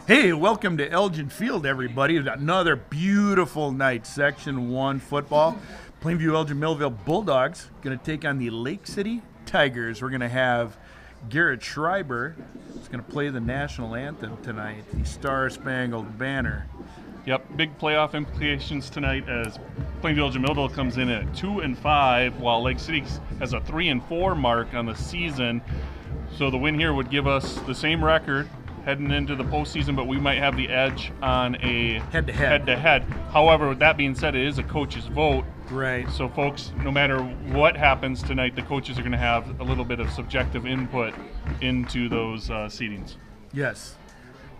Hey, welcome to Elgin Field, everybody. Another beautiful night, Section 1 football. Plainview Elgin Millville Bulldogs going to take on the Lake City Tigers. We're going to have Garrett Schreiber. He's going to play the national anthem tonight, the Star Spangled Banner. Yep, big playoff implications tonight as Plainview Elgin Millville comes in at 2-5, while Lake City has a 3-4 mark on the season. So the win here would give us the same record heading into the postseason, but we might have the edge on a head-to-head. However, with that being said, it is a coach's vote. Right. So, folks, no matter what happens tonight, the coaches are going to have a little bit of subjective input into those seedings. Yes.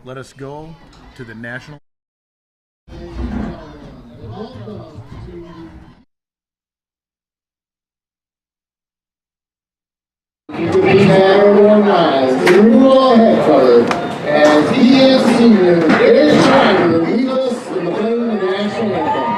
Let us go to the national. Everyone rise. The rule head cover as he is senior. Garrett Schreiber lead us in the playing of the national anthem.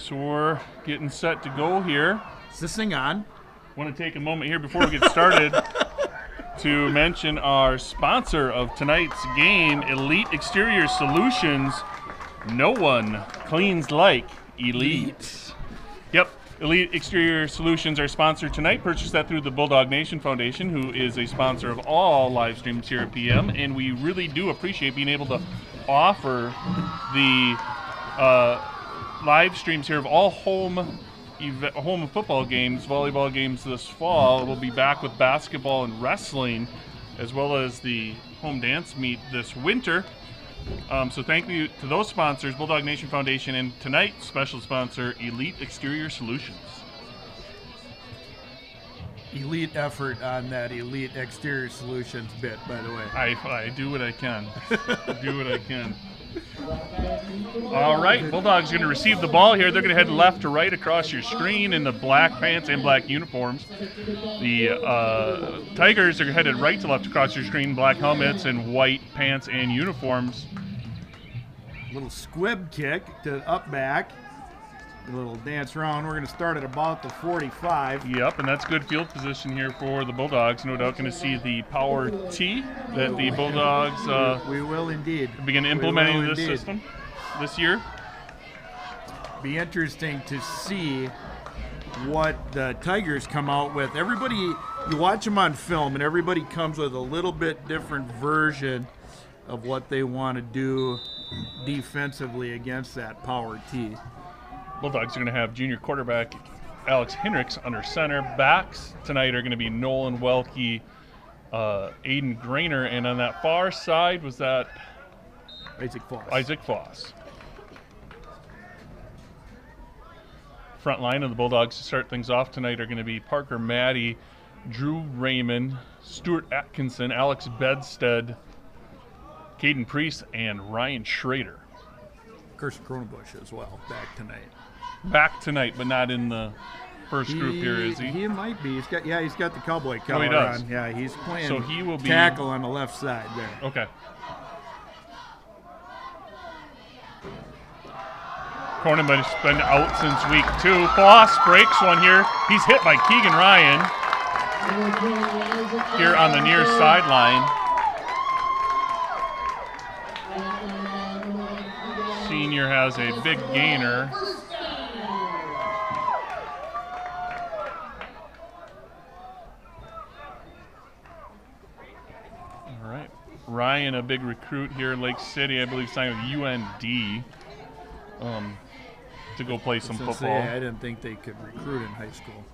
So we're getting set to go here. Is this thing on? I want to take a moment here before we get started to mention our sponsor of tonight's game, Elite Exterior Solutions. No one cleans like Elite. Yep, Elite Exterior Solutions are sponsored tonight. Purchased that through the Bulldog Nation Foundation, who is a sponsor of all live streams here at PM, and we really do appreciate being able to offer the live streams here of all home football games, volleyball games this fall. We'll be back with basketball and wrestling, as well as the home dance meet this winter. So thank you to those sponsors, Bulldog Nation Foundation, and tonight's special sponsor, Elite Exterior Solutions. Elite effort on that Elite Exterior Solutions bit, by the way. I do what I can. Do what I can. All right, Bulldogs going to receive the ball here. They're going to head left to right across your screen in the black pants and black uniforms. The Tigers are headed right to left across your screen, black helmets and white pants and uniforms. Little squib kick to up back. A little dance around. We're going to start at about the 45. Yep, and that's good field position here for the Bulldogs. No doubt going to see the power T that the Bulldogs we will indeed begin implementing this system this year. Be interesting to see what the Tigers come out with. Everybody, you watch them on film, and everybody comes with a little bit different version of what they want to do defensively against that power T. Bulldogs are going to have junior quarterback Alex Hendricks under center. Backs tonight are going to be Nolan Welke, Aiden Grainer, and on that far side was that Isaac Foss. Front line of the Bulldogs to start things off tonight are going to be Parker Maddie, Drew Raymond, Stuart Atkinson, Alex Bedstead, Caden Priest, and Ryan Schrader. Kirsten Cronenbush as well, back tonight. Back tonight, but not in the first group here, is he? He might be. He's got the cowboy collar he does. on. Yeah, he's playing so he will be tackle on the left side there. Okay. Cronenbush has been out since week 2. Foss breaks one here. He's hit by Keegan Ryan here on the near sideline. Senior has a big gainer. All right. Ryan, a big recruit here in Lake City, I believe signed with UND to go play some football. I didn't think they could recruit in high school.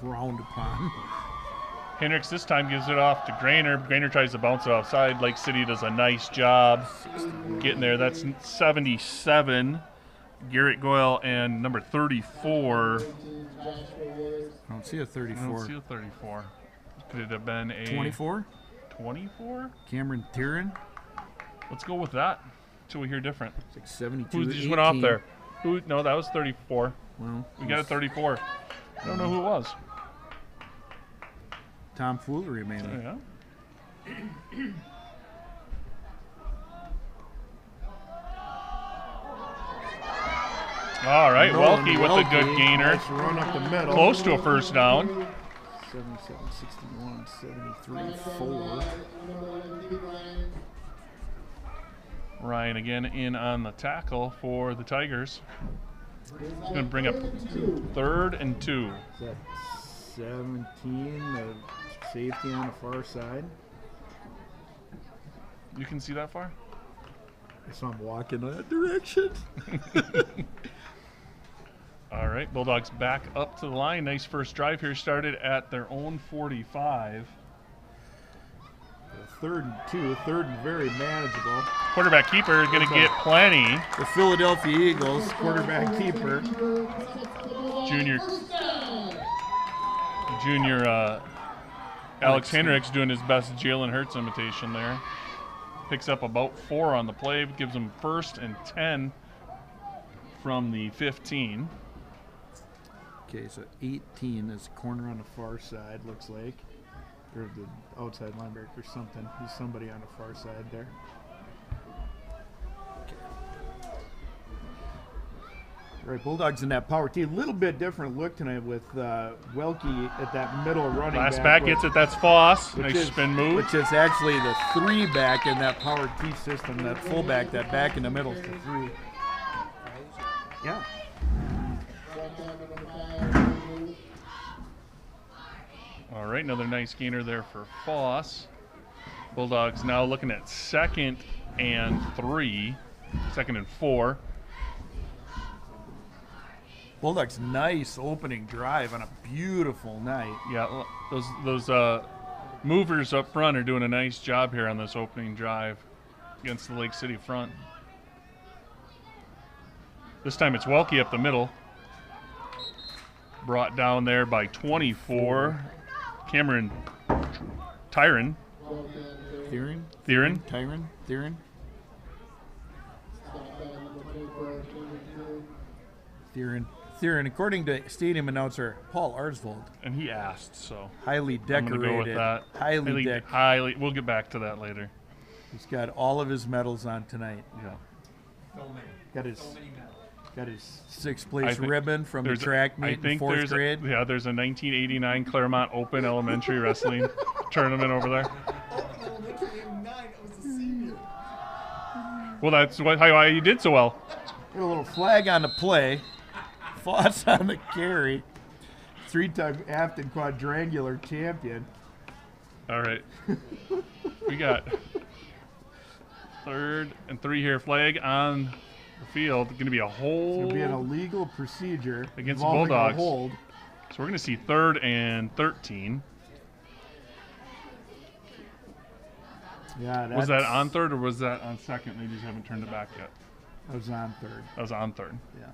Frowned upon. Hendricks this time gives it off to Grainer. Grainer tries to bounce it offside. Lake City does a nice job getting there. That's 77. Garrett Goyle and number 34. I don't see a 34. I don't see a 34. Could it have been a 24? 24? Cameron Tieran? Let's go with that until we hear different. It's like 72. Who just went off there? No, that was 34. Well, we got a 34. I don't know who it was. Tomfoolery, maybe. Yeah. All right, Welke with a good gainer. Nice run up the middle. Close to a first down. 77, 61, 73, 4. Ryan again in on the tackle for the Tigers. He's going to bring up 3rd and 2. Is that 17, the safety on the far side? You can see that far? I saw him walk in that direction. All right, Bulldogs back up to the line. Nice first drive here, started at their own 45. 3rd and 2, 3rd and very manageable. Quarterback keeper is going to get plenty. The Philadelphia Eagles, quarterback keeper. Junior Alex Hendricks doing his best Jalen Hurts imitation there. Picks up about 4 on the play, gives them 1st and 10 from the 15. Okay, so 18 is corner on the far side, looks like. Or the outside linebacker or something. He's somebody on the far side there. Okay. Right, Bulldogs in that power T. A little bit different look tonight with Welke at that middle running Last back. back gets it. That's Foss. Nice spin move. Which is actually the 3 back in that power T system. That fullback, that back in the middle is the 3. Yeah. All right, another nice gainer there for Foss. Bulldogs now looking at 2nd and 3, 2nd and 4. Bulldogs nice opening drive on a beautiful night. Yeah, those movers up front are doing a nice job here on this opening drive against the Lake City front. This time it's Welke up the middle. Brought down there by 24. Cameron Tyron. Theron, according to stadium announcer Paul Arsvold. And he asked, so highly decorated. I'm gonna go with that. Highly. We'll get back to that later. He's got all of his medals on tonight. Yeah. Got his 6th place ribbon from the track meet in 4th grade. There's a 1989 Claremont Open Elementary Wrestling tournament over there. Well, that's how you did so well. Got a little flag on the play. Foss on the carry. 3-time Afton quadrangular champion. All right. We got 3rd and 3 here. Flag on the field. Going to be a hold. It's going to be an illegal procedure against the Bulldogs. Hold. So we're going to see 3rd and 13. Yeah, was that on 3rd or was that on 2nd? They just haven't turned it back yet. That was on 3rd. That was on 3rd. Yeah.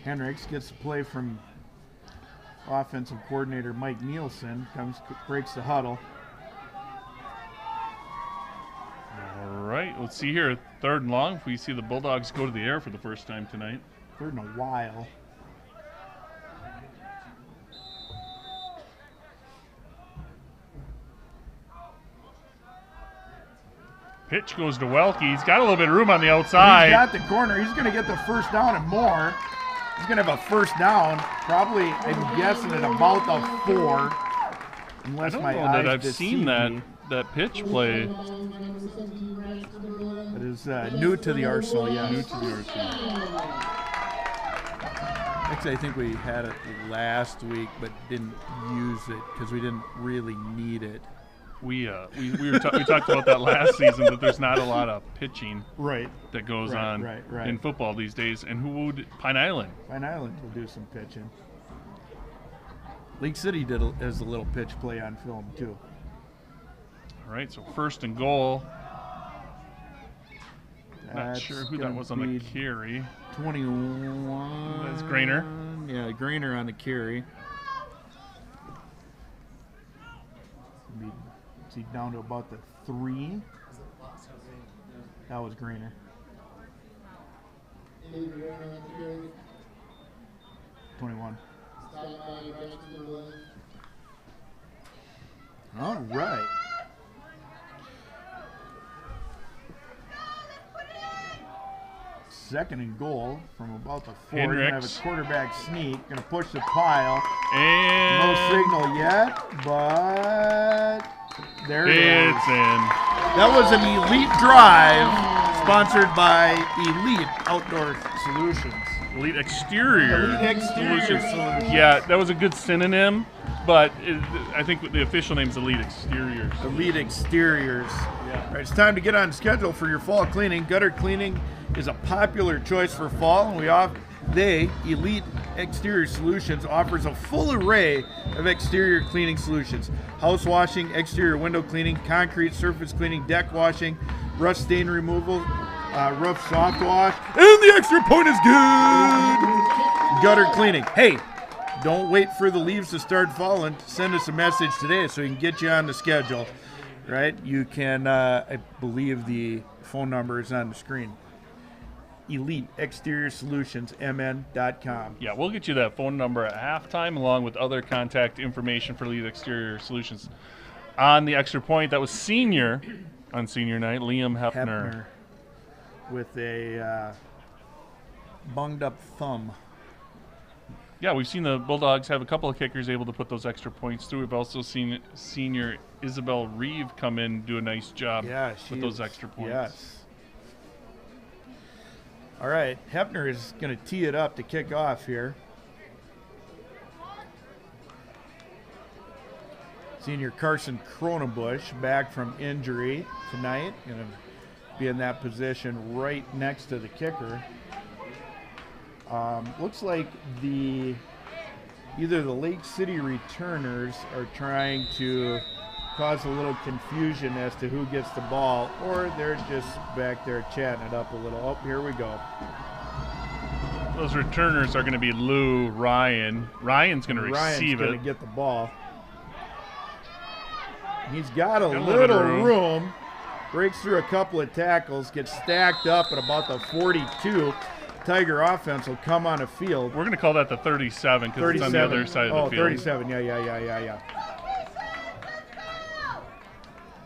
Henricks gets the play from offensive coordinator Mike Nielsen. Breaks the huddle. All right, let's see here. 3rd and long. If we see the Bulldogs go to the air for the first time tonight. 3rd in a while. Pitch goes to Welke. He's got a little bit of room on the outside. He's got the corner. He's going to get the first down and more. He's going to have a first down, probably, I'm guessing, at about the 4. Unless I don't my know eyes that I've seen that me. that pitch play. It is new to the arsenal, yeah. New to the arsenal. Actually, I think we had it last week, but didn't use it because we didn't really need it. We talked about that last season, that there's not a lot of pitching that goes on in football these days. And who would Pine Island? Pine Island will do some pitching. Lake City has a little pitch play on film too. All right, so 1st and goal. Not sure who that was on the carry. 21. That's Grainer. Yeah, Grainer on the carry. Is he down to about the 3? That was Grainer. 21. All right. Second and goal from about the 4. You're going to have a quarterback sneak. Going to push the pile. And no signal yet, but there it is. It's in. That was an elite drive sponsored by Elite Outdoor Solutions. Elite Exterior. Elite Exterior Solutions. Yeah, that was a good synonym, but I think the official name is Elite Exteriors. Elite Exteriors. Yeah. All right, it's time to get on schedule for your fall cleaning. Gutter cleaning is a popular choice for fall, and Elite Exterior Solutions offers a full array of exterior cleaning solutions. House washing, exterior window cleaning, concrete surface cleaning, deck washing, rust stain removal, roof soft wash, and the extra point is good! Gutter cleaning. Hey, don't wait for the leaves to start falling. Send us a message today so we can get you on the schedule, right? You can, I believe the phone number is on the screen. Elite Exterior Solutions, MN.com. Yeah, we'll get you that phone number at halftime along with other contact information for Elite Exterior Solutions. on the extra point. That was senior on senior night, Liam Hepner. With a bunged up thumb. Yeah, we've seen the Bulldogs have a couple of kickers able to put those extra points through. We've also seen senior Isabel Reeve come in and do a nice job with those extra points. Yes. All right, Hepner is going to tee it up to kick off here. Senior Carson Cronenbush back from injury tonight. Going to be in that position right next to the kicker. Looks like either the Lake City returners are trying to cause a little confusion as to who gets the ball, or they're just back there chatting it up a little. Oh, here we go. Those returners are going to be Lou, Ryan. Ryan's going to receive Ryan's going it. to get the ball. He's got a little room. Breaks through a couple of tackles, gets stacked up at about the 42. Tiger offense will come on a field. We're going to call that the 37 because it's on the other side of the field. 37, yeah.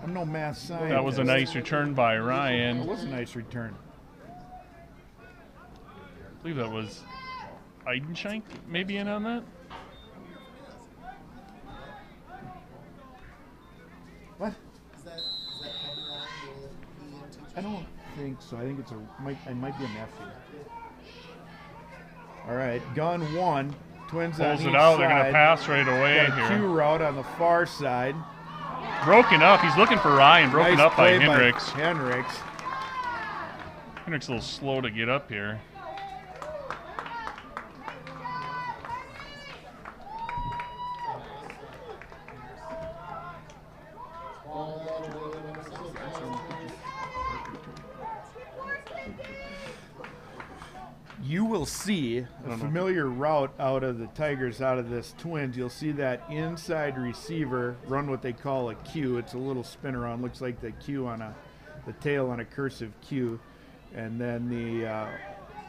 I'm no math scientist. That was a nice return by Ryan. It was a nice return. I believe that was Eidenschenk maybe in on that. What? I don't think so. I think it might be a nephew. All right, gun one. Twins on each Pulls it out. side. They're going to pass right away Got a here. Q route on the far side. Broken up. He's looking for Ryan. Broken Nice up by play Hendricks. Hendricks. Hendricks a little slow to get up here. You will see a familiar route out of the Tigers, out of this Twins. You'll see that inside receiver run what they call a Q. It's a little spin around, looks like the Q on the tail on a cursive Q, and then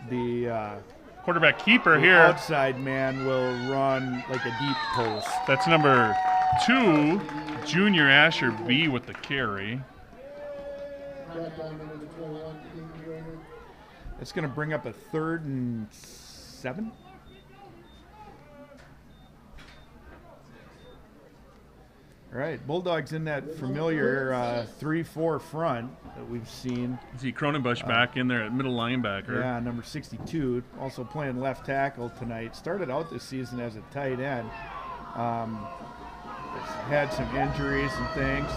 the Quarterback keeper the here. outside man will run like a deep post. That's number 2, Junior Asher B with the carry. It's going to bring up a 3rd and 7. All right, Bulldogs in that familiar 3-4 front that we've seen. See Cronenbush back in there at middle linebacker. Yeah, number 62, also playing left tackle tonight. Started out this season as a tight end. Had some injuries and things.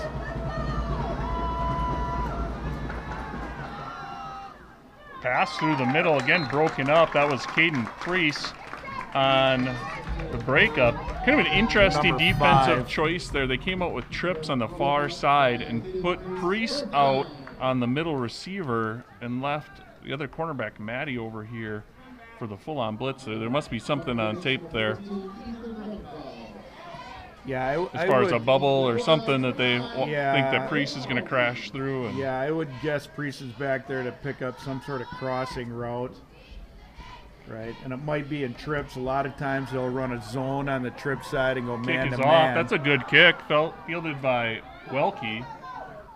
Pass through the middle, again broken up. That was Caden Priest on the breakup. Kind of an interesting Number defensive 5. choice there. They came out with trips on the far side and put Priest out on the middle receiver and left the other cornerback, Matty, over here for the full-on blitz there. There must be something on tape there. Yeah, as far as a bubble or something that they think that Priest is going to crash through. And yeah, I would guess Priest is back there to pick up some sort of crossing route. Right, and it might be in trips. A lot of times they'll run a zone on the trip side and go man to man. That's a good kick, fielded by Welke.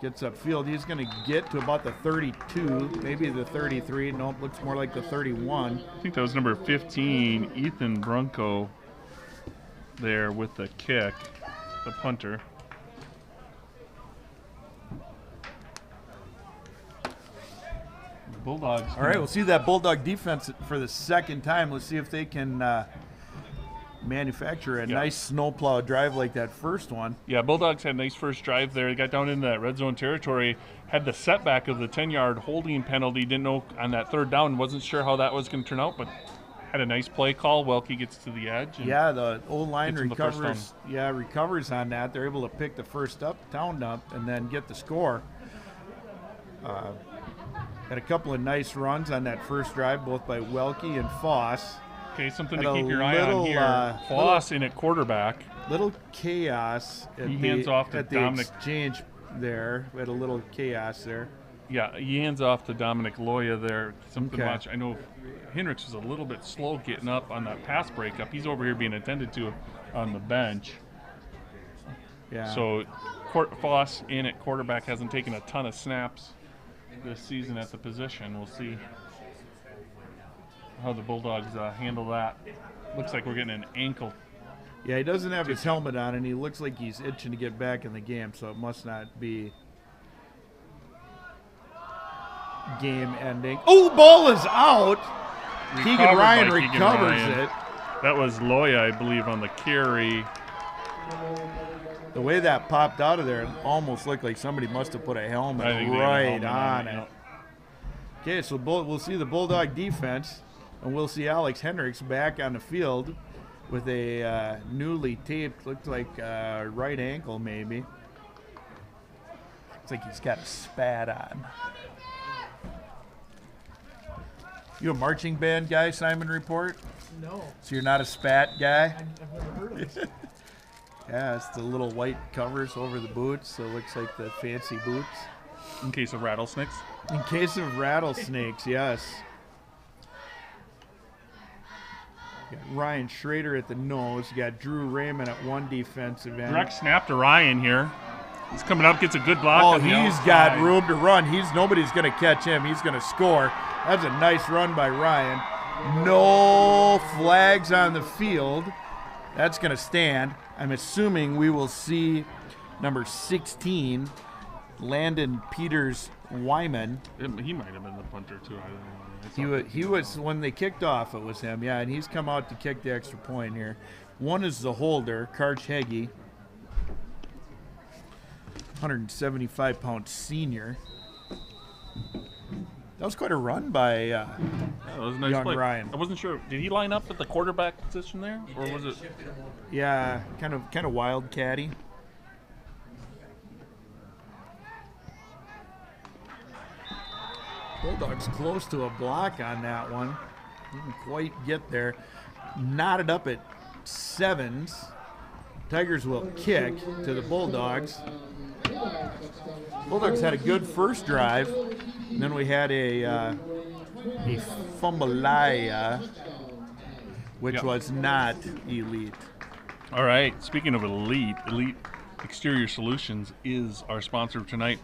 Gets upfield. He's going to get to about the 32, maybe the 33. Nope, looks more like the 31. I think that was number 15, Ethan Brunko, there with the kick, the punter. Bulldogs. All right, we'll see that Bulldog defense for the second time. Let's see if they can manufacture a nice snowplow drive like that first one. Yeah, Bulldogs had a nice first drive there. They got down into that red zone territory, had the setback of the 10-yard holding penalty. Didn't know on that 3rd down, wasn't sure how that was going to turn out, but had a nice play call. Welke gets to the edge. Yeah, the O-line recovers. Yeah, recovers on that. They're able to pick the first down up and then get the score. Had a couple of nice runs on that first drive, both by Welke and Foss. Okay, something to keep your eye on here. Foss in at quarterback. Little chaos at the exchange there. We had a little chaos there. Yeah, he hands off to Dominic Loya there. Something to watch. I know Hendricks was a little bit slow getting up on that pass breakup. He's over here being attended to on the bench. Yeah. So Foss in at quarterback hasn't taken a ton of snaps this season at the position. We'll see how the Bulldogs handle that. Looks like we're getting an ankle. Yeah, he doesn't have his helmet on, and he looks like he's itching to get back in the game, so it must not be game ending. Oh, ball is out. Keegan Ryan recovers it. That was Loya, I believe, on the carry. The way that popped out of there, it almost looked like somebody must have put a helmet right on it. Okay, so we'll see the Bulldog defense, and we'll see Alex Hendricks back on the field with a newly taped, looked like right ankle maybe. Looks like he's got a spat on. You a marching band guy, Simon Report? No. So you're not a spat guy? I've never heard of it. Yeah, it's the little white covers over the boots, so it looks like the fancy boots. In case of rattlesnakes? In case of rattlesnakes, yes. You got Ryan Schrader at the nose. You got Drew Raymond at one defensive end. Direct snap to Ryan here. He's coming up, gets a good block. Oh, he's got room to run. Nobody's going to catch him. He's going to score. That's a nice run by Ryan. No flags on the field. That's going to stand. I'm assuming we will see number 16, Landon Peters Wyman. He might have been the punter too. I don't know. He was when they kicked off. It was him, yeah, and he's come out to kick the extra point here. One is the holder, Karch Heggie, 175-pound senior. That was quite a run by that was a nice young play. Ryan. I wasn't sure. Did he line up at the quarterback position there, or was it? Yeah, kind of wildcatty. Bulldogs close to a block on that one. Didn't quite get there. Knotted up at 7s. Tigers will kick to the Bulldogs. Bulldogs had a good first drive. And then we had a fumble, which was not elite. All right. Speaking of elite Exterior Solutions is our sponsor tonight.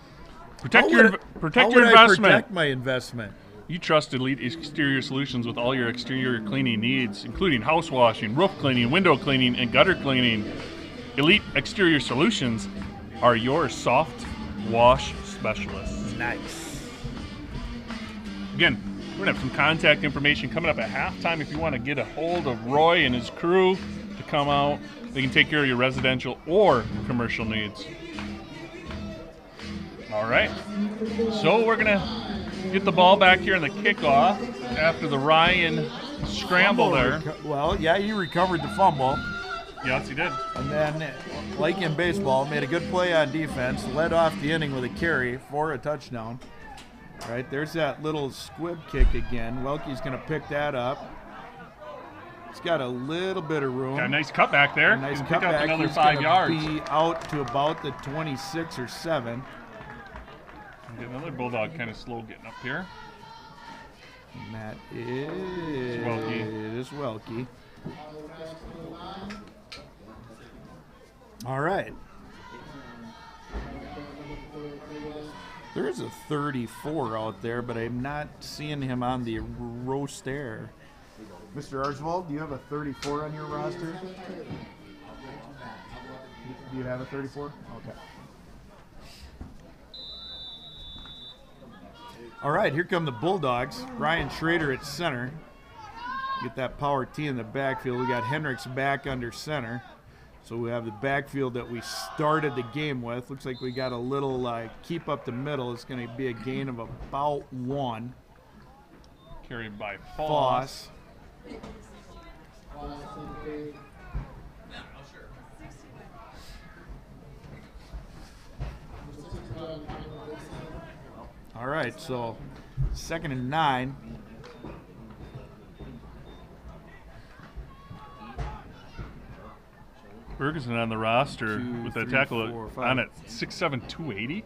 Protect your investment. I protect my investment? You trust Elite Exterior Solutions with all your exterior cleaning needs, including house washing, roof cleaning, window cleaning, and gutter cleaning. Elite Exterior Solutions are your soft wash specialists. Nice. Again, we're going to have some contact information coming up at halftime if you want to get a hold of Roy and his crew to come out. They can take care of your residential or commercial needs. All right. So we're going to get the ball back here in the kickoff after the Ryan scramble there. Well, yeah, he recovered the fumble. Yes, he did. And then, like in baseball, made a good play on defense, led off the inning with a carry for a touchdown. All right, there's that little squib kick again. Welke's going to pick that up. He's got a little bit of room. Got a nice cutback there. A nice Can pick cutback. up another He's 5 gonna yards. Be out to about the 26 or 7. Get another Bulldog kind of slow getting up here. And that is Welke. All right. There is a 34 out there, but I'm not seeing him on the roster. Mr. Arsvold, do you have a 34 on your roster? Do you have a 34? Okay. All right, here come the Bulldogs. Ryan Schrader at center. Get that power T in the backfield. We got Hendricks back under center. So we have the backfield that we started the game with. Looks like we got a little keep up the middle. It's going to be a gain of about 1. Carried by Foss. All right, so 2nd and 9. Ferguson on the roster with that tackle 4, 5. on at 6'7", 280.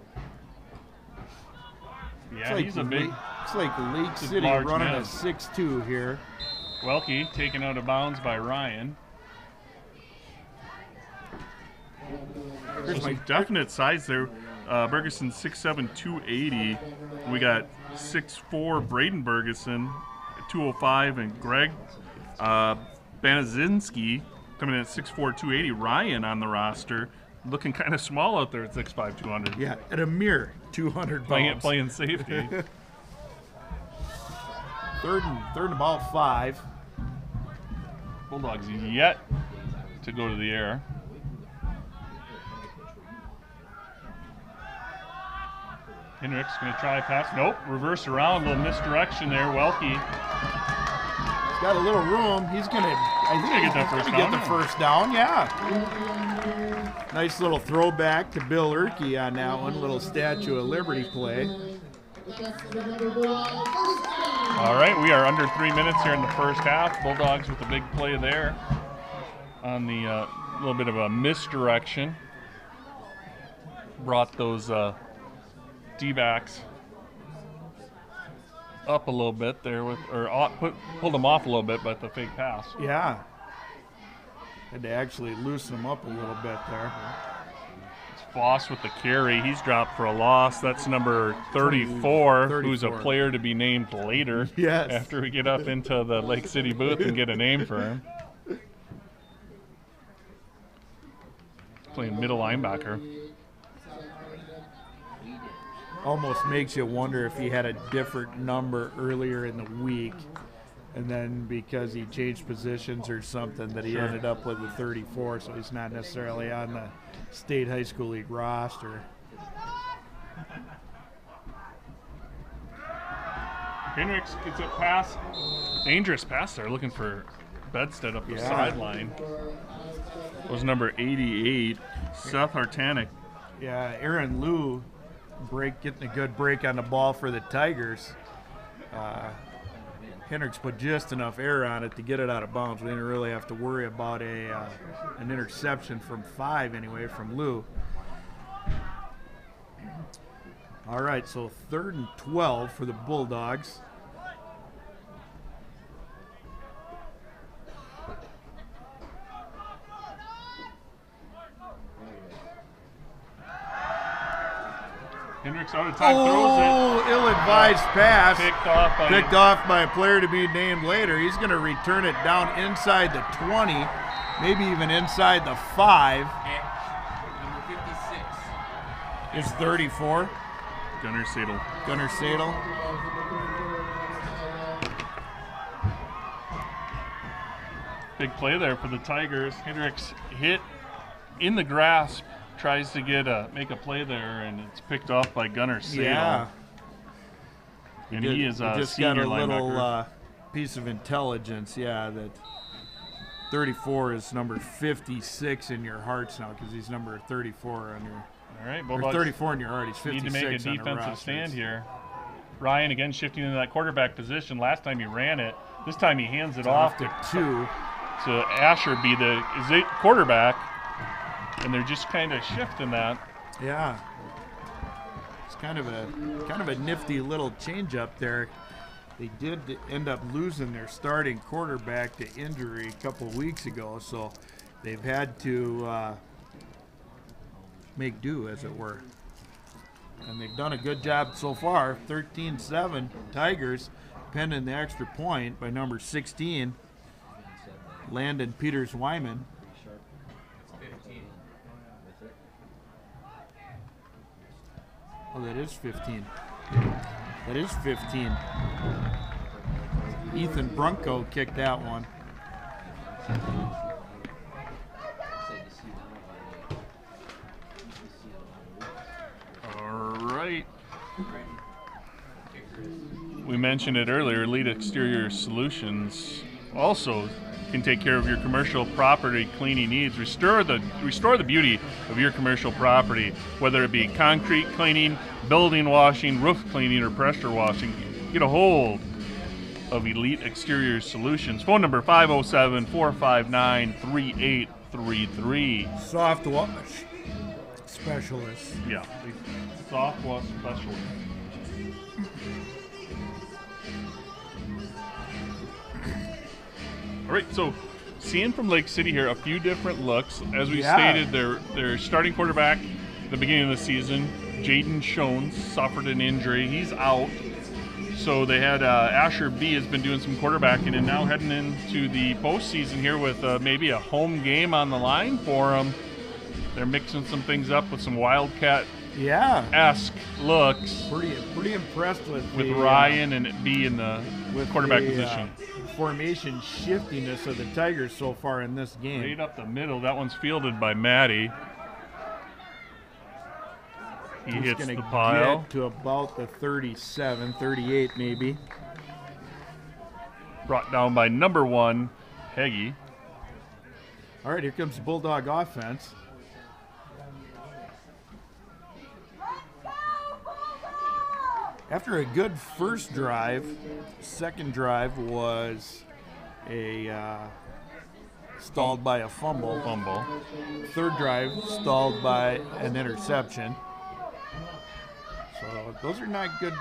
Yeah, he's a big. It's like Lake City large running man. a 6'2" here. Welke taken out of bounds by Ryan. Some definite size there. Bergeson 6'7", 280. We got 6'4" Braden Bergeson, 205, and Greg Banazinski coming in at 6'4", 280. Ryan on the roster, looking kind of small out there at 6'5", 200. Yeah, at a mere 200 pounds. Playing safety. Third and about 5. Bulldogs yet to go to the air. Hendricks going to try a pass. Nope, reverse around, a little misdirection there. Welke. He's got a little room. He's going to, I think, get that first down. Get the first down, yeah. Nice little throwback to Bill Erkey on that one. Little Statue of Liberty play. All right, we are under 3 minutes here in the first half. Bulldogs with a big play there on the little bit of a misdirection. Brought those D-backs up a little bit there pulled them off a little bit, but the fake pass. Yeah. Had to actually loosen them up a little bit there. It's Foss with the carry. He's dropped for a loss. That's number 34, who's a player to be named later. Yes. After we get up into the Lake City booth and get a name for him. Playing middle linebacker. Almost makes you wonder if he had a different number earlier in the week, and then because he changed positions or something that he ended up with a 34, so he's not necessarily on the State High School League roster. Hendricks gets a pass. Dangerous pass there, looking for Bedstead up the sideline. Was number 88, Seth Hartanic. Yeah, Aaron Liu getting a good break on the ball for the Tigers. Hendricks put just enough air on it to get it out of bounds. We didn't really have to worry about an interception from 5 anyway from Liu. All right, so 3rd and 12 for the Bulldogs. Hendricks out of time, throws it. Ill-advised pass. Picked off by a player to be named later. He's going to return it down inside the 20, maybe even inside the 5. Number 56. Is 34. Gunnar Sadel. Big play there for the Tigers. Hendricks hit in the grasp. Tries to make a play there, and it's picked off by Gunnar Sadel. Yeah. And he is a just senior got a linebacker. little piece of intelligence, that 34 is number 56 in your hearts now because he's number 34 on your. All right, Or Bulldogs 34 in your heart. He's 56 need to make a on the defensive rosters. stand here. Ryan again shifting into that quarterback position. Last time he ran it. This time he hands it off to 2. So Asher be the quarterback. And they're just kind of shifting that. Yeah, it's kind of a nifty little change up there. They did end up losing their starting quarterback to injury a couple of weeks ago, so they've had to make do, as it were. And they've done a good job so far. 13-7 Tigers, pending the extra point by number 16, Landon Peters-Wyman. Oh, that is 15. That is 15. Ethan Brunko kicked that one. All right. We mentioned it earlier, Elite Exterior Solutions also can take care of your commercial property cleaning needs. Restore the beauty of your commercial property, whether it be concrete cleaning, building washing, roof cleaning, or pressure washing. Get a hold of Elite Exterior Solutions. Phone number 507-459-3833. Soft wash specialist. Yeah, soft wash specialist. All right, so seeing from Lake City here a few different looks. As we stated, their starting quarterback at the beginning of the season, Jaden Shones, suffered an injury. He's out. So they had Asher B has been doing some quarterbacking, and now heading into the postseason here with maybe a home game on the line for them. They're mixing some things up with some Wildcat-esque looks. Pretty impressed with Ryan and B in the quarterback position. Formation shiftiness of the Tigers so far in this game. Right up the middle. That one's fielded by Matty. He hits the pile. Get to about the 37, 38 maybe. Brought down by number 1, Heggie. All right, here comes the Bulldog offense. After a good first drive, second drive was a stalled by a fumble. Third drive stalled by an interception. So those are not good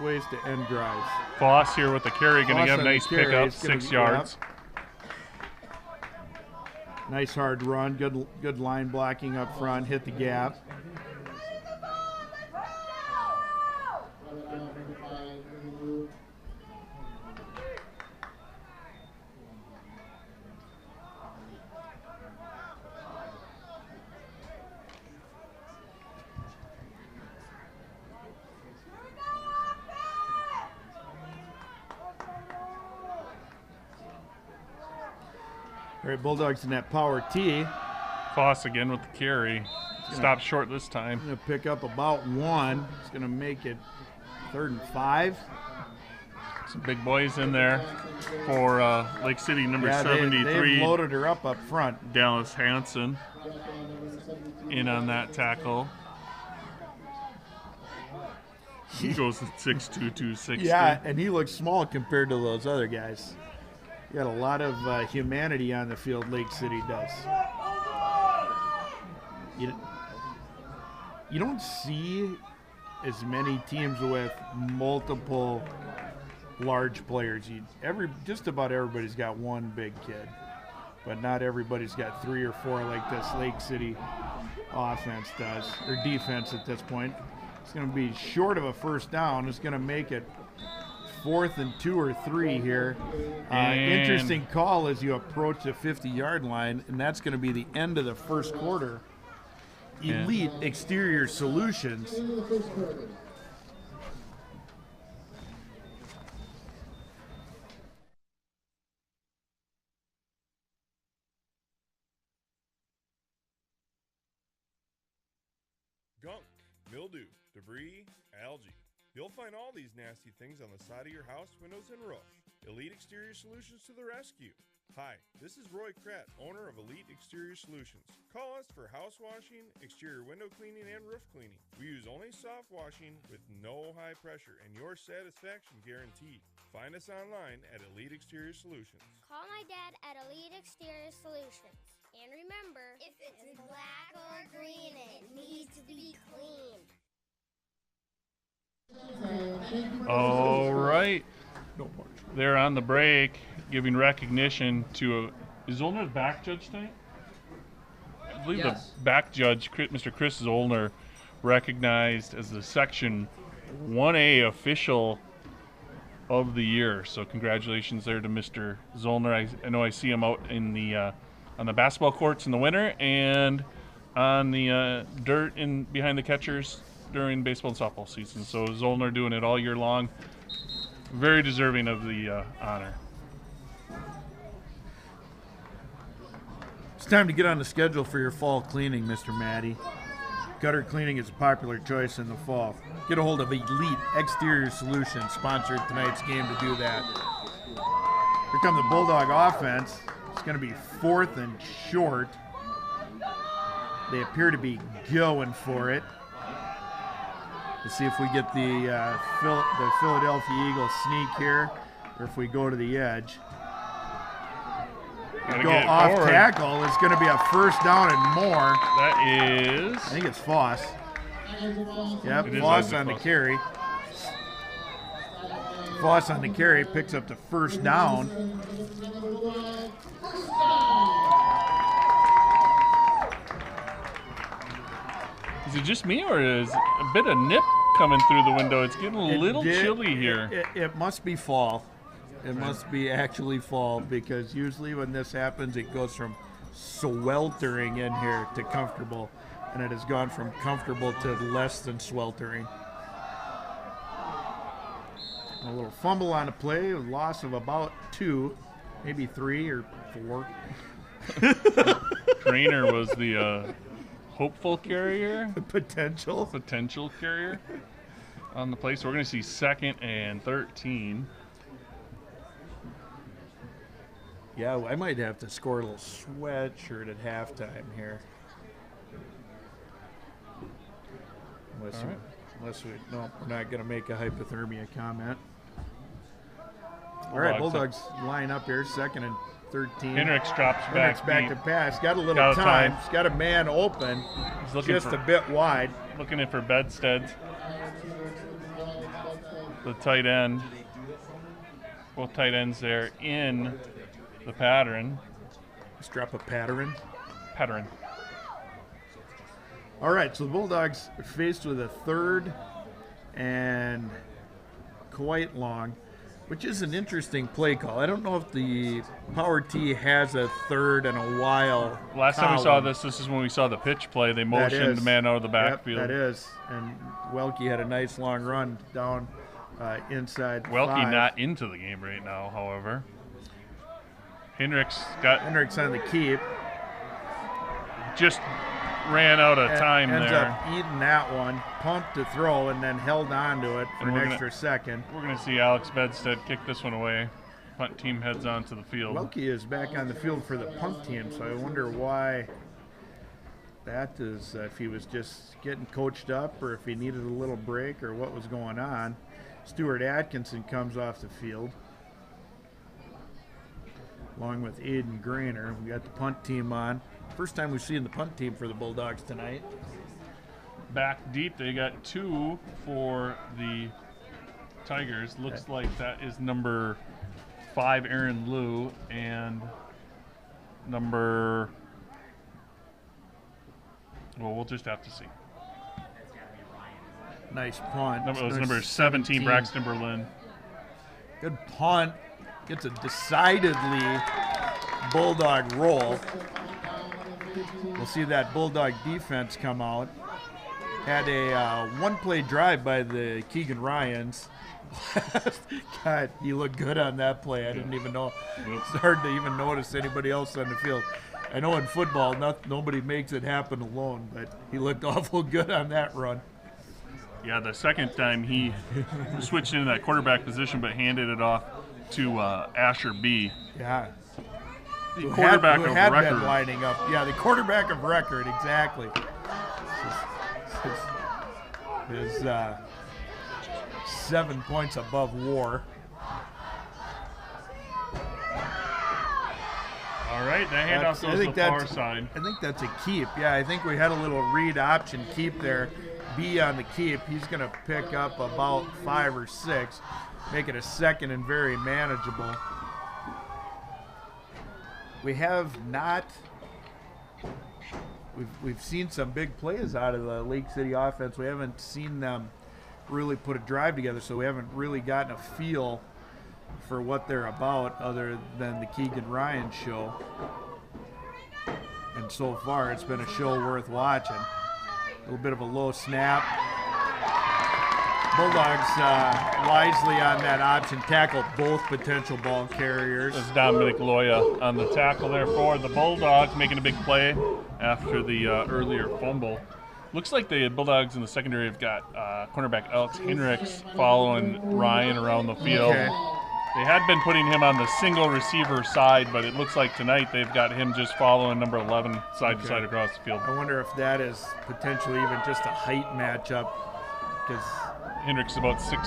ways to end drives. Foss here with the carry, going to get a nice pickup, 6 yards. Nice hard run, good line blocking up front, hit the gap. All right, Bulldogs in that power T. Foss again with the carry. Stopped short this time. Going to pick up about 1. It's going to make it 3rd and 5. Some big boys in there for Lake City, number 73. They've loaded her up front. Dallas Hansen in on that tackle. He goes at 6'2", 260. Yeah, and he looks small compared to those other guys. You got a lot of humanity on the field, Lake City does. You don't see as many teams with multiple large players. Just about everybody's got one big kid, but not everybody's got 3 or 4 like this Lake City offense does, or defense at this point. It's going to be short of a first down. It's going to make it 4th and 2 or 3 here. Interesting call as you approach the 50-yard line, and that's going to be the end of the first quarter. Elite Exterior Solutions. Gunk, mildew, debris, algae. You'll find all these nasty things on the side of your house, windows, and roof. Elite Exterior Solutions to the rescue. Hi, this is Roy Kratt, owner of Elite Exterior Solutions. Call us for house washing, exterior window cleaning, and roof cleaning. We use only soft washing with no high pressure and your satisfaction guaranteed. Find us online at Elite Exterior Solutions. Call my dad at Elite Exterior Solutions. And remember, if it's black or green, it needs to be cleaned. All right. They're on the break, giving recognition to is Zollner the back judge tonight? I believe the back judge, Mr. Chris Zollner, recognized as the Section 1A official of the year. So congratulations there to Mr. Zollner. I know I see him out in the on the basketball courts in the winter and on the dirt in behind the catchers during baseball and softball season. So Zollner doing it all year long. Very deserving of the honor. It's time to get on the schedule for your fall cleaning, Mr. Matty. Gutter cleaning is a popular choice in the fall. Get a hold of Elite Exterior Solutions, sponsored tonight's game to do that. Here come the Bulldog offense. It's going to be 4th and short. They appear to be going for it. Let's see if we get the Philadelphia Eagles sneak here, or if we go to the edge. Go off forward. Tackle. It's going to be a first down and more. That is... I think it's Foss. Yep, Foss on the carry. Foss on the carry, picks up the first down. Is it just me, or is a bit of nip coming through the window? It's getting a little chilly here. It must be fall. It must be actually fall, because usually when this happens, it goes from sweltering in here to comfortable, and it has gone from comfortable to less than sweltering. A little fumble on a play, a loss of about 2, maybe 3 or 4. Trainer was the hopeful carrier, Potential carrier on the play. So we're going to see 2nd and 13. Yeah, I might have to score a little sweatshirt at halftime here. Unless no, we're not going to make a hypothermia comment. All right, Bulldogs line up here, 2nd and 13. Hendricks drops back. Hendricks back to pass. Got a little time. He's got a man open. He's looking just a bit wide. Looking in for Bedstead, the tight end. Both tight ends there in the pattern. Let's drop a pattern. All right, so the Bulldogs are faced with a 3rd and quite long, which is an interesting play call. I don't know if the Power T has a 3rd in a while. Last time we saw this is when we saw the pitch play. They motioned the man out of the backfield. Yep, that is. And Welke had a nice long run down inside Welke 5. not into the game right now, however. Hendricks on the keep. Just ran out of time ends there. Ends up eating that one, pumped to throw, and then held on to it for an extra second. We're going to see Alex Bedstead kick this one away. Punt team heads onto the field. Welke is back on the field for the punt team, so I wonder why that is, if he was just getting coached up or if he needed a little break or what was going on. Stuart Atkinson comes off the field, along with Aiden Grainer. We got the punt team on. First time we've seen the punt team for the Bulldogs tonight. Back deep, they got 2 for the Tigers. Looks like that is number 5, Aaron Liu, and number, well, we'll just have to see. Nice punt. It was number 17, Braxton Berlin. Good punt. Gets a decidedly Bulldog roll. We'll see that Bulldog defense come out. Had a one-play drive by the Keegan Ryans. God, you look good on that play. I didn't even know. It's hard to even notice anybody else on the field. I know in football, nobody makes it happen alone, but he looked awful good on that run. Yeah, the second time he switched into that quarterback position but handed it off to Asher B. Yeah. The quarterback who had record. Been lining up. Yeah, the quarterback of record, exactly. His 7 points above WAR. All right, that handoff goes to the far side. I think that's a keep. Yeah, I think we had a little read option keep there. B on the keep. He's going to pick up about 5 or 6, make it a 2nd and very manageable. We have not. We've seen some big plays out of the Lake City offense. We haven't seen them really put a drive together, so we haven't really gotten a feel for what they're about other than the Keegan Ryan show. And so far, it's been a show worth watching. A little bit of a low snap. Bulldogs wisely on that option tackle both potential ball carriers. There's Dominic Loya on the tackle there for the Bulldogs, making a big play after the earlier fumble. Looks like the Bulldogs in the secondary have got cornerback Alex Hendricks following Ryan around the field. Okay. They had been putting him on the single receiver side, but it looks like tonight they've got him just following number 11 side to side across the field. I wonder if that is potentially even just a height matchup, because Hendricks is about 6'2", 6'3".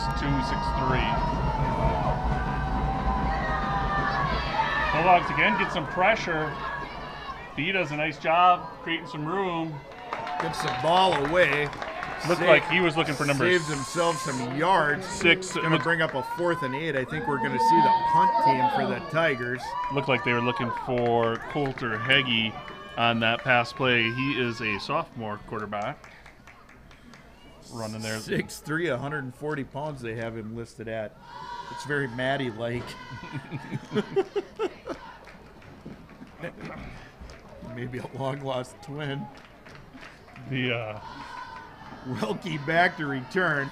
Bulldogs again get some pressure. B does a nice job creating some room. gets the ball away. Looked like he was looking for number Saves himself some yards. 6. Going to bring up a 4th and 8. I think we're going to see the punt team for the Tigers. Looked like they were looking for Coulter Heggie on that pass play. He is a sophomore quarterback. Running there. 6'3", 140 pounds they have him listed at. It's very Maddie-like. Maybe a long-lost twin. The Welke back to return.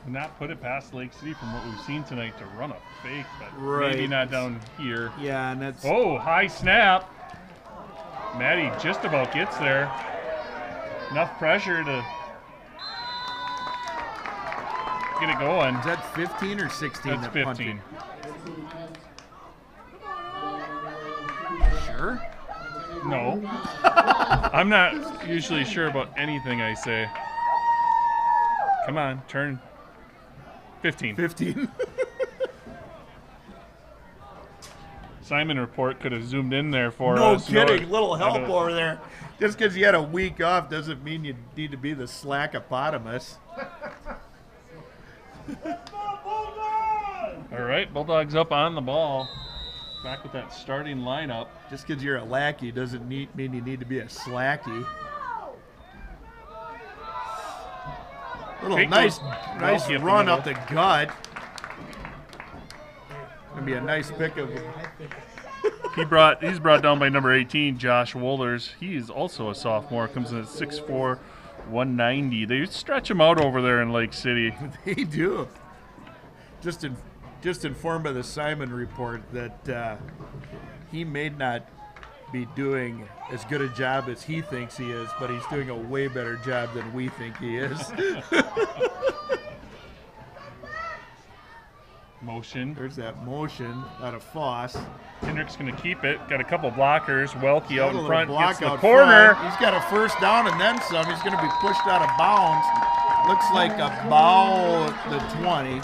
not put it past Lake City from what we've seen tonight to run a fake, but Right. maybe not down here. Yeah, and that's... Oh, high snap. Maddie just about gets there. Enough pressure to get it going. Is that 15 or 16? That's that 15. punted? Sure? No. I'm not usually sure about anything I say. Come on, turn. 15. 15. Simon Report could have zoomed in there for No us. kidding. Little help I don't- over there. Just because you had a week off doesn't mean you need to be the slackopotamus. All right, Bulldogs up on the ball. Back with that starting lineup. Just because you're a lackey doesn't mean you need to be a slacky. Little Fake nice goes Welke up the run middle. up the gut. Gonna be a nice pick of. He's brought down by number 18, Josh Wohlers. He is also a sophomore. Comes in at 6'4", 190. They stretch him out over there in Lake City. They do. Just informed by the Simon Report that he may not be doing as good a job as he thinks he is, but he's doing a way better job than we think he is. Motion. There's that motion out of Foss. Hendrick's going to keep it. Got a couple blockers. Welke out in front. Block Gets the out corner. front. He's got a first down and then some. He's going to be pushed out of bounds. Looks like about the 20.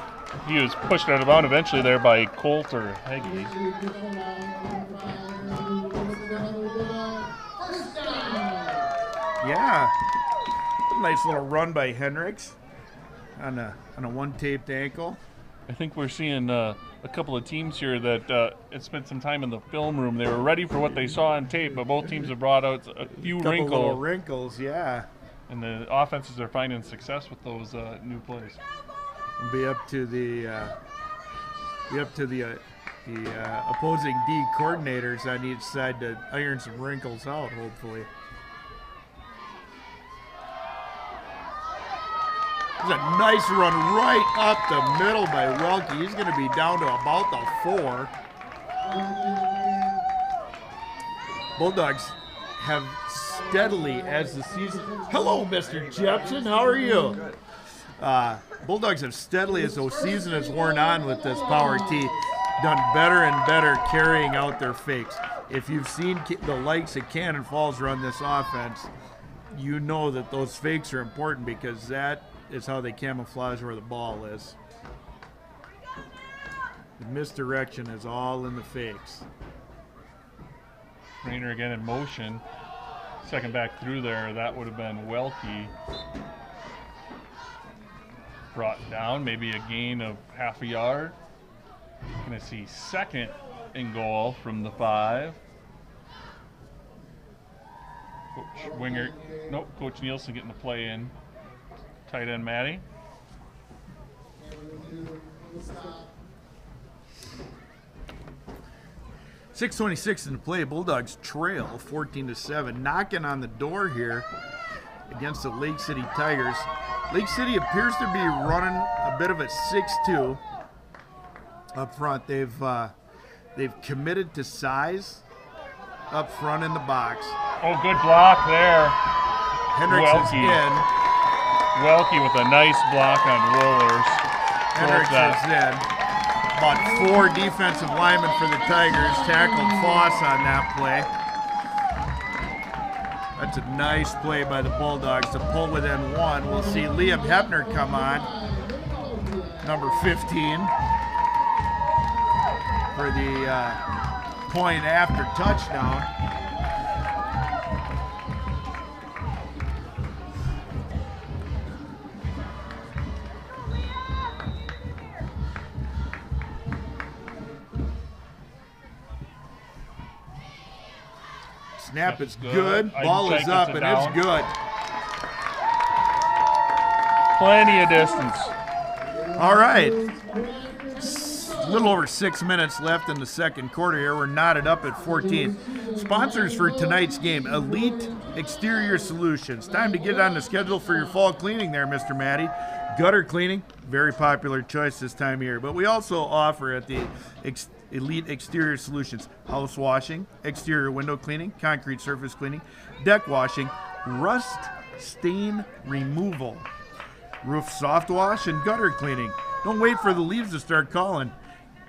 He was pushed out of bounds eventually there by Coulter Heggie. Yeah. A nice little run by Hendricks on a one-taped ankle. I think we're seeing a couple of teams here that had spent some time in the film room. They were ready for what they saw on tape, but both teams have brought out a few Couple little wrinkles, yeah. and the offenses are finding success with those new plays. It'll be up to the opposing D coordinators on each side to iron some wrinkles out, hopefully. There's a nice run right up the middle by Welke. He's going to be down to about the 4. Bulldogs have steadily, as the season... Hello, Mr. Jepson. How are you? Bulldogs have steadily, as the season has worn on with this power T, done better and better carrying out their fakes. If you've seen the likes of Cannon Falls run this offense, you know that those fakes are important because that is how they camouflage where the ball is. The misdirection is all in the fakes. Rainer again in motion. Second back through there, that would have been Welke. Brought down, maybe a gain of half a yard. Going to see second and goal from the 5. Coach Winger, nope, Coach Nielsen getting the play in. Tight end Maddie. .626 in the play. Bulldogs trail 14-7. Knocking on the door here against the Lake City Tigers. Lake City appears to be running a bit of a 6-2 up front. They've committed to size up front in the box. Oh, good block there. Hendricks is in. Welke with a nice block on Wohlers. Hendricks is in. About 4 defensive linemen for the Tigers tackled Foss on that play. That's a nice play by the Bulldogs to pull within 1. We'll see Liam Hepner come on, number 15, for the point after touchdown. Snap is good. Ball is Iden up, takes it and it's down. good. Plenty of distance. All right. A little over 6 minutes left in the second quarter here. We're knotted up at 14. Sponsors for tonight's game, Elite Exterior Solutions. Time to get on the schedule for your fall cleaning there, Mr. Matty. Gutter cleaning, very popular choice this time of year. But we also offer at the Elite Exterior Solutions house washing, exterior window cleaning, concrete surface cleaning, deck washing, rust stain removal, roof soft wash, and gutter cleaning. Don't wait for the leaves to start calling.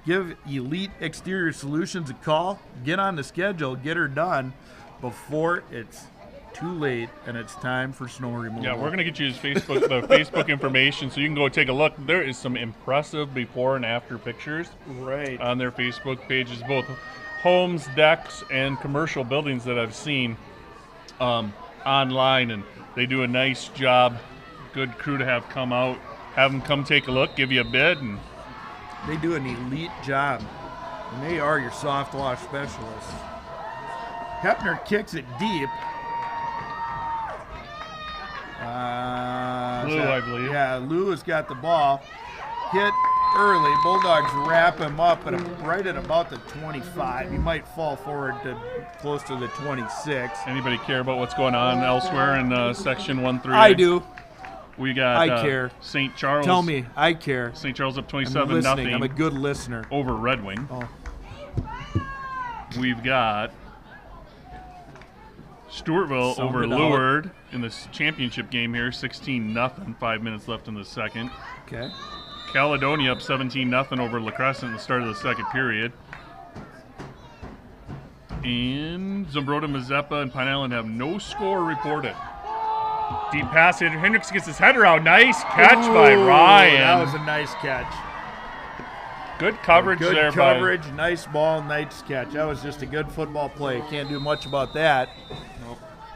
Give Elite Exterior Solutions a call. Get on the schedule. Get her done before it's too late and it's time for snow removal. Yeah, we're going to get you the Facebook information so you can go take a look. There is some impressive before and after pictures Right. on their Facebook pages, both homes, decks, and commercial buildings that I've seen online, and they do a nice job. Good crew to have come out, have them come take a look, give you a bid, and They do an elite job, and they are your soft wash specialists. Hepner kicks it deep. Lou, I believe. Yeah, Lou has got the ball. Hit early. Bulldogs wrap him up right at about the 25. He might fall forward to close to the 26. anybody care about what's going on elsewhere in Section 1-3? I do. We got I care. St. Charles. Tell me. I care. St. Charles up I'm listening. 27-0 I'm a good listener. over Red Wing. Oh. We've got Stewartville Sound over it out. Leward in this championship game here, 16-0, 5 minutes left in the second. Okay. Caledonia up 17-0 over La Crescent at the start of the second period. And Zumbrota, Mazeppa, and Pine Island have no score reported. Deep pass, Hendricks gets his header out. Nice catch by Ooh, Ryan. That was a nice catch. Good coverage Good there coverage, nice ball, nice catch. That was just a good football play. Can't do much about that.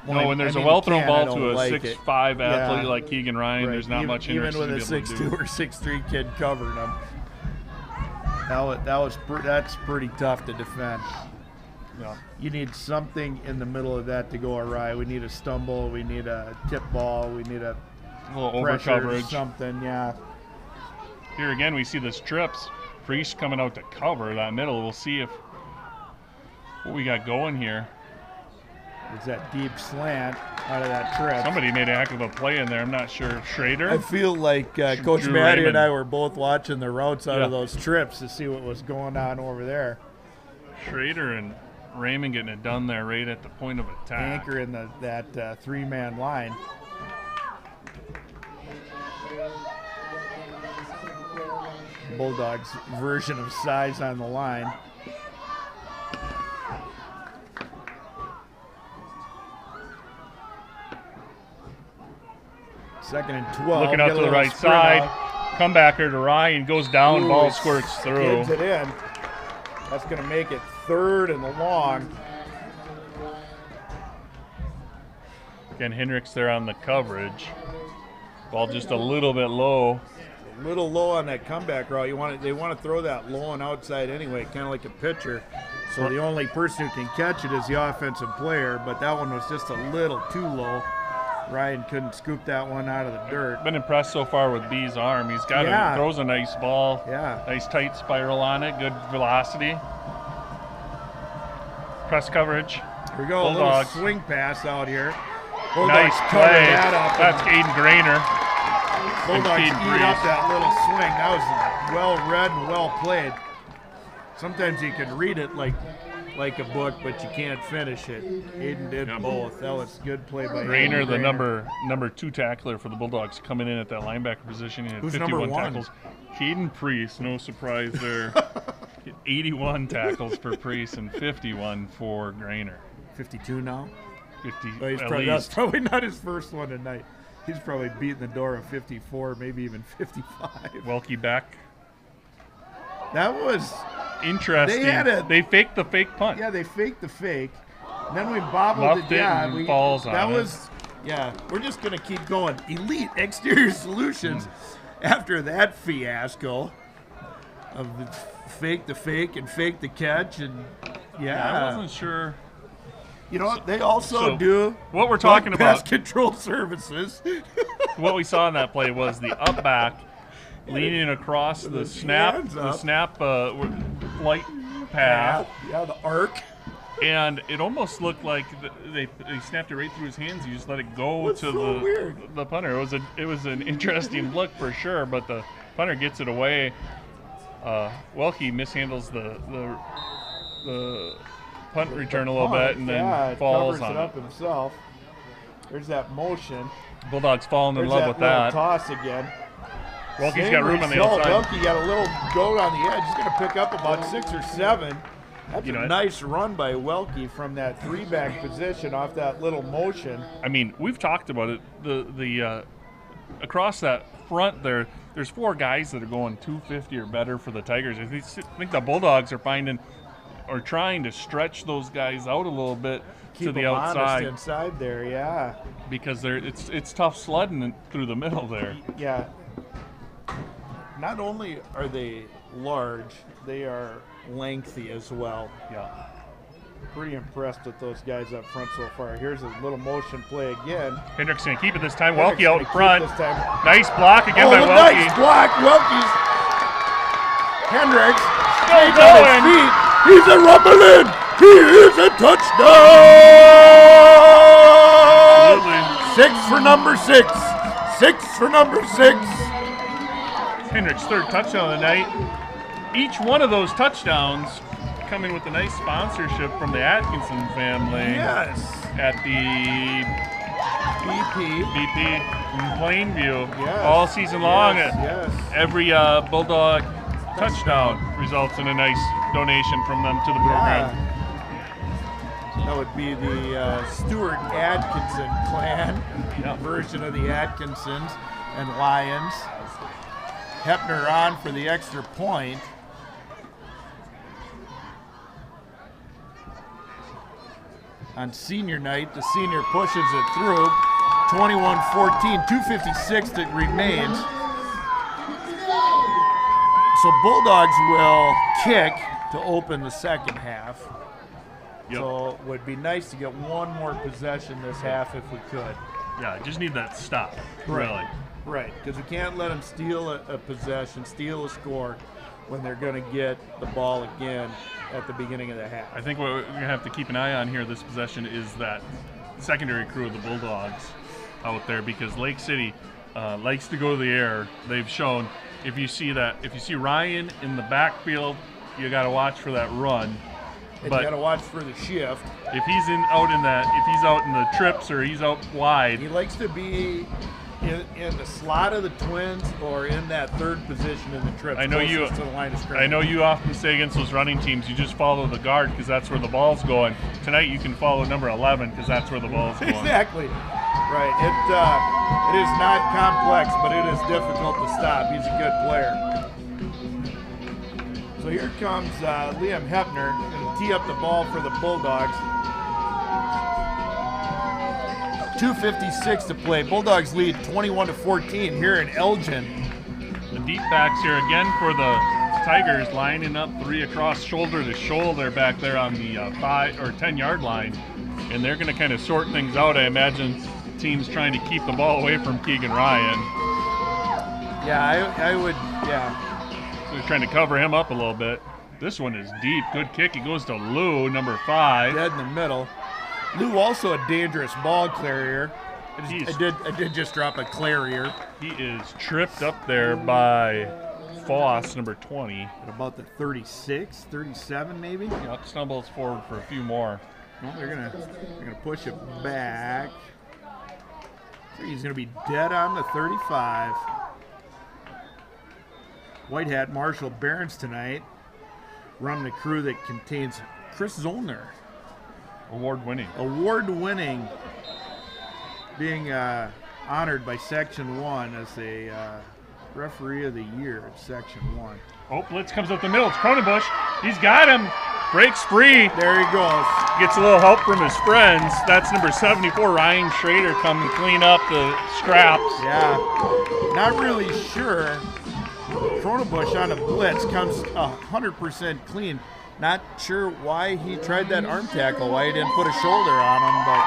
No, when there's a I well-thrown can, I ball don't to a like 6'5 it. athlete Yeah. like Keegan Ryan, Right. there's not even, much even Hendricks with a to be able to 6'2 do. or 6'3 kid covering him. That's pretty tough to defend. Yeah. You need something in the middle of that to go awry. We need a stumble. We need a tip ball. We need a A little pressure, over-coverage. something. Yeah. Here again, we see the strips. Priest coming out to cover that middle. We'll see what we got going here. It's that deep slant out of that trip. Somebody made a heck of a play in there. I'm not sure. Schrader? I feel like Coach Drew Matty Raymond. and I were both watching the routes out of Yeah. those trips to see what was going on over there. Schrader and Raymond getting it done there right at the point of attack. Anchor in that three-man line. Bulldogs version of size on the line. Second and 12. Looking out Get a to the little right sprint side. out. Comebacker to Ryan. Goes down. Ooh, Ball it squirts through. skids it in. That's going to make it third and long. Again, Hendricks there on the coverage. Ball just a little bit low. A little low on that comeback route. They want to throw that low and outside anyway, kind of like a pitcher. So the only person who can catch it is the offensive player, but that one was just a little too low. Ryan couldn't scoop that one out of the dirt. Been impressed so far with B's arm. He's got Yeah. throws a nice ball. Yeah. Nice tight spiral on it. Good velocity. Press coverage. Here we go, Bulldogs. a little swing pass out here. Bulldogs Nice cover play. that up. That's Aiden Grainer. Bulldogs Keaton eat Breeze. up that little swing. That was well read and well played. Sometimes you can read it like a book, but you can't finish it. Aiden did Yep. both. That was good play by Grainer, Aiden the number 2 tackler for the Bulldogs, coming in at that linebacker position. He had Who's 51 number 1? tackles. Keaton Priest, no surprise there. 81 tackles for Priest and 51 for Grainer. 52 now. 50 Oh, at that's least. probably not his first one tonight. He's probably beating the door of 54, maybe even 55. Welke back. That was, Interesting. They had They faked the fake punt. yeah, they faked the fake. And then we bobbled Muffed it. it Yeah, and falls on that it. was, yeah, we're just going to keep going. Elite Exterior Solutions after that fiasco of the fake and fake the catch. And I yeah, wasn't sure. You know what? They also So, do what we're talking pest about- control services. What we saw in that play was the up back leaning across the snap, hands the up. snap flight path, Yeah, the arc. and it almost looked like they snapped it right through his hands. You just let it go That's to so weird. the punter. It was an interesting look for sure, but the punter gets it away. Welke mishandles the punt return a little bit and then falls covers on it up himself. There's that motion. Bulldogs falling in There's love that with little that. toss again. Welke's got room on the result. outside. Welke got a little goat on the edge. He's going to pick up about 6 or 7. That's a nice run by Welke from that 3-back position off that little motion. I mean, we've talked about it. The across that front there, there's 4 guys that are going 250 or better for the Tigers. I think the Bulldogs are finding or trying to stretch those guys out a little bit Keep to the them honest outside inside there, yeah. because it's tough sledding through the middle there. Yeah. Not only are they large, they are lengthy as well. Yeah. Pretty impressed with those guys up front so far. Here's a little motion play again. Hendrick's going to keep it this time. Hendrick's Welke out gonna in keep front. this time. Nice block again by a Welke. nice block. Welke's Hendricks Still stays on his going. feet. He's a rumbling. He is a touchdown. Absolutely. 6 for number 6. 6 for number 6. Hendrick's 3rd touchdown of the night. Each one of those touchdowns coming with a nice sponsorship from the Atkinson family Yes. at the BP in Plainview Yes. all season long. Yes. Every Bulldog touchdown results in a nice donation from them to the program. That would be the Stewart Atkinson clan Yeah. version of the Atkinsons and Lions. Hepner on for the extra point. On senior night, the senior pushes it through. 21-14, 2:56 that remains. So Bulldogs will kick to open the second half. Yep. So it would be nice to get one more possession this half if we could. Yeah, just need that stop, Right. really. Right, because we can't let them steal a possession, steal a score when they're going to get the ball again at the beginning of the half. I think what we're going to have to keep an eye on here this possession is that secondary crew of the Bulldogs out there, because Lake City likes to go to the air. They've shown if you see Ryan in the backfield, you got to watch for that run. And But you got to watch for the shift. if he's out in the trips or he's out wide, He likes to be in the slot of the Twins or in that third position in the trips. I know you- closest to the line of scrimmage. I know you often say against those running teams, you just follow the guard because that's where the ball's going. Tonight you can follow number 11 because that's where the ball's going. Exactly. Right. It is not complex, but it is difficult to stop. He's a good player. So here comes Liam Hepner going to tee up the ball for the Bulldogs. 2:56 to play. Bulldogs lead 21-14 here in Elgin. The deep backs here again for the Tigers, lining up 3 across shoulder to shoulder back there on the 5 or 10-yard line, and they're going to kind of sort things out. I imagine teams trying to keep the ball away from Keegan Ryan. Yeah, I would. Yeah. So they're trying to cover him up a little bit. This one is deep. Good kick. It goes to Lou, number 5. Dead in the middle. Lou also a dangerous ball carrier. I did just drop a clarier. He is tripped up there by Foss, number 20. At about the 36, 37 maybe. Yep, stumbles forward for a few more. Well, they're gonna push it back. He's gonna be dead on the 35. White hat Marshall Barons tonight, running a crew that contains Chris Zollner. Award-winning, being honored by Section 1 as a referee of the year at Section 1. Oh, blitz comes up the middle. It's Cronenbush. He's got him. Breaks free. There he goes. Gets a little help from his friends. That's number 74, Ryan Schrader, coming to clean up the scraps. Yeah, not really sure. Cronenbush on a blitz comes 100% clean. Not sure why he tried that arm tackle, why he didn't put a shoulder on him, but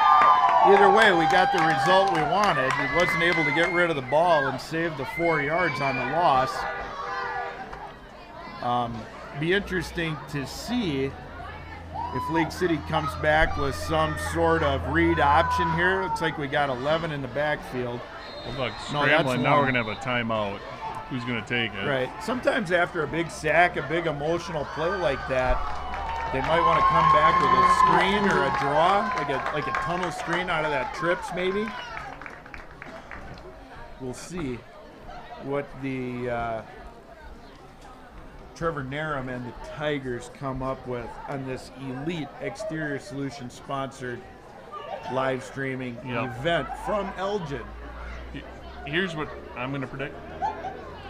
either way, we got the result we wanted. He wasn't able to get rid of the ball and save the 4 yards on the loss. Be interesting to see if Lake City comes back with some sort of read option here. Looks like we got 11 in the backfield. Bulldogs scrambling. Now we're going to have a timeout. Who's going to take it? Right. Sometimes after a big sack, a big emotional play like that, they might want to come back with a screen or a draw, like a tunnel screen out of that trips maybe. We'll see what the Trevor Narum and the Tigers come up with on this Elite Exterior Solutions sponsored live streaming event from Elgin. Here's what I'm going to predict.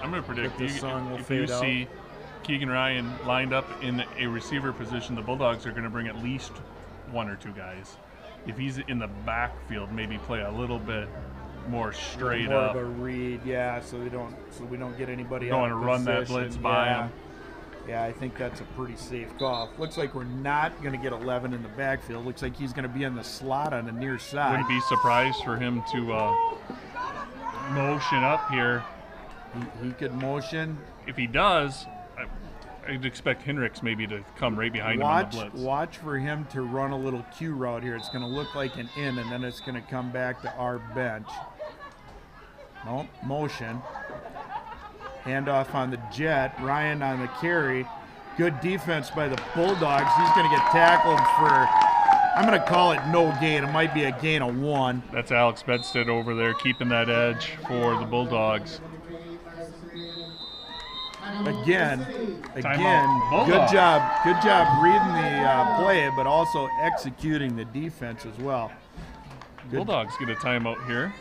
I'm going to predict if you out. See Keegan Ryan lined up in a receiver position, the Bulldogs are going to bring at least 1 or 2 guys. If he's in the backfield, maybe play a little bit more straight more up. More of a read, yeah, so we don't get anybody don't out want to run that blitz by him. Yeah, I think that's a pretty safe call. Looks like we're not going to get 11 in the backfield. Looks like he's going to be in the slot on the near side. Wouldn't be surprised for him to motion up here. He could motion. If he does, I'd expect Hendricks maybe to come right behind him on the blitz. Watch for him to run a little Q route here. It's going to look like an in, and then it's going to come back to our bench. Nope, motion. Handoff on the jet. Ryan on the carry. Good defense by the Bulldogs. He's going to get tackled for, I'm going to call it no gain. It might be a gain of 1. That's Alex Bedstead over there keeping that edge for the Bulldogs. Again, good job reading the play, but also executing the defense as well. Bulldogs get a timeout here.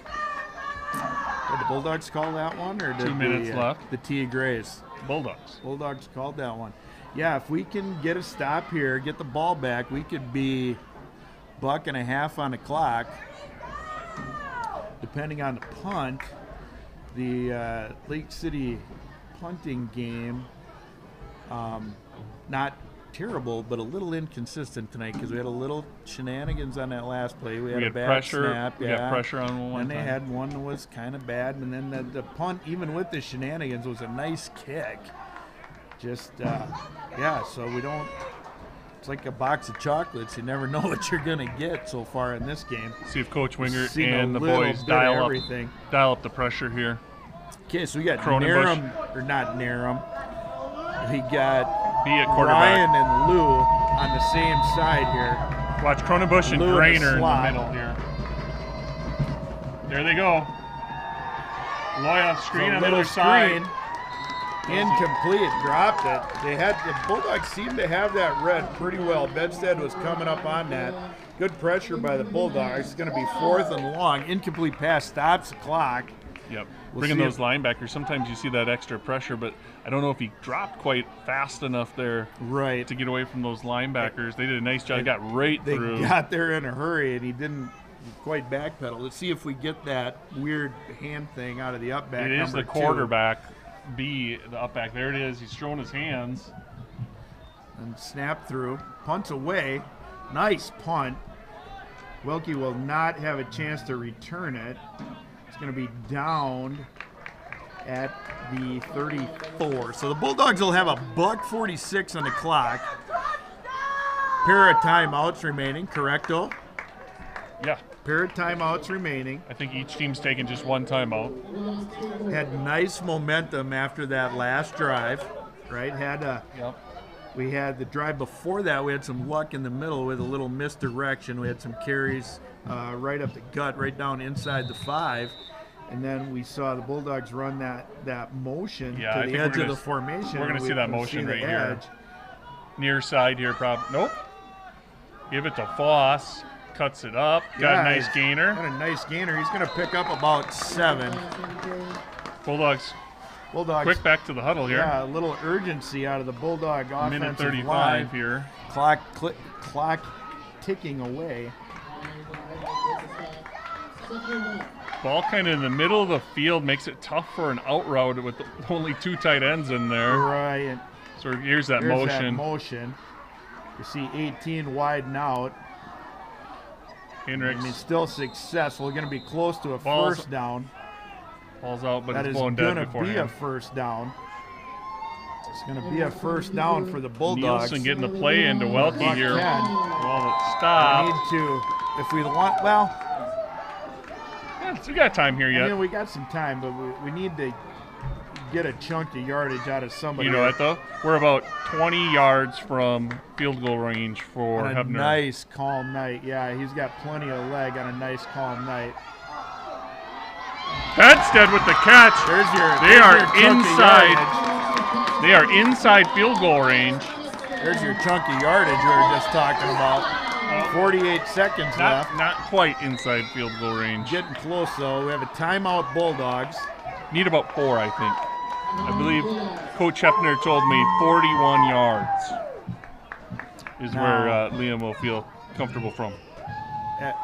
Did the Bulldogs call that one, or did 2 minutes left? The Tigres. Bulldogs called that one. Yeah, if we can get a stop here, get the ball back, we could be $1.50 on the clock. Depending on the punt, the Lake City punting game, not terrible, but a little inconsistent tonight because we had a little shenanigans on that last play. We had a bad pressure, snap. We got pressure on one. And they had one that was kind of bad, and then the punt, even with the shenanigans, was a nice kick. Just, so we don't. It's like a box of chocolates. You never know what you're going to get so far in this game. See if Coach Wingert and the boys dial up the pressure here. Okay, so we got Narum, or not Narum. We got Ryan and Lou on the same side here. Watch Cronenbush and Grainer in the middle here. There they go. Loy off screen on the other side. Incomplete, dropped it. The Bulldogs seemed to have that read pretty well. Bedstead was coming up on that. Good pressure by the Bulldogs. It's going to be 4th and long. Incomplete pass stops the clock. Yep. Bringing those linebackers, sometimes you see that extra pressure, but I don't know if he dropped quite fast enough there to get away from those linebackers. They did a nice job. They got right through. They got there in a hurry, and he didn't quite backpedal. Let's see if we get that weird hand thing out of the up back. It is the quarterback, B, the up back. There it is. He's throwing his hands. And snap through. Punts away. Nice punt. Wilkie will not have a chance to return it. Going to be down at the 34. So the Bulldogs will have a $1.46 on the clock. Pair of timeouts remaining, correcto? Yeah. Pair of timeouts remaining. I think each team's taking just one timeout. Had nice momentum after that last drive, right? We had the drive before that. We had some luck in the middle with a little misdirection. We had some carries right up the gut, right down inside the 5. And then we saw the Bulldogs run that motion to the edge of the formation. We're going to see that motion right here. Near side here, Nope. Give it to Foss. Cuts it up. Got a nice gainer. Got a nice gainer. He's going to pick up about 7. Bulldogs. Quick back to the huddle here. Yeah, a little urgency out of the Bulldog offensive minute 35 line. Here. Clock ticking away. Ball kind of in the middle of the field makes it tough for an out route with only 2 tight ends in there. Right. So here's that motion. You see 18 widen out. Hendricks Still successful. Going to be close to a Ball's- first down. falls out, but That it's is blown going dead to be a beforehand. first down. It's going to be a first down for the Bulldogs. Nielsen getting the play into Welke Buck here. 10. Well, it We stopped. need to, if we want, well, Yeah, so we got time here I yet. mean, we got some time, but we need to get a chunk of yardage out of somebody. You know what, though? We're about 20 yards from field goal range for On a Hebner. nice, calm night. Yeah, he's got plenty of leg on a nice, calm night. Bedstead with the catch. There's your. They there's are your chunk of inside. yardage. They are inside field goal range. There's your chunk of yardage we were just talking about. 48 seconds left. Not quite inside field goal range. Getting close, though. We have a timeout, Bulldogs. Need about 4, I think. I believe Coach Hepner told me 41 yards is where Liam will feel comfortable from.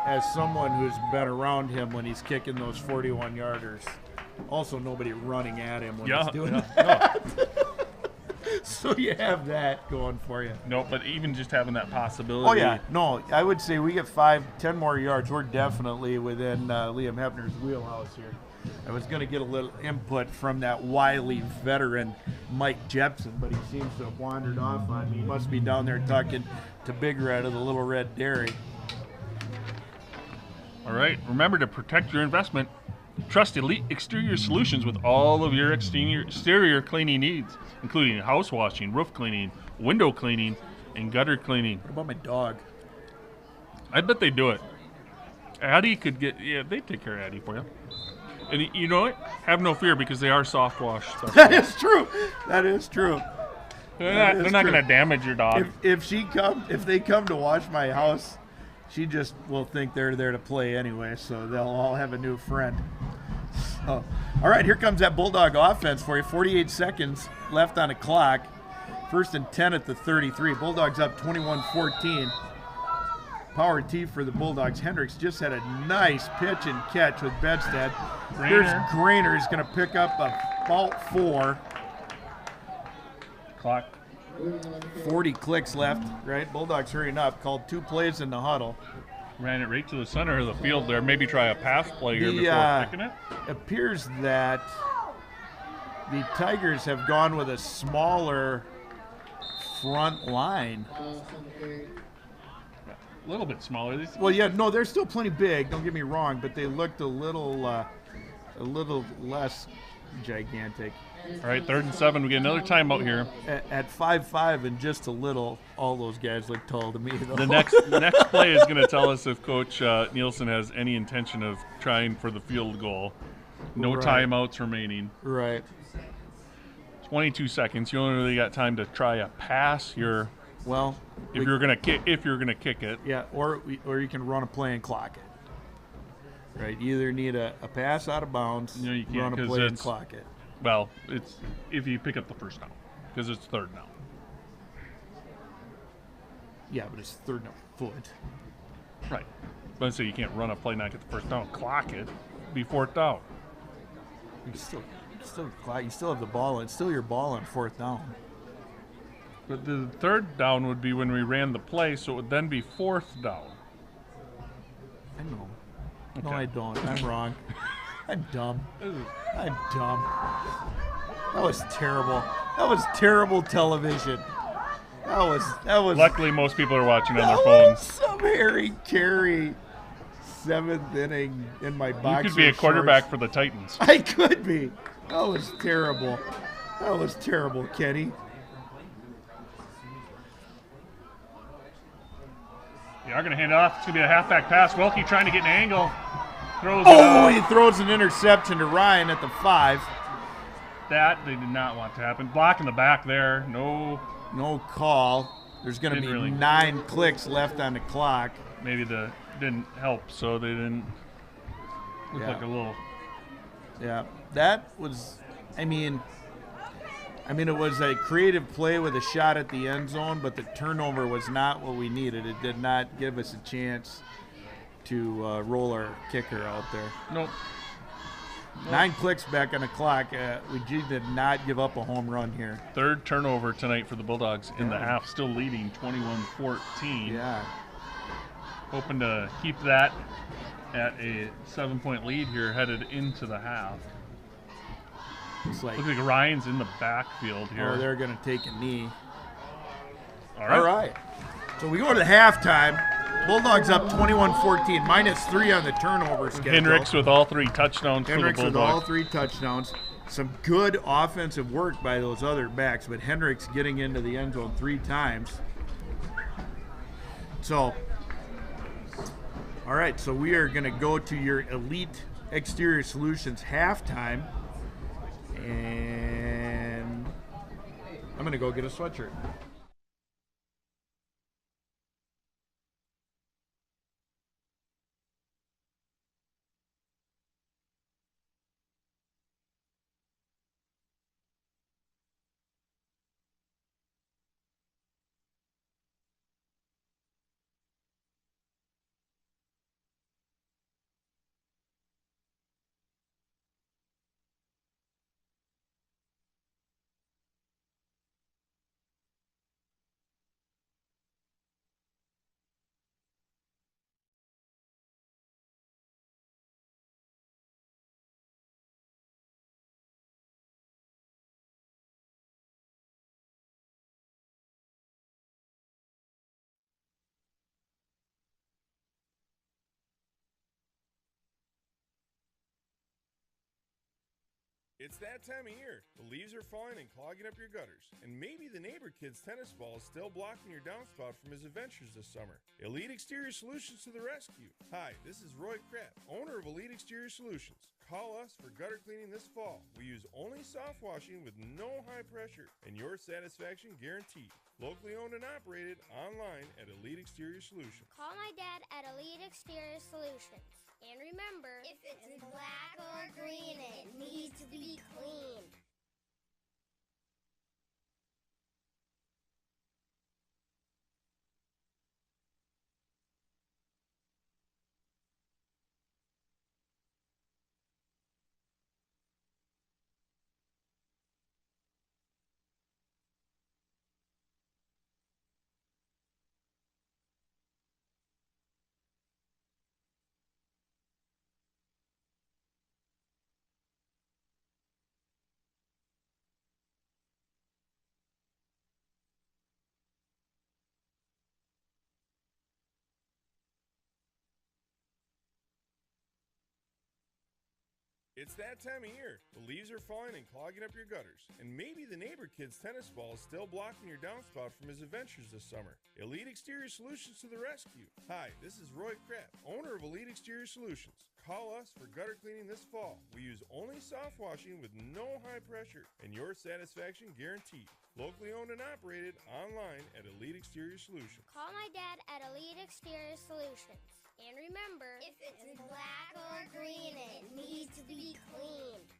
As someone who's been around him when he's kicking those 41-yarders, also nobody running at him when he's doing that. So you have that going for you. No, but even just having that possibility. Oh, yeah. No, I would say we get 5-10 more yards. We're definitely within Liam Hepner's wheelhouse here. I was going to get a little input from that wily veteran, Mike Jepson, but he seems to have wandered off on me. He must be down there talking to Big Red of the Little Red Dairy. All right. Remember to protect your investment. Trust Elite Exterior Solutions with all of your exterior cleaning needs, including house washing, roof cleaning, window cleaning, and gutter cleaning. What about my dog? I bet they do it. Addie could get, they take care of Addie for you. And you know what? Have no fear because they are soft wash stuff. That is true. That is true. They're not going to damage your dog. If they come to wash my house, she just will think they're there to play anyway, so they'll all have a new friend. So, all right, here comes that Bulldog offense for you. 48 seconds left on the clock. 1st and 10 at the 33. Bulldogs up 21-14. Power T for the Bulldogs. Hendricks just had a nice pitch and catch with Bedstead. Here's Grainer. He's going to pick up about 4. Clock. 40 clicks left, right? Bulldogs hurrying up. Called 2 plays in the huddle. Ran it right to the center of the field there. Maybe try a pass play here before kicking it. Appears that the Tigers have gone with a smaller front line. A little bit smaller. Well, yeah, no, they're still plenty big. Don't get me wrong, but they looked a little less gigantic. All right, 3rd and 7. We get another timeout here. At 5'5" and just a little, all those guys look tall to me. Though. The next play is going to tell us if Coach Nielsen has any intention of trying for the field goal. No Right. timeouts remaining. Right. 22 seconds. You only really got time to try a pass here. Well, If you're gonna kick it. yeah, or you can run a play and clock it. Right. You either need a pass out of bounds, No, you can't, run a 'cause play and it's- clock it. Well, it's if you pick up the first down because it's 3rd down. Yeah, but it's 3rd and a foot. Right. But so you can't run a play, not get the first down, clock it, be 4th down. You still clock. You still have the ball. It's still your ball on 4th down. But the 3rd down would be when we ran the play, so it would then be 4th down. I know. No, Okay. I don't. I'm wrong. I'm dumb. I'm dumb. That was terrible. That was terrible television. That was. Luckily, most people are watching on their that phones. was some Harry Carey 7th inning in my box. You could be a quarterback for the Titans. I could be. That was terrible. That was terrible, Kenny. They are going to hand it off. It's going to be a halfback pass. Welke trying to get an angle. Throws Oh, it he out. throws an interception to Ryan at the 5. That they did not want to happen. Block in the back there. No. No call. There's going to be Didn't really. 9 clicks left on the clock. Maybe the didn't help, so they didn't look Yeah. like a little. Yeah, that was, I mean, it was a creative play with a shot at the end zone, but the turnover was not what we needed. It did not give us a chance to roll our kicker out there. Nope. 9 clicks back on the clock. We did not give up a home run here. Third turnover tonight for the Bulldogs in the half, still leading 21-14. Yeah. Hoping to keep that at a 7-point lead here headed into the half. Looks like Ryan's in the backfield here. they're going to take a knee. All right. So we go to the halftime. Bulldogs up 21-14, -3 on the turnover schedule. Hendricks with all 3 touchdowns for the Bulldogs. With all 3 touchdowns. Some good offensive work by those other backs, but Hendricks getting into the end zone 3 times. So, all right, so we are going to go to your Elite Exterior Solutions halftime, and I'm going to go get a sweatshirt. It's that time of year. The leaves are falling and clogging up your gutters. And maybe the neighbor kid's tennis ball is still blocking your downspout from his adventures this summer. Elite Exterior Solutions to the rescue. Hi, this is Roy Kratt, owner of Elite Exterior Solutions. Call us for gutter cleaning this fall. We use only soft washing with no high pressure, and your satisfaction guaranteed. Locally owned and operated online at Elite Exterior Solutions. Call my dad at Elite Exterior Solutions. And remember, if it's black or green, it needs to be cleaned. It's that time of year. The leaves are falling and clogging up your gutters. And maybe the neighbor kid's tennis ball is still blocking your downspout from his adventures this summer. Elite Exterior Solutions to the rescue. Hi, this is Roy Kratt, owner of Elite Exterior Solutions. Call us for gutter cleaning this fall. We use only soft washing with no high pressure, and your satisfaction guaranteed. Locally owned and operated online at Elite Exterior Solutions. Call my dad at Elite Exterior Solutions. And remember, if it's black or green, it needs to be cleaned.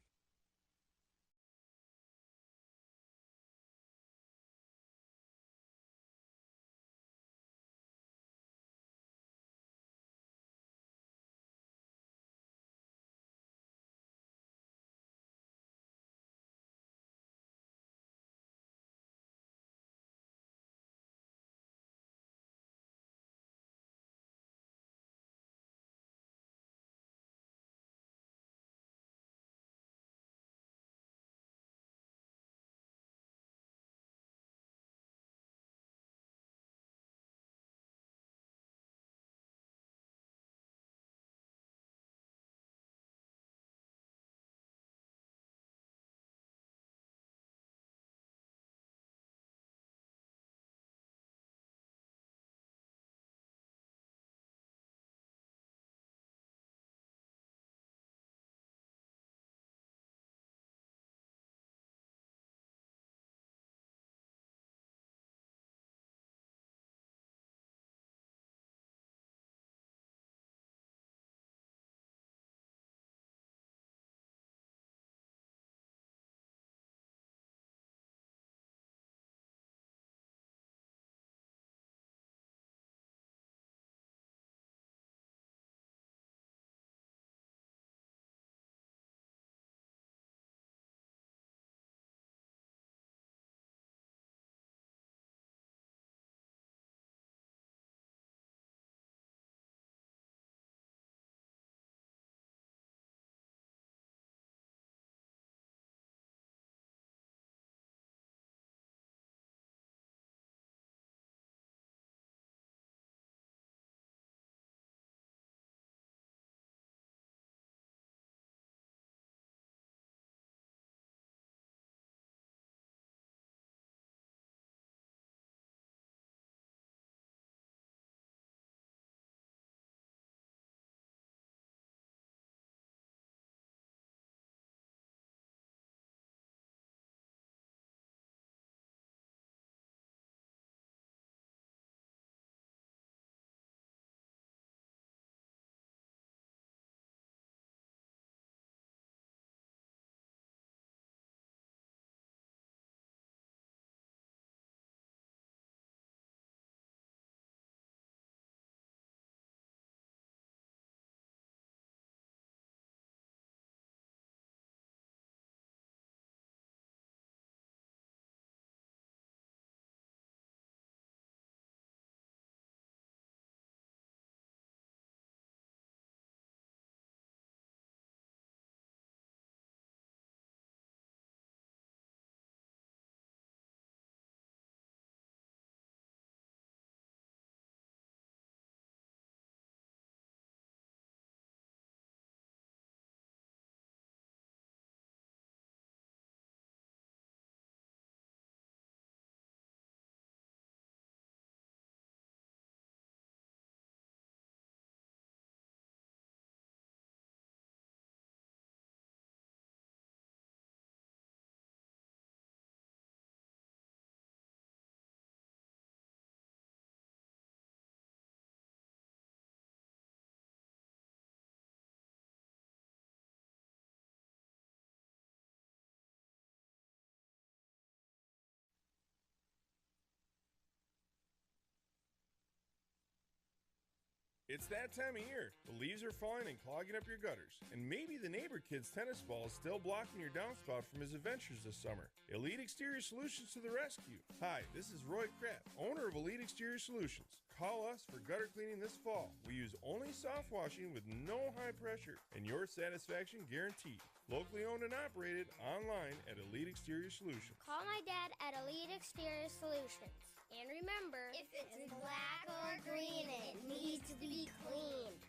It's that time of year. The leaves are falling and clogging up your gutters. And maybe the neighbor kid's tennis ball is still blocking your downspout from his adventures this summer. Elite Exterior Solutions to the rescue. Hi, this is Roy Kratt, owner of Elite Exterior Solutions. Call us for gutter cleaning this fall. We use only soft washing with no high pressure and your satisfaction guaranteed. Locally owned and operated online at Elite Exterior Solutions. Call my dad at Elite Exterior Solutions. And remember, if it's black or green, it needs to be cleaned.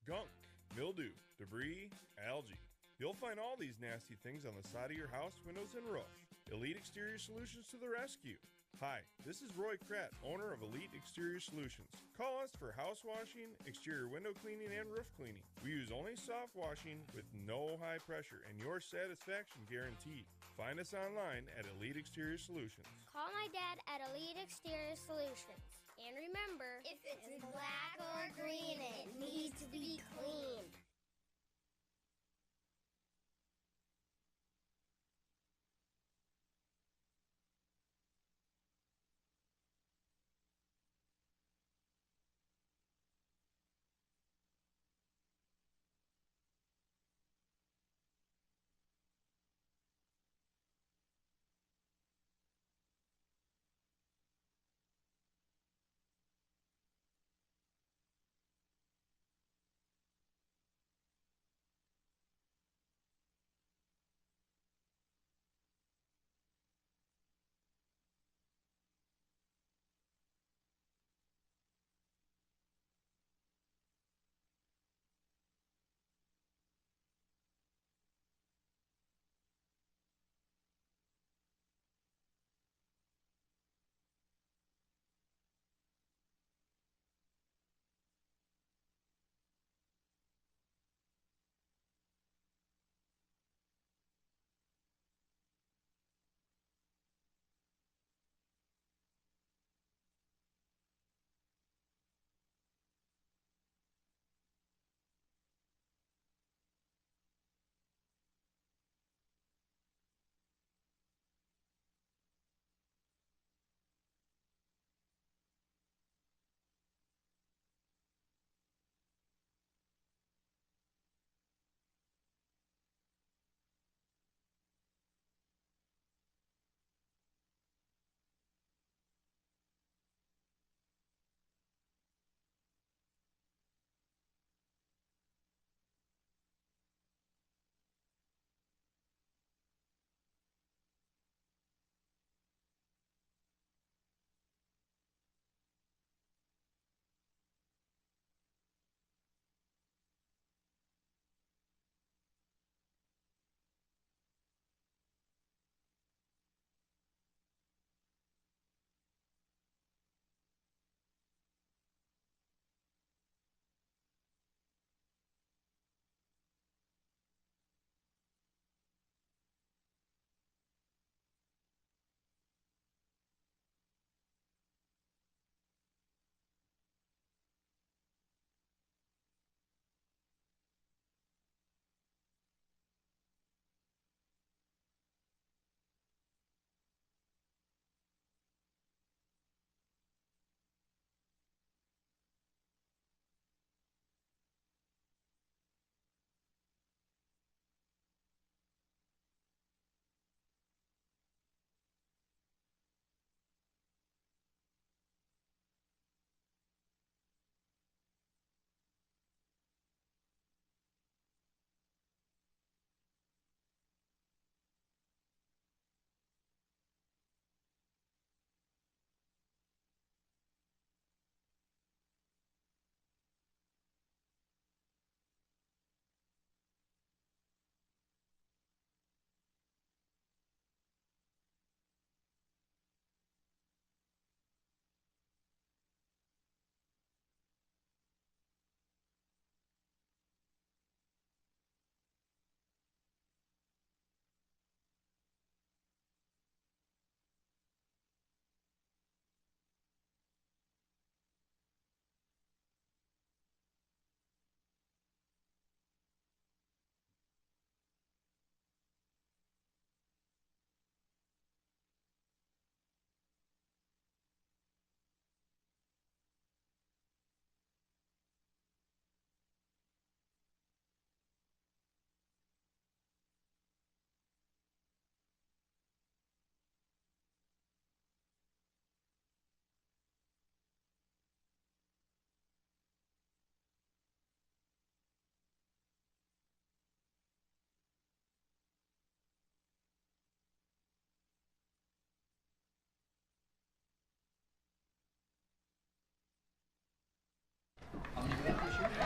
Gunk, mildew, debris, algae. You'll find all these nasty things on the side of your house, windows, and roof. Elite Exterior Solutions to the rescue. Hi, this is Roy Kratt, owner of Elite Exterior Solutions. Call us for house washing, exterior window cleaning, and roof cleaning. We use only soft washing with no high pressure and your satisfaction guaranteed. Find us online at Elite Exterior Solutions. Call my dad at Elite Exterior Solutions. And remember, if it's black or green, it needs to be cleaned.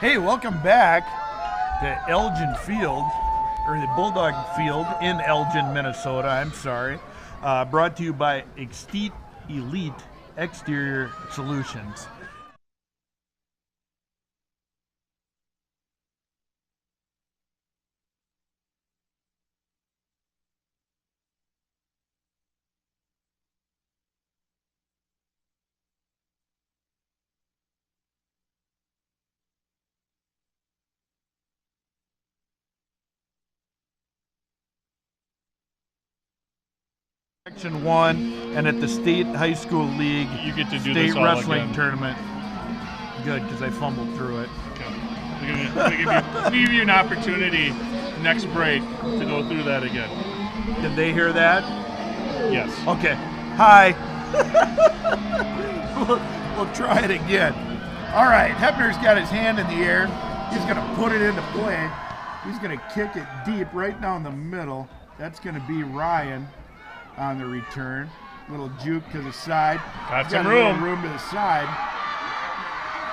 Hey, welcome back to Elgin Field, or the Bulldog Field in Elgin, Minnesota. I'm sorry. Brought to you by Extete Elite Exterior Solutions. Section 1, and at the State High School League You get to do State this all Wrestling again. Tournament. Good, because I fumbled through it. Okay. We'll give you an opportunity next break to go through that again. Did they hear that? Yes. Okay. Hi. we'll try it again. All right. Hebner's got his hand in the air. He's going to put it into play. He's going to kick it deep right down the middle. That's going to be Ryan on the return. Little juke to the side. Got He's some a little room. room to the side.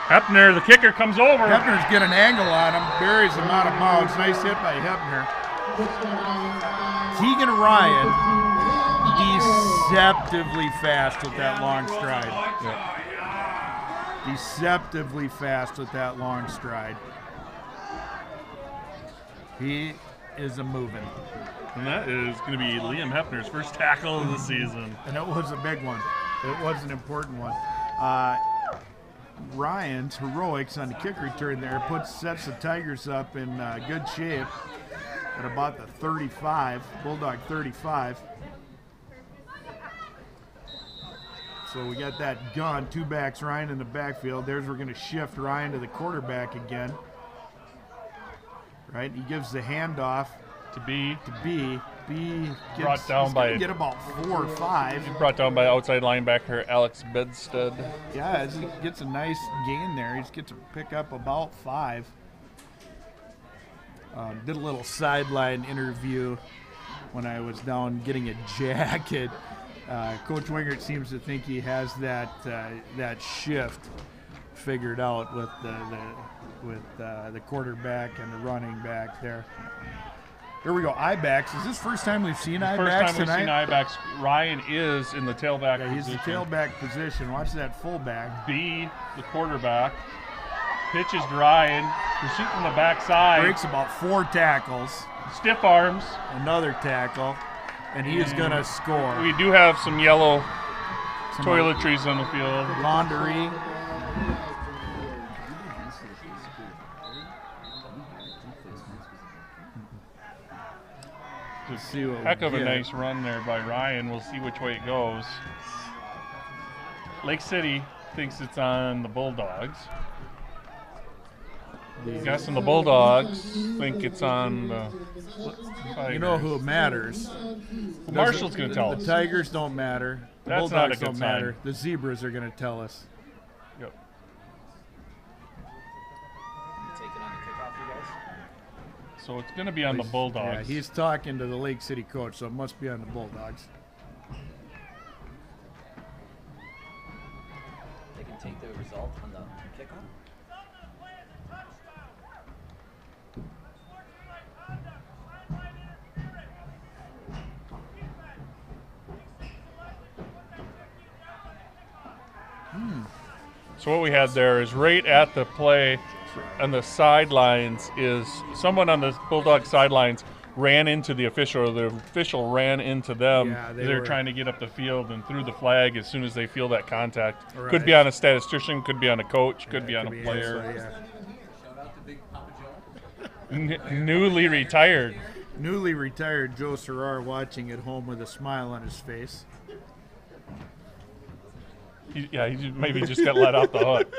Hepner, the kicker, comes over. Hebner's got an angle on him. Buries him out of bounds. Nice hit by Hebner. Keegan Ryan, deceptively fast with that long stride. Deceptively fast with that long stride. He is a moving. And that is going to be Liam Hepner's first tackle of the season. And it was a big one. It was an important one. Ryan's heroics on the kick return there sets the Tigers up in good shape at about the 35, Bulldog 35. So we got that gun, two backs, Ryan in the backfield. We're going to shift Ryan to the quarterback again. Right, he gives the handoff To be B. B gets, Brought down he's by- gonna get about 4 or 5. brought down by outside linebacker Alex Bedstead. Yeah, as he gets a nice gain there. He gets to pick up about 5. Did a little sideline interview when I was down getting a jacket. Coach Wingert seems to think he has that shift figured out with the quarterback and the running back there. Here we go, I-backs. Is this first time we've seen I-backs First time we've tonight? seen I-backs. Ryan is in the tailback Yeah, he's position. the tailback position. Watch that fullback. B, the quarterback, pitches to Ryan. Pursuit from the backside. Breaks about 4 tackles. Stiff arms. Another tackle. And he is going to score. We do have some yellow Some toiletries on the field. laundry. Let's see what Heck we of a get. nice run there by Ryan. We'll see which way it goes. Lake City thinks it's on the Bulldogs. Guessing the Bulldogs think it's on the Tigers. You know who matters. Marshall's going to tell The us. Tigers don't matter. The That's not a Bulldogs good don't sign. matter. The Zebras are going to tell us. Yep. Take it on the kickoff, you guys. So it's going to be on the Yeah, Bulldogs. he's talking to the Lake City coach, so it must be on the Bulldogs. They can take the result on the kickoff. So what we had there is right at the play on the sidelines is someone on the Bulldog sidelines ran into the official, or the official ran into them. Yeah, they They're were- trying to get up the field and threw the flag as soon as they feel that contact. Right. Could be on a statistician, could be on a coach, could be on a Could be player. anybody, yeah. Shout out to Big Papa Joe. Newly retired. Newly retired Joe Serrar watching at home with a smile on his face. He maybe just got let off the hook.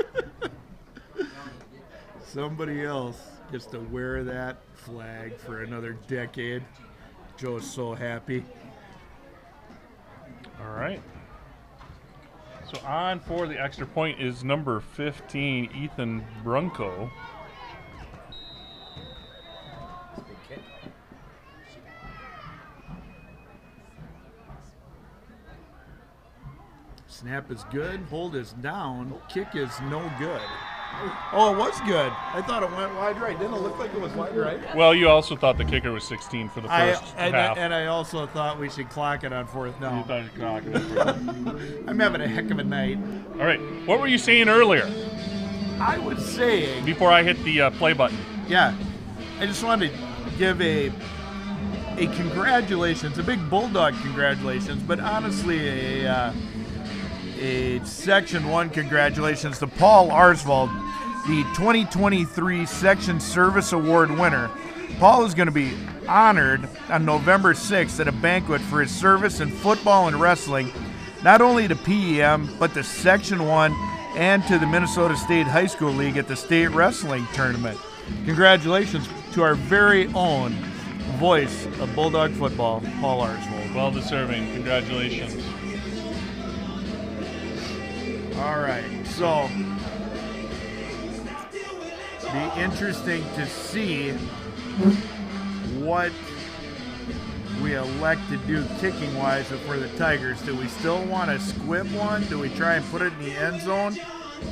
Somebody else gets to wear that flag for another decade. Joe's so happy. All right. So on for the extra point is number 15, Ethan Brunko. Big kick. Snap is good. Hold is down. Kick is no good. Oh, it was good. I thought it went wide right. Didn't it look like it was wide right? Well, you also thought the kicker was 16 for the first half. And I also thought we should clock it on fourth You down. thought you'd clock it. I'm having a heck of a night. All right. What were you saying earlier I was saying, before I hit the play button? yeah, I just wanted to give a congratulations, a big Bulldog congratulations, but honestly a Section 1 congratulations to Paul Arsvold, the 2023 Section Service Award winner. Paul is going to be honored on November 6th at a banquet for his service in football and wrestling, not only to PEM, but to Section 1 and to the Minnesota State High School League at the state wrestling tournament. Congratulations to our very own voice of Bulldog football, Paul Arsvold. Well deserving. Congratulations. All right, so be interesting to see what we elect to do kicking-wise if we're the Tigers. Do we still want to squib one? Do we try and put it in the end zone?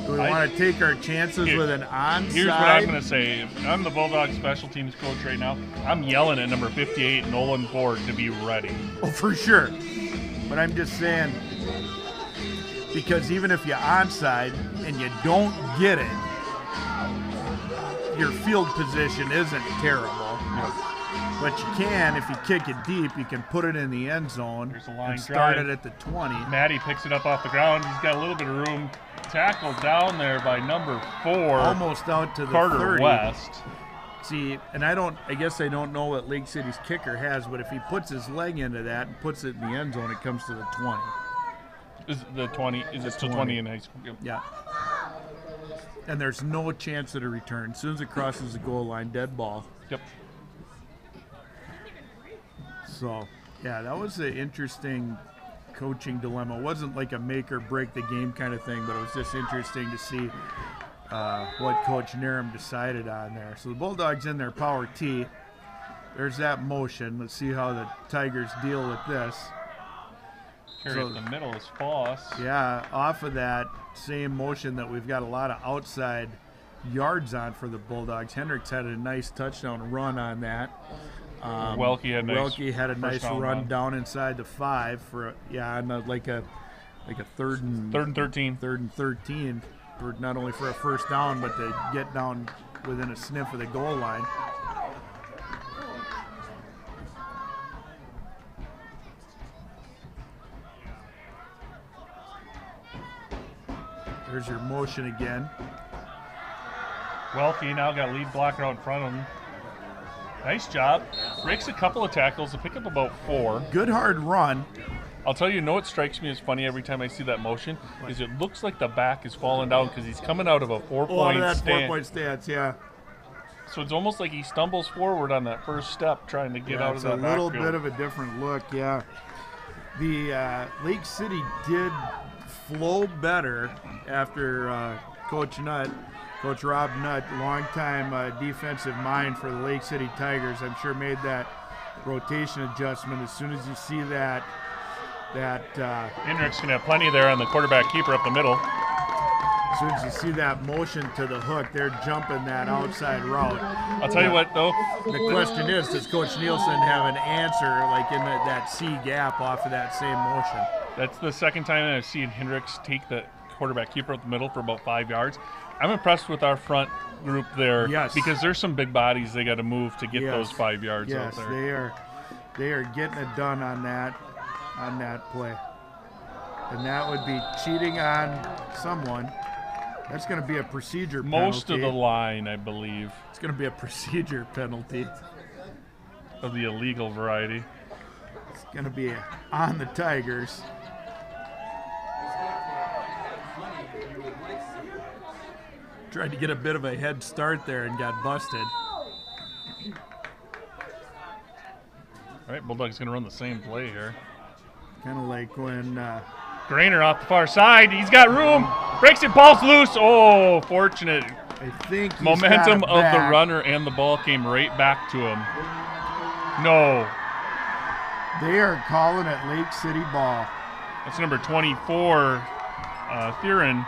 Do we want to take our chances with an onside? Here's what I'm going to say. If I'm the Bulldogs special teams coach right now, I'm yelling at number 58, Nolan Ford, to be ready. Oh, for sure. But I'm just saying, because even if you're onside and you don't get it, your field position isn't terrible. But you can, if you kick it deep, you can put it in the end zone There's a line and start drive. it at the 20. Maddie picks it up off the ground. He's got a little bit of room. Tackled down there by number 4. Almost out to the Carter 30. West. See, and I guess I don't know what Lake City's kicker has, but if he puts his leg into that and puts it in the end zone, it comes to the 20. Is the 20? Is it still 20 in high school? Yep. Yeah. And there's no chance of a return. As soon as it crosses the goal line, dead ball. Yep. So, yeah, that was an interesting coaching dilemma. It wasn't like a make or break the game kind of thing, but it was just interesting to see what Coach Narum decided on there. So the Bulldogs in their power T. There's that motion. Let's see how the Tigers deal with this. Carry up the middle is Foss. Yeah, off of that same motion that we've got a lot of outside yards on for the Bulldogs. Hendricks had a nice touchdown run on that. Welke had a nice run down inside the 5 for like a third and 13. Third and 13, for not only for a first down, but to get down within a sniff of the goal line. There's your motion again. Welke now got lead blocker out in front of him. Nice job. Breaks a couple of tackles to pick up about 4. Good hard run. I'll tell you, what strikes me as funny every time I see that motion is it looks like the back is falling down because he's coming out of a 4-point that stance. 4-point stance, yeah. So it's almost like he stumbles forward on that first step trying to get out of that It's a little backfield. bit of a different look, yeah. The Lake City did flow better after Coach Rob Nutt, longtime defensive mind for the Lake City Tigers, I'm sure made that rotation adjustment. As soon as you see that Hendricks can have plenty there on the quarterback keeper up the middle. as soon as you see that motion to the hook, they're jumping that outside route. I'll tell you what, though. The question is, does Coach Nielsen have an answer like in that C gap off of that same motion? That's the second time I've seen Hendricks take the quarterback keeper up the middle for about 5 yards. I'm impressed with our front group there because there's some big bodies they got to move to get those 5 yards out there. Yes, they are getting it done on that play. And that would be cheating on someone. That's going to be a procedure penalty. Most of the line, I believe. It's going to be a procedure penalty. Of the illegal variety. It's going to be on the Tigers. Tried to get a bit of a head start there and got busted. All right, Bulldogs going to run the same play here. Kind of like when Grainer off the far side. He's got room. Breaks it. Ball's loose. Oh, fortunate. I think he's momentum got it of the back. runner and the ball came right back to him. No. They are calling it Lake City ball. That's number 24, Theron.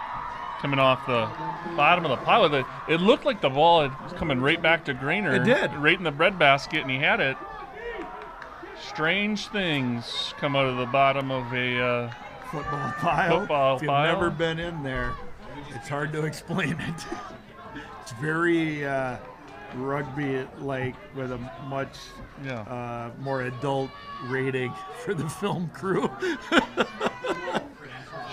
coming off the bottom of the pile. It looked like the ball was coming right back to Grainer. It did. Right in the breadbasket, and he had it. Strange things come out of the bottom of a football pile. If you've pile. never been in there, it's hard to explain it. It's very rugby-like with a much more adult rating for the film crew.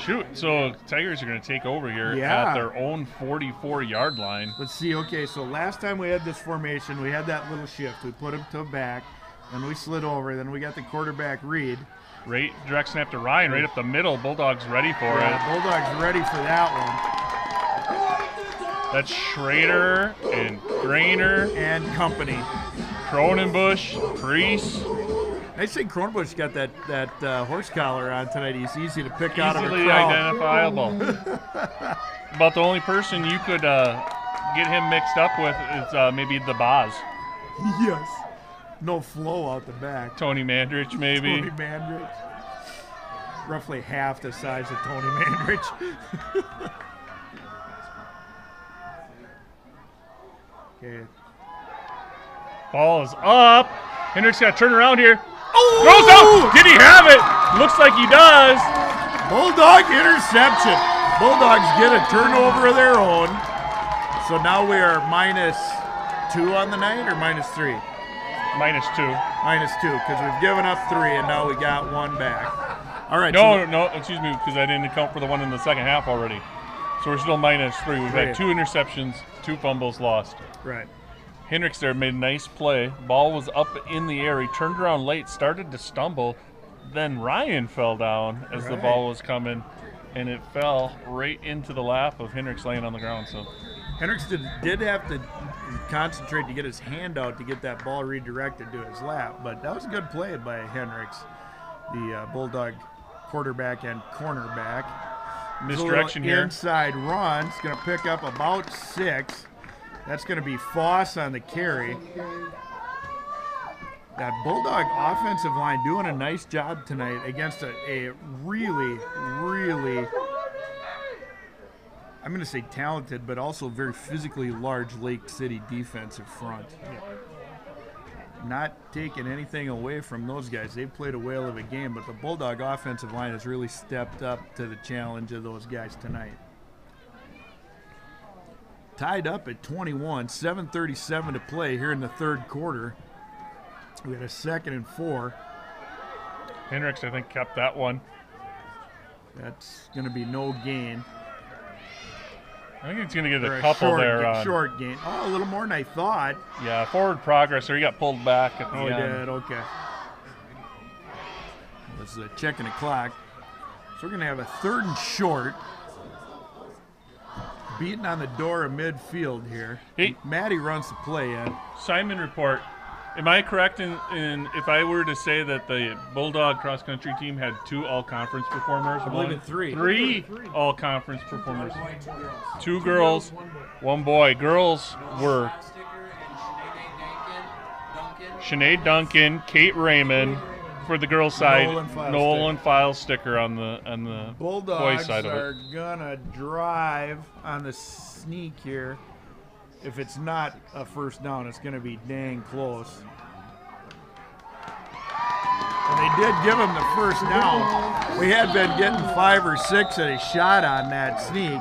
Shoot, so Tigers are going to take over here at their own 44-yard line. Let's see, okay, so last time we had this formation, we had that little shift. We put him to back, then we slid over, then we got the quarterback read. Right, direct snap to Ryan, right up the middle. Bulldogs ready for it. Bulldogs ready for that one. That's Schrader and Grainer. And company. Cronenbush, Priest. I think Cronenbush got that horse collar on tonight. He's easy to pick out of a crowd. Easily identifiable. About the only person you could get him mixed up with is maybe the Boz. Yes. No flow out the back. Tony Mandrich, maybe. Tony Mandrich. Roughly half the size of Tony Mandrich. Okay. Ball is up. Hendricks got to turn around here. Oh! Throws out. Did he have it? Looks like he does. Bulldog interception. Bulldogs get a turnover of their own. So now we are -2 on the night or -3? -2. -2 because we've given up 3 and now we got 1 back. All right. No, excuse me, because I didn't account for the one in the second half already. So we're still -3. We've had 2 interceptions, 2 fumbles lost. Right. Hendricks there made a nice play. Ball was up in the air. He turned around late, started to stumble. Then Ryan fell down as the ball was coming, and it fell right into the lap of Hendricks laying on the ground. So Hendricks did have to concentrate to get his hand out to get that ball redirected to his lap, but that was a good play by Hendricks, the Bulldog quarterback and cornerback. Misdirection here. Inside run. It's going to pick up about 6. That's going to be Foss on the carry. That Bulldog offensive line doing a nice job tonight against a really, really, I'm going to say talented, but also very physically large Lake City defensive front. Not taking anything away from those guys. They've played a whale of a game, but the Bulldog offensive line has really stepped up to the challenge of those guys tonight. Tied up at 21, 7:37 to play here in the third quarter. We had a 2nd and 4. Hendricks, I think, kept that one. That's going to be no gain. I think it's going to get a couple short gain. Oh, a little more than I thought. Yeah, forward progress there. He got pulled back at the end. Oh, he did. Okay. This is checking the clock. So we're going to have a 3rd and short. Beating on the door of midfield here. Hey, Maddie runs the play in. Simon report. Am I correct in if I were to say that the Bulldog cross-country team had 2 all-conference performers? I believe it 3. 3 all-conference performers. 2 girls, 1 boy. Girls were Sinead Duncan, Kate Raymond for the girls' side. Nolan File sticker on the boys' side of it. Bulldogs are gonna drive on the sneak here. If it's not a first down, it's going to be dang close. And they did give him the first down. We had been getting 5 or 6 at a shot on that sneak.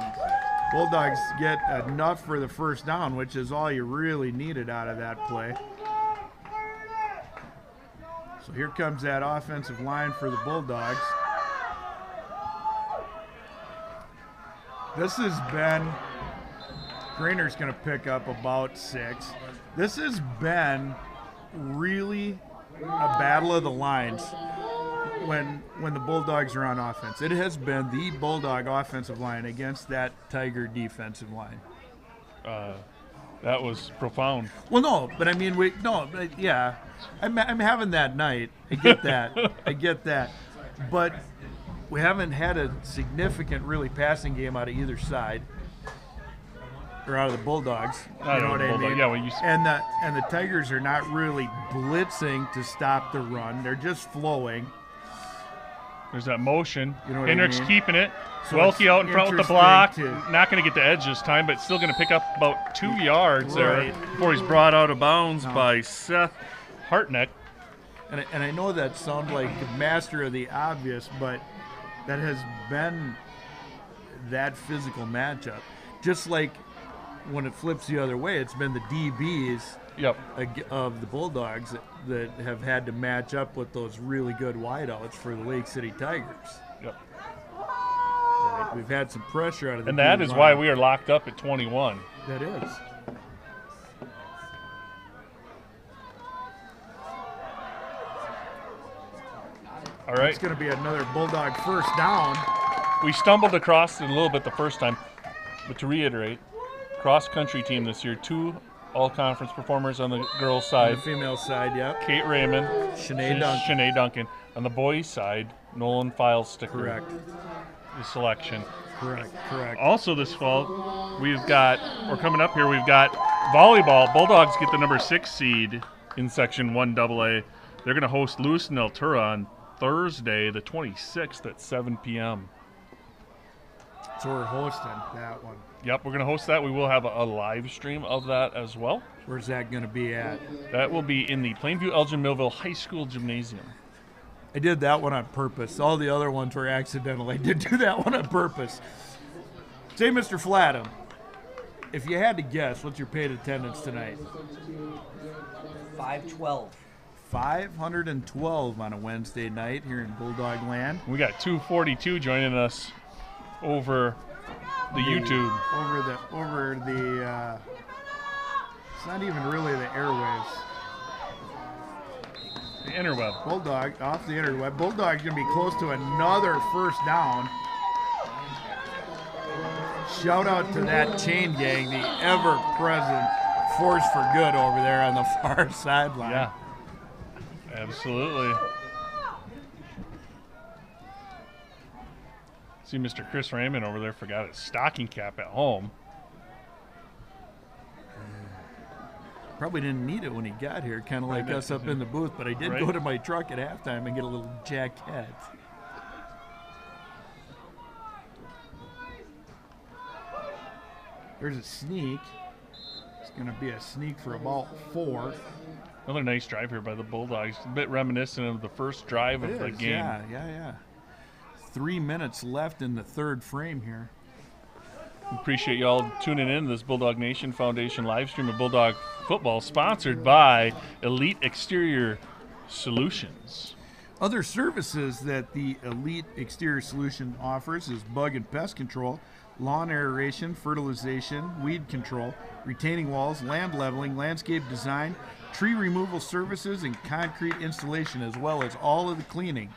Bulldogs get enough for the first down, which is all you really needed out of that play. So here comes that offensive line for the Bulldogs. This has been... Grainer's going to pick up about 6. This has been really a battle of the lines when the Bulldogs are on offense. It has been the Bulldog offensive line against that Tiger defensive line. That was profound. Well, no, but I mean, yeah. I'm having that night. I get that. I get that. But we haven't had a significant, really, passing game out of either side. Or out of the Bulldogs, you know what I mean? Yeah, and the Tigers are not really blitzing to stop the run. They're just flowing. There's that motion. You know what I Hendricks mean? keeping it. So Welke out in front with the block. interesting Not going to get the edge this time, but still going to pick up about 2 yards Right. there before he's brought out of bounds No. by Seth Hartneck. And I know that sounds like master of the obvious, but that has been that physical matchup. Just like when it flips the other way, it's been the DBs Yep. of the Bulldogs that have had to match up with those really good wideouts for the Lake City Tigers. Yep. Right? We've had some pressure out of the And that D is line. why we are locked up at 21. That is. All right. It's going to be another Bulldog first down. We stumbled across it a little bit the first time, but to reiterate, cross-country team this year, 2 all-conference performers on the girls' On side. the female side, yep. Kate Raymond, Shanae Duncan. Shanae Duncan. On the boys' side, Nolan Filesticker. Correct. The selection. Correct. Also this fall, we're coming up here, we've got volleyball. Bulldogs get the number 6 seed in Section 1AA. They're going to host Lewis and Altura on Thursday, the 26th at 7 p.m. So we're hosting that one. Yep, we're going to host that. We will have a live stream of that as well. Where's that going to be at? That will be in the Plainview Elgin Millville High School Gymnasium. I did that one on purpose. All the other ones were accidental. I did do that one on purpose. Say, Mr. Flatham, if you had to guess, what's your paid attendance tonight? 512. 512 on a Wednesday night here in Bulldog Land. We got 242 joining us over the YouTube. Over the it's not even really the airwaves. The interweb. Bulldog off the interweb. Bulldog's going to be close to another first down. Shout out to that chain gang, the ever-present force for good over there on the far sideline. Yeah, absolutely. See Mr. Chris Raymond over there forgot his stocking cap at home. Probably didn't need it when he got here, kind of like us up in the booth, but I did go to my truck at halftime and get a little jacket. There's a sneak. It's going to be a sneak for about 4. Another nice drive here by the Bulldogs. A bit reminiscent of the first drive of the game. Yeah. 3 minutes left in the third frame here. Appreciate y'all tuning in to this Bulldog Nation Foundation live stream of Bulldog football, sponsored by Elite Exterior Solutions. Other services that the Elite Exterior Solution offers is bug and pest control, lawn aeration, fertilization, weed control, retaining walls, land leveling, landscape design, tree removal services, and concrete installation, as well as all of the cleaning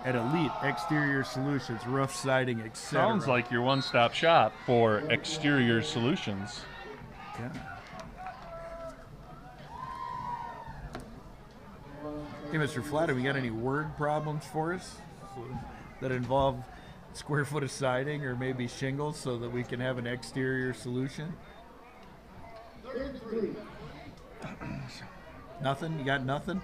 at Elite Exterior Solutions, roof siding, etc. Sounds like your one-stop shop for exterior solutions. Yeah. Hey, Mr. Flatter, we got any word problems for us that involve square foot of siding or maybe shingles so that we can have an exterior solution? Nothing? You got nothing?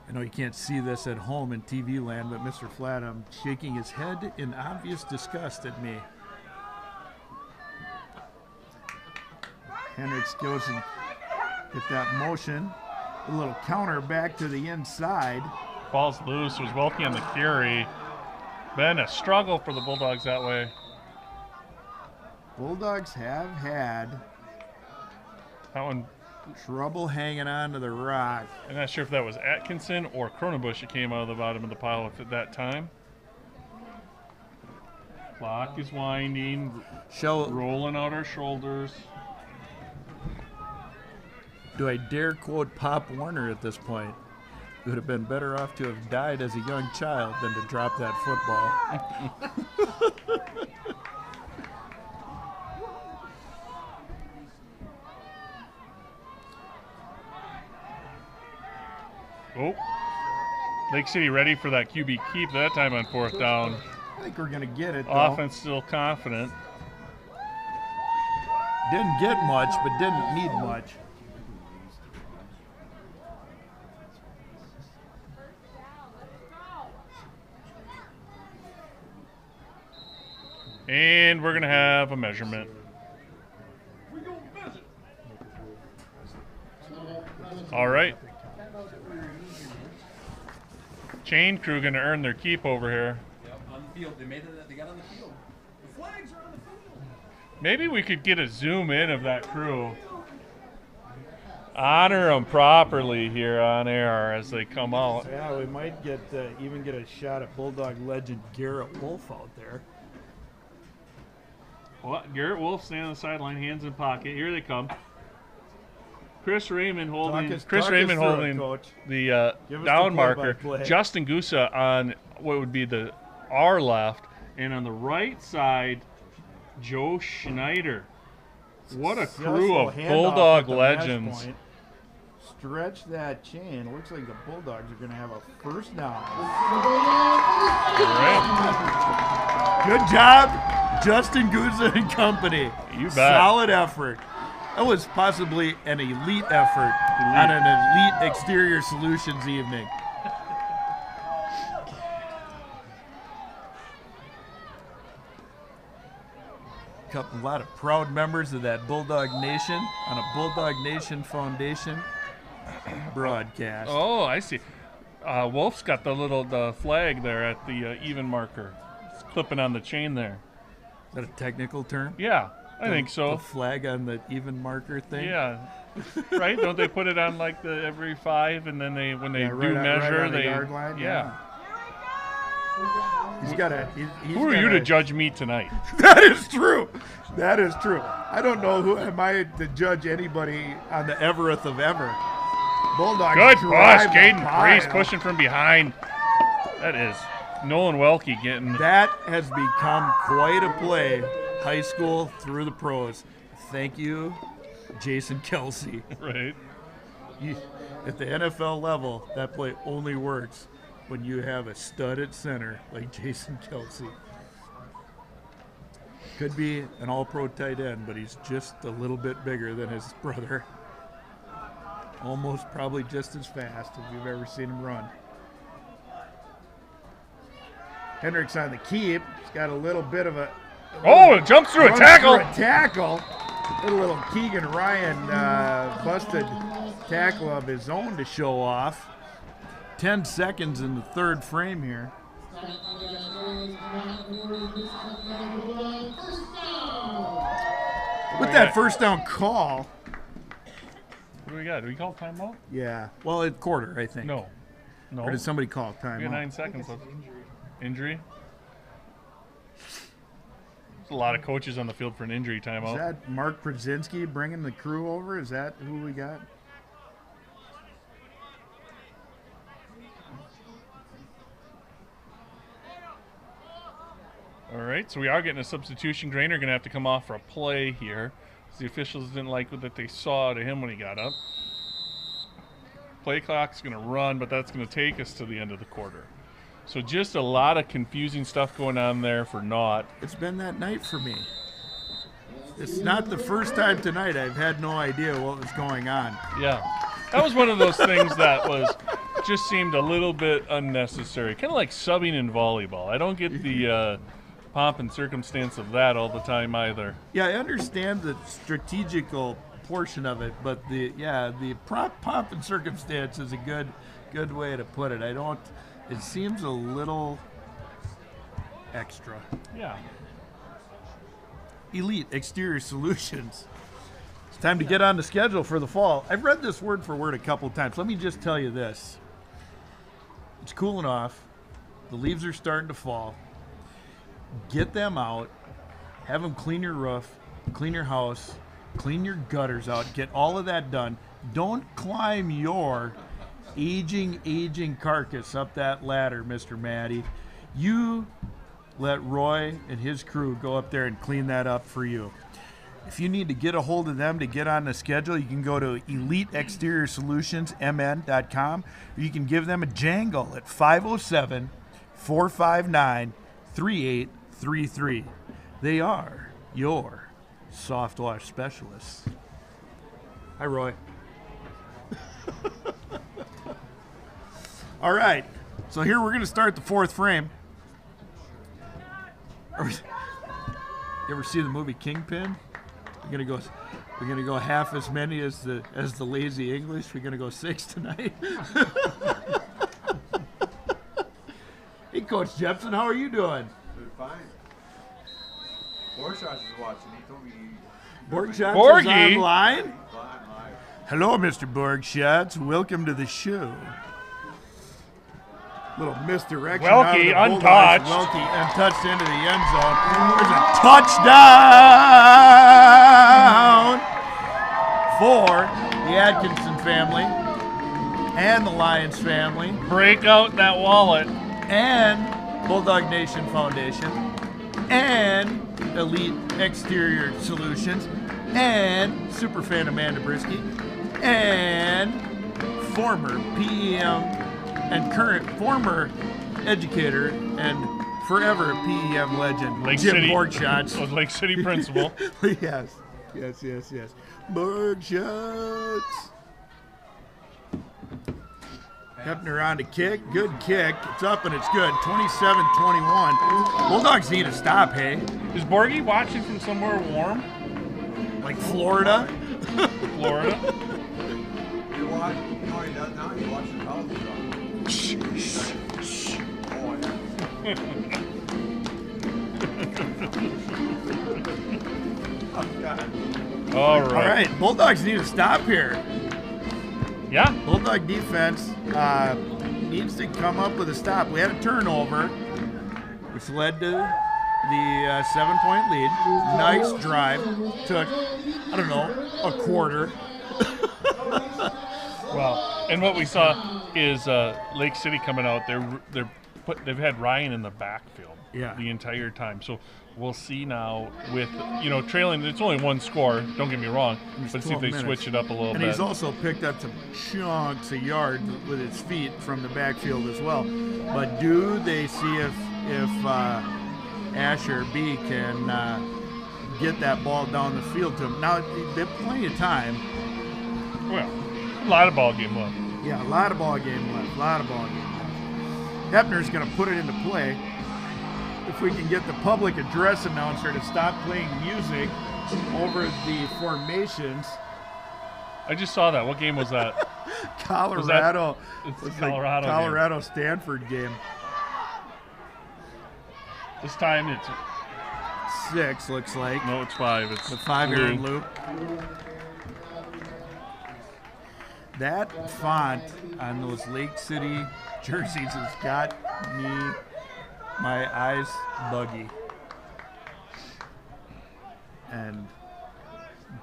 I know you can't see this at home in TV land, but Mr. Flatham shaking his head in obvious disgust at me. Hendricks goes and get that motion. A little counter back to the inside. Ball's loose. Was Welke on the carry. Been a struggle for the Bulldogs that way. Bulldogs have had That one, trouble hanging on to the rock. I'm not sure if that was Atkinson or Cronenbush that came out of the bottom of the pile at that time. Clock is winding, rolling out our shoulders. Do I dare quote Pop Warner at this point? It would have been better off to have died as a young child than to drop that football. Oh, Lake City ready for that QB keep that time on 4th down. I think we're going to get it, though. Offense still confident. Didn't get much, but didn't need much. And we're going to have a measurement. All right. Chain crew going to earn their keep over here. Yep, on the field. They got on the field. The flags are on the field. Maybe we could get a zoom in of that crew. Honor them properly here on air as they come out. Yeah, we might even get a shot at Bulldog legend Garrett Wolf out there. Well, Garrett Wolf standing on the sideline, hands in pocket. Here they come. Chris Raymond holding the down marker. Justin Gusa on what would be our left, and on the right side, Joe Schneider. What a crew of Bulldog legends. Stretch that chain. Looks like the Bulldogs are going to have a first down. Right. Good job, Justin Gusa and company. You bet. Solid effort. That was possibly an elite effort on an elite exterior solutions evening. A lot of proud members of that Bulldog Nation on a Bulldog Nation Foundation broadcast. Oh, I see. Wolf's got the flag there at the even marker. It's clipping on the chain there. Is that a technical term? Yeah, I think so. The flag on the even marker thing? Yeah. Right? Don't they put it on like every 5 and then when they measure on the yard line? Yeah. Who are you to judge me tonight? That is true. That is true. I don't know who am I to judge anybody on the Everett of ever. Bulldogs. Good push, Caden Priest pushing from behind. That is Nolan Welke getting. That has become quite a play, high school through the pros. Thank you, Jason Kelsey. Right. At the NFL level, that play only works when you have a stud at center like Jason Kelsey. Could be an all-pro tight end, but he's just a little bit bigger than his brother. Almost probably just as fast if you've ever seen him run. Hendricks on the keep. He's got a little bit of a... it jumps through a tackle. A little Keegan Ryan busted tackle of his own to show off. 10 seconds in the third frame here. With that first down call. What do we got? Do we call timeout? Yeah. Well, it's quarter, I think. No. Or did somebody call timeout? We got 9 seconds left. Injury? There's a lot of coaches on the field for an injury timeout. Is that Mark Brzezinski bringing the crew over? Is that who we got? All right, so we are getting a substitution. Grainer going to have to come off for a play here. The officials didn't like what they saw to him when he got up. Play clock's going to run, but that's going to take us to the end of the quarter. So just a lot of confusing stuff going on there for naught. It's been that night for me. It's not the first time tonight I've had no idea what was going on. Yeah, that was one of those things that just seemed a little bit unnecessary. Kind of like subbing in volleyball. I don't get the pomp and circumstance of that all the time either. Yeah, I understand the strategical portion of it, but the pomp and circumstance is a good way to put it. It seems a little extra. Yeah. Elite Exterior Solutions. It's time to get on the schedule for the fall. I've read this word for word a couple times. Let me just tell you this. It's cooling off. The leaves are starting to fall. Get them out. Have them clean your roof, clean your house, clean your gutters out. Get all of that done. Don't climb your aging carcass up that ladder, Mr. Matty. You let Roy and his crew go up there and clean that up for you. If you need to get a hold of them to get on the schedule, you can go to EliteExteriorSolutionsMN.com, or you can give them a jangle at 507-459-3833. They are your soft wash specialists. Hi, Roy. All right, so here we're going to start the fourth frame. You ever see the movie Kingpin? We're gonna go half as many as the Lazy English. We're gonna go 6 tonight. Hey, Coach Jepson, how are you doing? Doing fine. Borgshots is watching. He told me. Borgshots is online. Live. Hello, Mr. Borgshots. Welcome to the show. Little misdirection. Welky, out of the untouched. Bulldogs. Welky, untouched into the end zone. There's a touchdown for the Atkinson family and the Lyons family Break out that wallet. and Bulldog Nation Foundation and Elite Exterior Solutions and Superfan Amanda Brisky and former PEM and current former educator and forever PEM legend Lake Jim City. Borgshots. Was Lake City principal. Yes. Borgshots. Hefner on to kick. Good kick. It's up and it's good. 27-21. Bulldogs need a stop, hey? Is Borgie watching from somewhere warm? Like Florida? Florida? You watch. You know what he does now? He watches the college drama. Oh yeah. Oh God. All right. All right. Bulldogs need a stop here. Yeah. Bulldog defense needs to come up with a stop. We had a turnover, which led to the 7-point lead. Nice drive. Took, I don't know, a quarter. Well, and what we saw is Lake City coming out. They've had Ryan in the backfield the entire time. So we'll see now with trailing. It's only one score. Don't get me wrong, but see if they switch it up a little bit. And he's also picked up some chunks of yards with his feet from the backfield as well. But do they see if Asher B can get that ball down the field to him? Now they have plenty of time. Well, a lot of ball game left. Yeah, a lot of ball game left. Hepner's going to put it into play. If we can get the public address announcer to stop playing music over the formations. I just saw that. What game was that? Colorado. It's It's the Colorado game. Colorado-Stanford game. This time it's 6, looks like. no, it's 5. It's The 5-yard blue. loop. That font on those Lake City jerseys has got my eyes buggy. And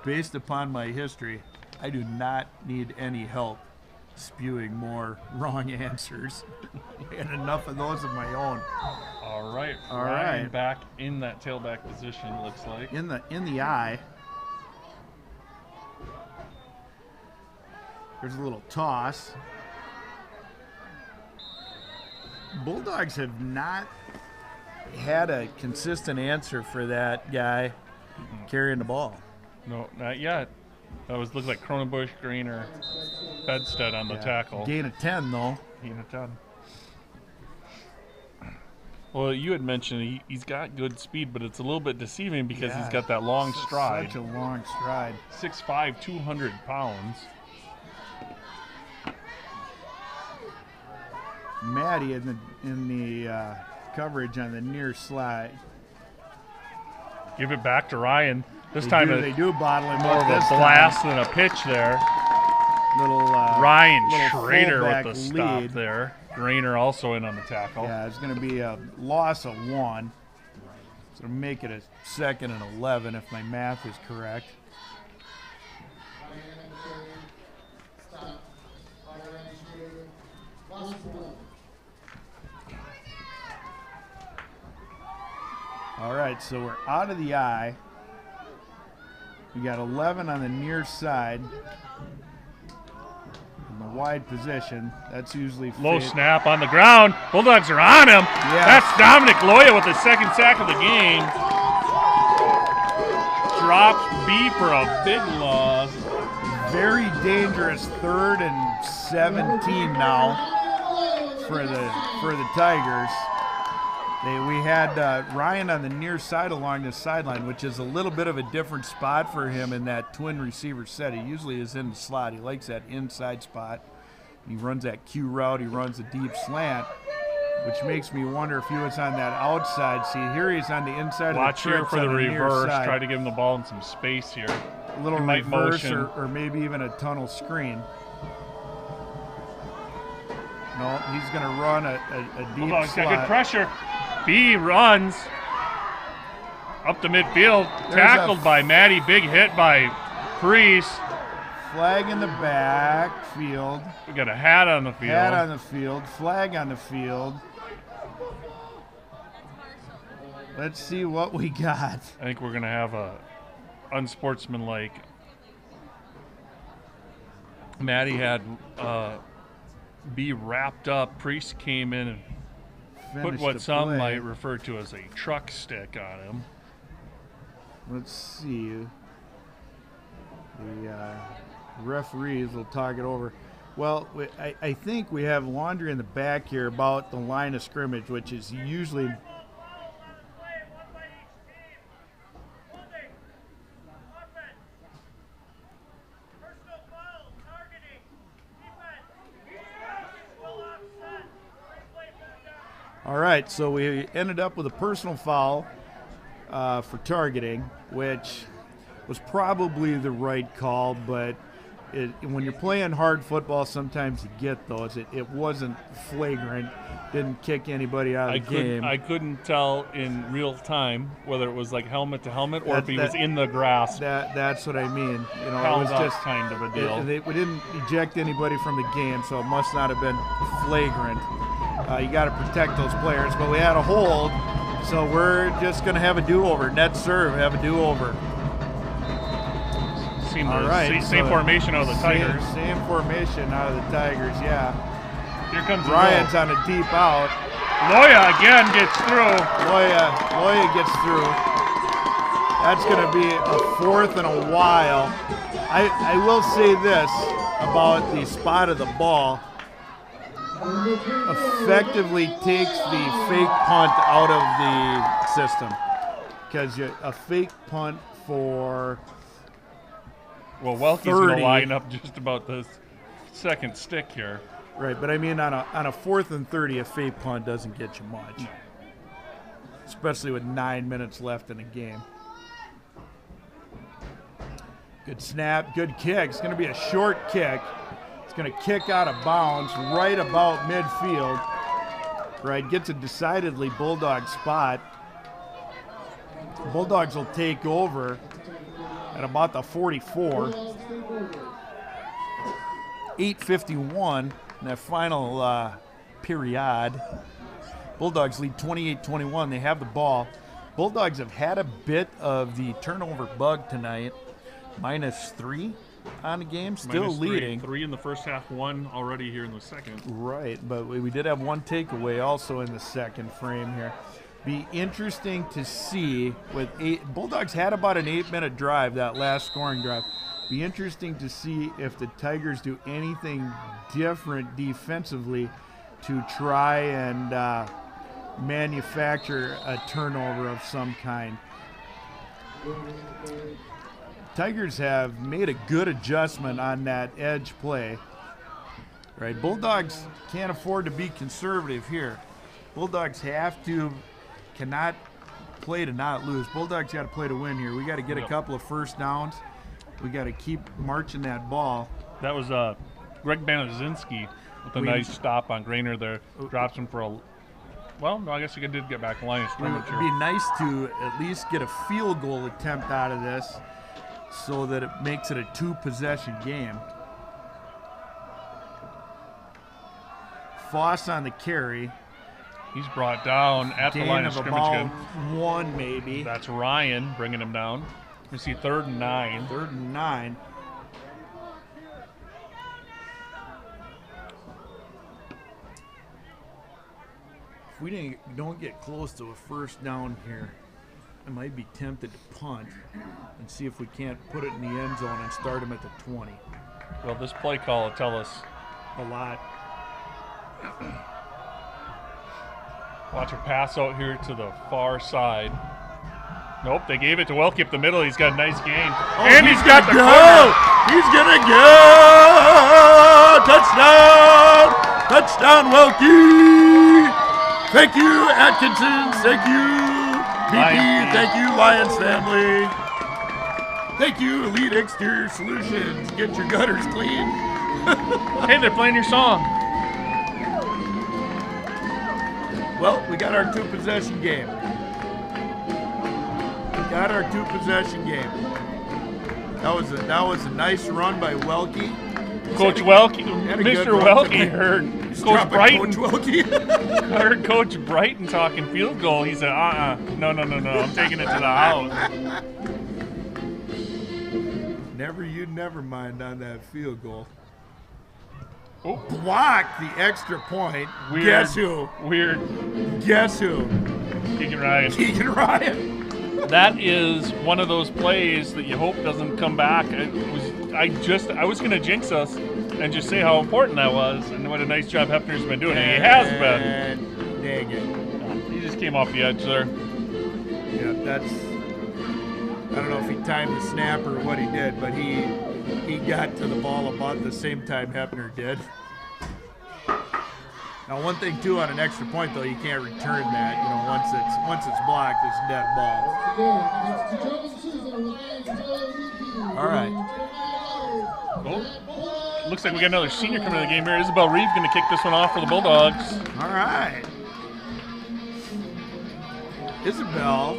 based upon my history, I do not need any help spewing more wrong answers. And enough of those of my own. All right. All Ryan right. back in that tailback position, it looks like. In the eye. There's a little toss. Bulldogs have not had a consistent answer for that guy carrying the ball. No, not yet. That looked like Cronenbush, Green, or Bedstead on the tackle. Gain of 10, though. Gain of 10. Well, you had mentioned he's got good speed, but it's a little bit deceiving because he's got that long stride. Such a long stride. 6'5", 200 pounds. Maddie in the coverage on the near slide. Give it back to Ryan. This time They do bottle him more up of a this blast time. than a pitch there. Little Ryan little Schrader with fullback the stop lead. there. Grainer also in on the tackle. Yeah, it's going to be a loss of 1. So to make it a 2nd and 11 if my math is correct. All right, so we're out of the eye. We got 11 on the near side. In the wide position, that's usually Low fit. snap on the ground. Bulldogs are on him. Yes. That's Dominic Loya with his 2nd sack of the game. Drops B for a big loss. Very dangerous 3rd and 17 now for the Tigers. We had Ryan on the near side along the sideline, which is a little bit of a different spot for him in that twin receiver set. He usually is in the slot. He likes that inside spot. He runs that Q route. He runs a deep slant, which makes me wonder if he was on that outside. See, here he's on the inside Watch of the here for the reverse. Side. Try to give him the ball in some space here. A little reverse or maybe even a tunnel screen. No, he's going to run a deep Bulldogs slot. got good pressure. B runs up the midfield. Tackled by Maddie. Big hit by Priest. Flag in the backfield. We got a hat on the field. Hat on the field. Flag on the field. Let's see what we got. I think we're going to have a unsportsmanlike. Maddie had B wrapped up. Priest came in and put what some might refer to as a truck stick on him. Let's see. The referees will talk it over. Well, I think we have laundry in the back here about the line of scrimmage, which is usually all right, so we ended up with a personal foul for targeting, which was probably the right call, but when you're playing hard football, sometimes you get those. It wasn't flagrant, didn't kick anybody out of the game. I couldn't tell in real time whether it was like helmet to helmet or if he was in the grasp. That's what I mean. You know, Held it was up just kind of a deal. We didn't eject anybody from the game, so it must not have been flagrant. You got to protect those players, but we had a hold, so we're just going to have a do-over. Net serve, have a do-over. All right, same formation out of the Tigers. Same formation out of the Tigers, yeah. Here comes Ryan's on a deep out. Loya again gets through. Loya gets through. That's going to be a fourth in a while. I will say this about the spot of the ball. Effectively takes the fake punt out of the system, because a fake punt for Welke's going to line up just about the second stick here. Right, but I mean on a 4th and 30, a fake punt doesn't get you much, especially with 9 minutes left in the game. Good snap, good kick. It's going to be a short kick. Going to kick out of bounds right about midfield. Right, gets a decidedly Bulldog spot. Bulldogs will take over at about the 44. 8:51 in that final period. Bulldogs lead 28-21. They have the ball. Bulldogs have had a bit of the turnover bug tonight. -3. On the game, still leading. Three in the first half, one already here in the second. Right, but we did have one takeaway also in the second frame here. Be interesting to see with Bulldogs had about an 8-minute drive, that last scoring drive. Be interesting to see if the Tigers do anything different defensively to try and manufacture a turnover of some kind. Tigers have made a good adjustment on that edge play. Right, Bulldogs can't afford to be conservative here. Bulldogs cannot play to not lose. Bulldogs got to play to win here. We got to get a couple of first downs. We got to keep marching that ball. That was Greg Banazinski with a nice stop on Grainer there. Drops him for a. Well, no, I guess he did get back line of scrimmage. It would be nice to at least get a field goal attempt out of this, so that it makes it a 2-possession game. Foss on the carry. He's brought down at the line of scrimmage. About one, maybe. That's Ryan bringing him down. We see 3rd and 9. 3rd and 9. If we don't get close to a first down here, I might be tempted to punt and see if we can't put it in the end zone and start him at the 20. Well, this play call will tell us a lot. Watch her pass out here to the far side. Nope, they gave it to Welke up the middle. He's got a nice gain. Oh, and he's got the go. corner. He's going to go. Touchdown. Touchdown, Welke. Thank you, Atkinson. Thank you, BP. Thank you, Lions family. Thank you, Elite Exterior Solutions. Get your gutters clean. Hey, they're playing your song. Well, we got our two-possession game. That was a nice run by Welke. Coach Welke, Mr. Welke heard Coach Brighton. Coach Welke. Heard Coach Brighton talking field goal. He said, no, I'm taking it to the house. Never mind on that field goal. Oh. Block the extra point. Weird. Guess who? Weird. Guess who? Keegan Ryan. Keegan Ryan. That is one of those plays that you hope doesn't come back. I was going to jinx us and just say how important that was and what a nice job Hefner's been doing. And he has been. Dang it. He just came off the edge there. Yeah, that's. I don't know if he timed the snap or what he did, but he got to the ball about the same time Hefner did. Now, one thing too on an extra point though, you can't return that. You know, once it's blocked, it's dead ball. All right. Oh, looks like we got another senior coming to the game here. Isabel Reeve going to kick this one off for the Bulldogs. All right. Isabel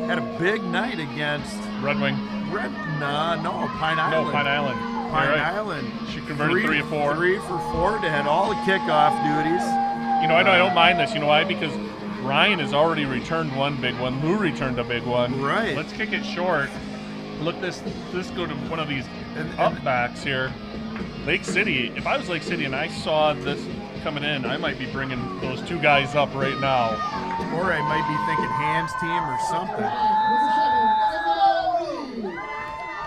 had a big night against Red Wing. Pine Island. No, Pine Island. Pine Island. She converted 3 of 4. 3 for 4 to had all the kickoff duties. You know, I don't mind this. You know why? Because Ryan has already returned one big one. Lou returned a big one. Right. Let's kick it short. Look, this go to one of these upbacks here. Lake City. If I was Lake City and I saw this coming in, I might be bringing those 2 guys up right now. Or I might be thinking hands team or something.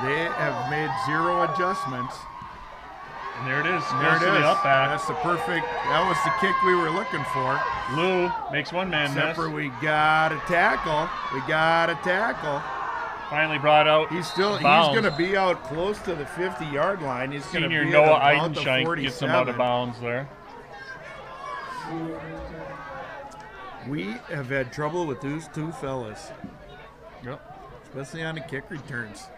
They have made 0 adjustments. And there it is. There it is. The up back. That was the kick we were looking for. Lou makes one man Except miss. for we got a tackle. Finally brought out. He's going to be out close to the 50-yard line. He's going to be Senior Noah about the Eidenschein 47. gets him out of bounds there. We have had trouble with those 2 fellas. Yep. Especially on the kick returns.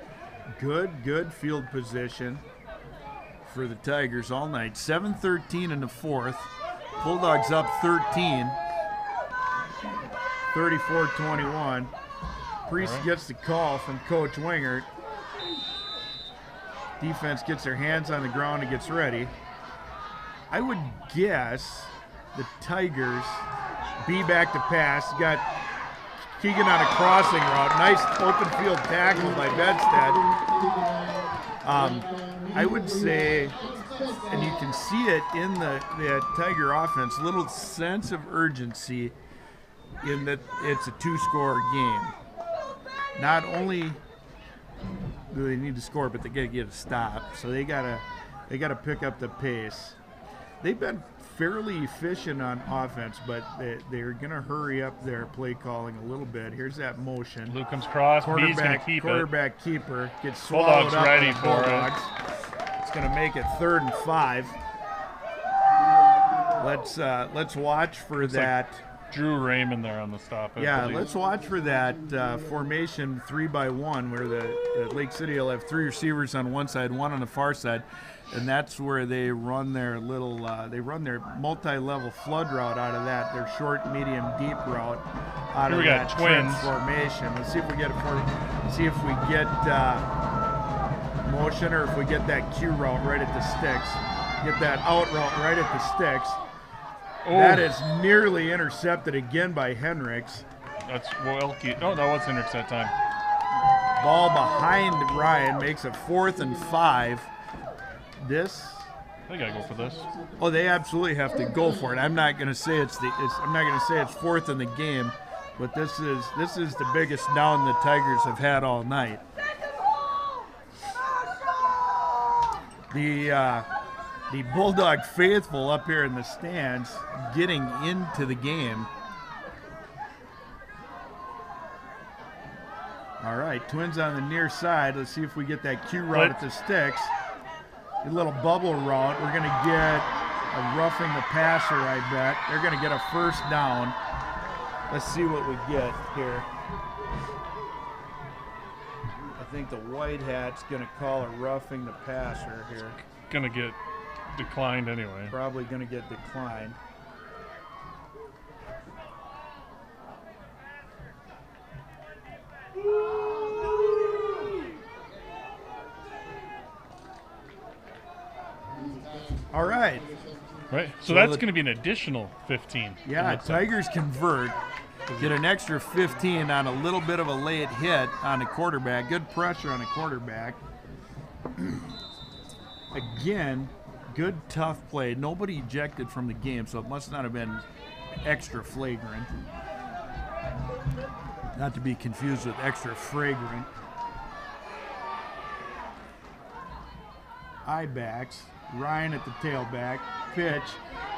Good field position for the Tigers all night. 7-13 in the 4th. Bulldogs up 13. 34-21. Priest gets the call from Coach Wingert. Defense gets their hands on the ground and gets ready. I would guess the Tigers be back to pass. Got Keegan on a crossing route. Nice open field tackle by Bedstead. I would say, and you can see it in the Tiger offense, little sense of urgency in that it's a 2-score game. Not only do they need to score, but they got to get a stop. So they gotta pick up the pace. They've been fairly efficient on offense, but they're going to hurry up their play calling a little bit. Here's that motion. Lou comes cross. B's going to keep quarterback keeper gets swallowed Bulldogs up. Ready for Bulldogs. It's going to make it 3rd and 5. Let's watch for that. Like Drew Raymond there on the stop. Yeah, let's watch for that formation 3-by-1 where the Lake City will have 3 receivers on one side, 1 on the far side. And that's where they run their their multi-level flood route out of that, their short, medium, deep route out of that twins formation. Let's see if we get motion or if we get that Q route right at the sticks. Get that out route right at the sticks. Oh. That is nearly intercepted again by Henricks. That's Welke. Oh no, what's Henricks that time? Ball behind Ryan makes it 4th and 5. They gotta go for this. Oh, they absolutely have to go for it. I'm not gonna say it's 4th in the game, but this is the biggest down the Tigers have had all night. The Bulldog faithful up here in the stands getting into the game All right, Twins on the near side. Let's see if we get that Q route at the sticks. A little bubble route. We're going to get a roughing the passer, I bet. They're going to get a first down. Let's see what we get here. I think the white hat's going to call a roughing the passer here. Going to get declined anyway. Probably going to get declined. All right. Right. So that's going to be an additional 15. Yeah, Tigers convert. Get an extra 15 on a little bit of a late hit on the quarterback. Good pressure on the quarterback. Again, good tough play. Nobody ejected from the game, so it must not have been extra flagrant. Not to be confused with extra fragrant. Eye backs. Ryan at the tailback. Pitch.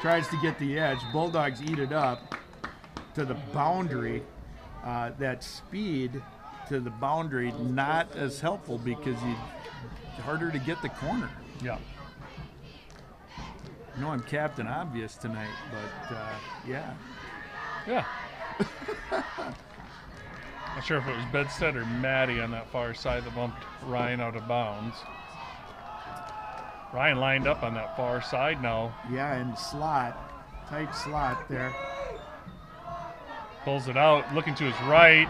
Tries to get the edge. Bulldogs eat it up to the boundary. That speed to the boundary not as helpful because it's harder to get the corner. Yeah. I know I'm Captain Obvious tonight, but yeah. Yeah. Not sure if it was Bedstead or Maddie on that far side that bumped Ryan out of bounds. Ryan lined up on that far side now. Yeah, in the slot. Tight slot there. Pulls it out, looking to his right.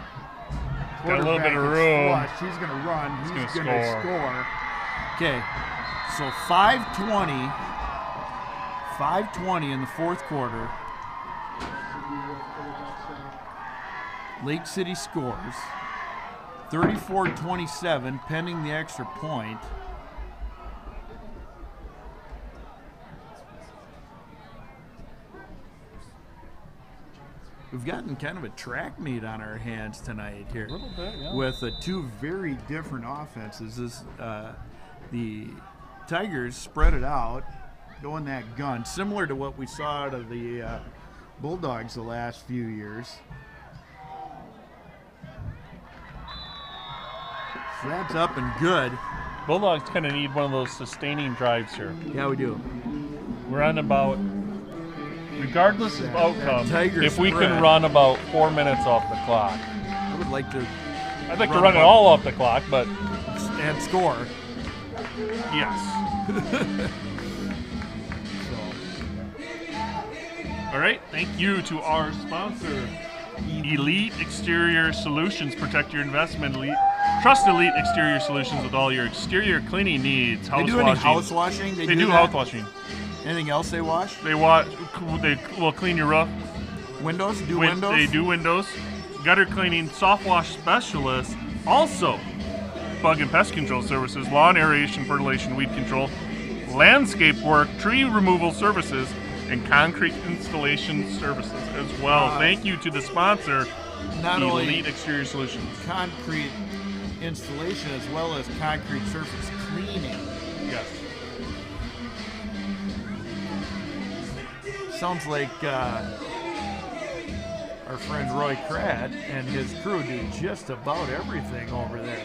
Got a little bit of room. Flush. He's going to run. He's going to score. Okay, so 5:20 in the fourth quarter. Lake City scores. 34-27, pending the extra point. We've gotten kind of a track meet on our hands tonight here. A little bit, yeah. With two very different offenses. The Tigers spread it out, going that gun, similar to what we saw out of the Bulldogs the last few years. So that's up and good. Bulldogs kind of need one of those sustaining drives here. Yeah, we do. We're on about, regardless of outcome, Tiger if we spread. can run about 4 minutes off the clock. I would like to. I'd like to run it all off the clock, but and score. yes. All right, thank you to our sponsor, Elite Exterior Solutions. Protect your investment. Trust Elite Exterior Solutions with all your exterior cleaning needs. They do any house washing? They do house washing. Anything else they wash? They will clean your roof. Windows? Windows? They do windows. Gutter cleaning, soft wash specialists. Also, bug and pest control services, lawn aeration, fertilization, weed control, landscape work, tree removal services, and concrete installation services as well. Thank you to the sponsor, not Elite only Exterior Solutions. Concrete installation as well as concrete surface cleaning. Yes. Sounds like our friend Roy Kratt and his crew do just about everything over there.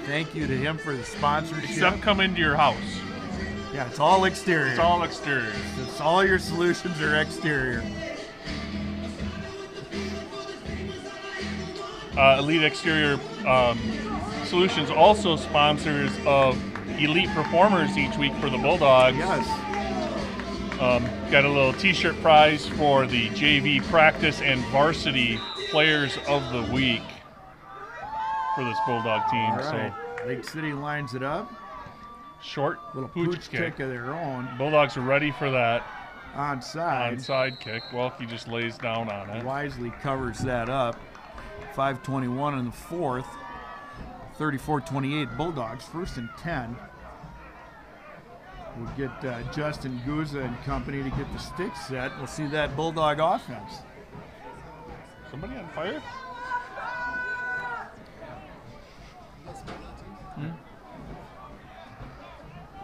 Thank you to him for the sponsorship. Except come into your house. Yeah, it's all exterior. It's all exterior. It's all your solutions are exterior. Elite Exterior Solutions also sponsors of Elite Performers each week for the Bulldogs. Yes. Got a little t-shirt prize for the JV practice and varsity players of the week for this Bulldog team. All right. So Lake City lines it up. short Little pooch kick of their own. Bulldogs are ready for that Onside kick. Well, he just lays down on it. wisely covers that up. 5:21 in the fourth. 34-28 Bulldogs, 1st and 10. We'll get Justin Guza and company to get the sticks set. We'll see that Bulldog offense. Somebody on fire?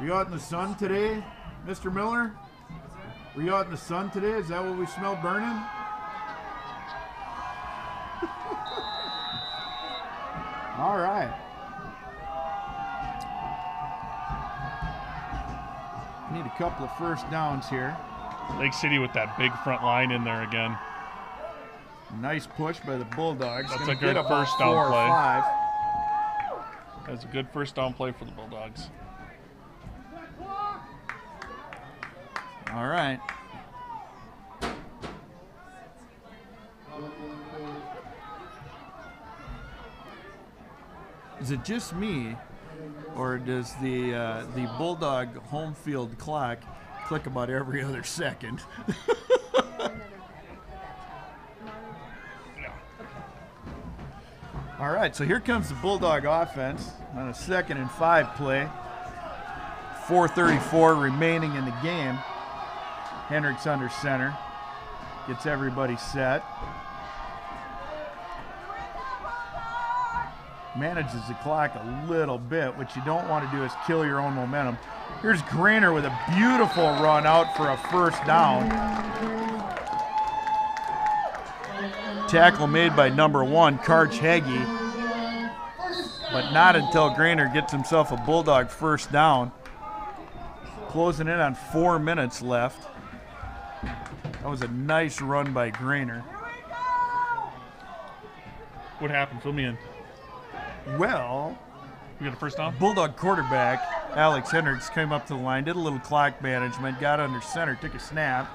Were you out in the sun today, Mr. Miller? Were you out in the sun today? Is that what we smell burning? All right. Need a couple of first downs here. Lake City with that big front line in there again. Nice push by the Bulldogs. That's Gonna a good get first about 4 down or play. 5. That's a good first down play for the Bulldogs. All right. Is it just me, or does the Bulldog home field clock click about every other second? All right, so here comes the Bulldog offense on a 2nd and 5 play. 4:34 remaining in the game. Hendricks under center. Gets everybody set. Manages the clock a little bit. What you don't want to do is kill your own momentum. Here's Grainer with a beautiful run out for a first down. Tackle made by number 1, Karch Heggie. But not until Grainer gets himself a Bulldog first down. Closing in on 4 minutes left. That was a nice run by Grainer. What happened? Fill me in. Well, We got a first down? Bulldog quarterback Alex Hendricks came up to the line, did a little clock management, got under center, took a snap.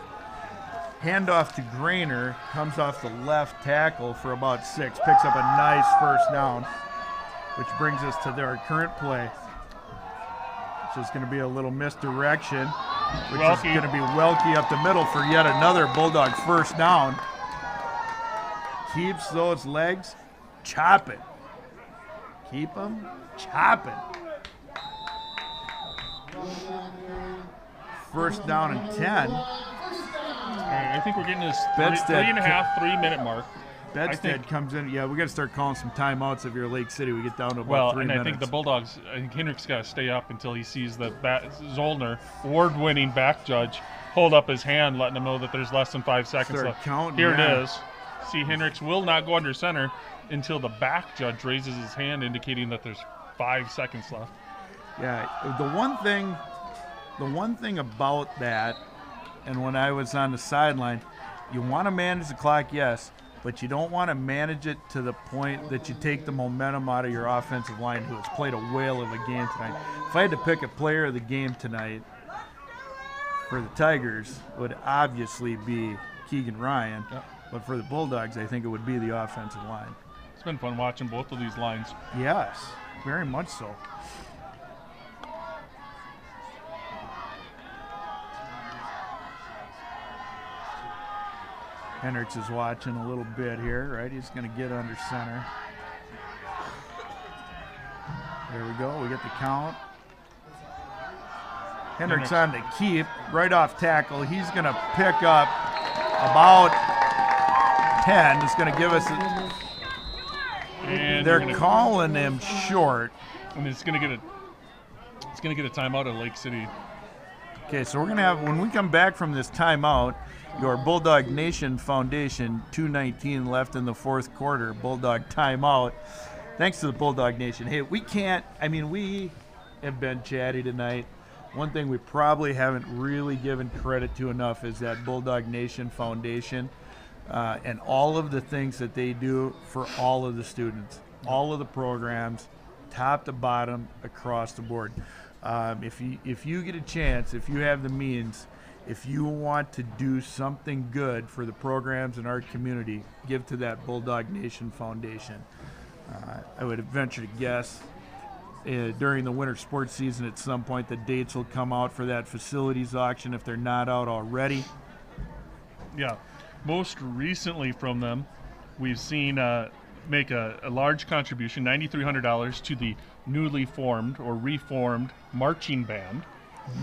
Handoff to Grainer, comes off the left tackle for about 6, picks up a nice first down, which brings us to their current play, which is going to be a little misdirection, which is going to be Welke up the middle for yet another Bulldog first down. Keeps those legs chopping. Keep them chopping. First down and 10. All right, I think we're getting this Bedstead 3 minute mark. Bedstead comes in. Yeah, we got to start calling some timeouts if you're Lake City. We get down to about Well, 3 and minutes. I think the Bulldogs, I think Hendricks got to stay up until he sees the Zollner, award-winning back judge, hold up his hand, letting him know that there's less than 5 seconds Start left. counting, Here yeah. it is. See, Hendricks will not go under center until the back judge raises his hand, indicating that there's 5 seconds left. Yeah, the one thing about that, and when I was on the sideline, you want to manage the clock, yes, but you don't want to manage it to the point that you take the momentum out of your offensive line, who has played a whale of a game tonight. If I had to pick a player of the game tonight for the Tigers, it would obviously be Keegan Ryan. Yep. But for the Bulldogs, I think it would be the offensive line. It's been fun watching both of these lines. Yes, very much so. Hendricks is watching a little bit here, right? He's going to get under center. There we go. We get the count. Hendricks on the keep, right off tackle. He's going to pick up about 10. It's going to give us they're calling him short. And it's going to get a timeout at Lake City. Okay, so we're going to have, when we come back from this timeout, your Bulldog Nation Foundation, 2:19 left in the fourth quarter, Bulldog timeout. Thanks to the Bulldog Nation. Hey, we have been chatty tonight. One thing we probably haven't really given credit to enough is that Bulldog Nation Foundation and all of the things that they do for all of the students, all of the programs, top to bottom, across the board. If you get a chance, if you have the means, if you want to do something good for the programs in our community, give to that Bulldog Nation Foundation. I would venture to guess during the winter sports season at some point the dates will come out for that facilities auction if they're not out already. Yeah. Most recently from them, we've seen make a large contribution, $9,300, to the newly formed or reformed marching band.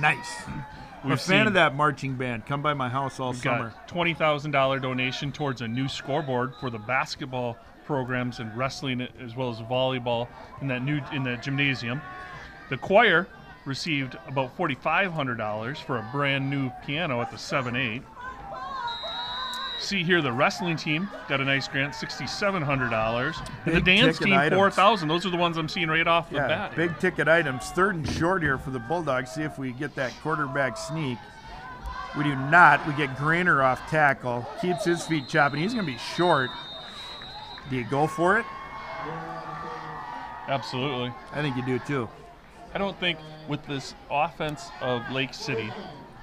Nice. I'm a fan of that marching band. Come by my house all summer. Got $20,000 donation towards a new scoreboard for the basketball programs and wrestling as well as volleyball in the gymnasium. The choir received about $4,500 for a brand new piano at the 7-8. see here the wrestling team got a nice grant, $6,700. And the Big dance ticket team, items. $4,000. Those are the ones I'm seeing right off the bat. Big ticket items. 3rd and short here for the Bulldogs. See if we get that quarterback sneak. We do not. We get Grainer off tackle. Keeps his feet chopping. He's going to be short. Do you go for it? Absolutely. I think you do too. I don't think with this offense of Lake City,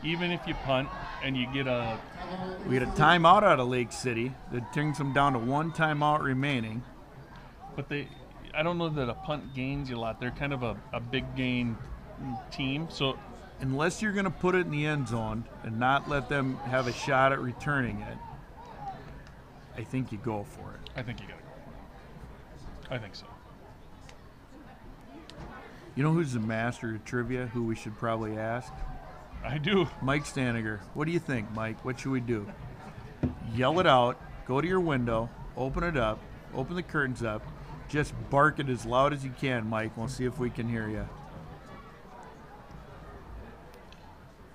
even if you punt and you get a... We get a timeout out of Lake City. That brings them down to 1 timeout remaining. But I don't know that a punt gains you a lot. They're kind of a big gain team. So unless you're going to put it in the end zone and not let them have a shot at returning it, I think you go for it. I think you got to go for it. I think so. You know who's the master of trivia, who we should probably ask? I do. Mike Staniger. What do you think, Mike? What should we do? Yell it out, go to your window, open it up, open the curtains up, just bark it as loud as you can, Mike. We'll see if we can hear you.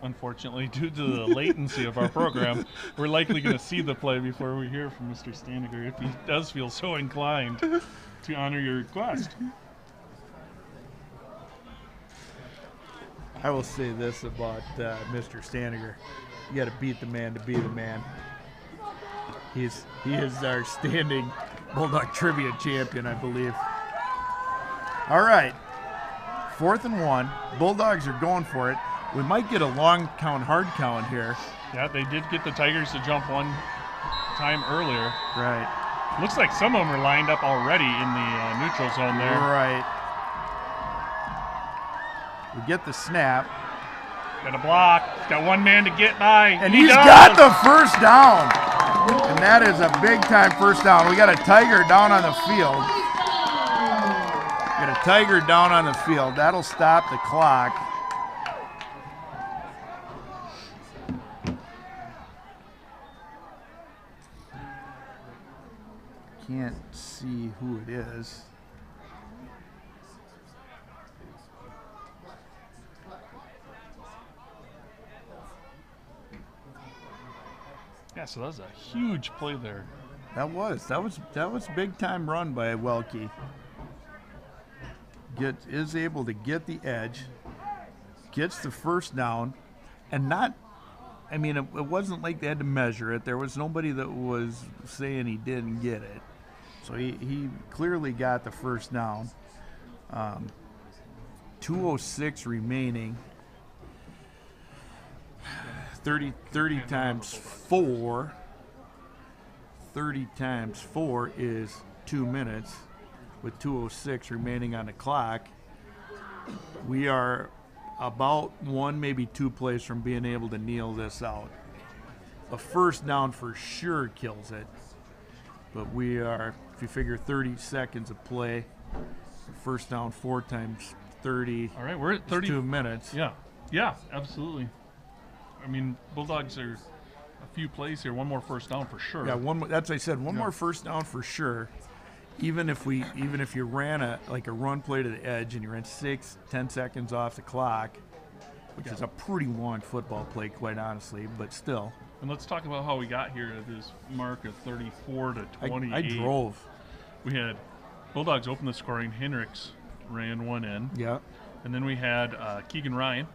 Unfortunately, due to the latency of our program, we're likely going to see the play before we hear from Mr. Staniger, if he does feel so inclined to honor your request. I will say this about Mr. Staniger. You got to beat the man to be the man. He is our standing Bulldog trivia champion, I believe. All right. 4th and 1. Bulldogs are going for it. We might get a long count, hard count here. Yeah, they did get the Tigers to jump one time earlier. Right. Looks like some of them are lined up already in the neutral zone there. Right. We get the snap. Got a block. He's got one man to get by. And he's got the first down. And that is a big-time first down. We got a Tiger down on the field. Got a Tiger down on the field. That'll stop the clock. Can't see who it is. Yeah, so that was a huge play there. That was big time run by Welke. Is able to get the edge, gets the first down, and it wasn't like they had to measure it. There was nobody that was saying he didn't get it. So he clearly got the first down. 2:06 remaining. 30 times 4. 30 times 4 is 2 minutes. With 2:06 remaining on the clock, we are about 1, maybe 2 plays from being able to kneel this out. A first down for sure kills it. But we are, if you figure 30 seconds of play, first down 4 times 30. All right, we're at 30. 2 minutes. Yeah, absolutely. I mean, Bulldogs are a few plays here. One more first down for sure. Yeah, that's what I said. One more first down for sure. Even if you ran a run play to the edge and you ran 6-10 seconds off the clock, which is a pretty long football play, quite honestly, but still. And let's talk about how we got here at this mark of 34 to 28. I drove. We had Bulldogs open the scoring. Hendricks ran one in. Yeah. And then we had Keegan Ryan,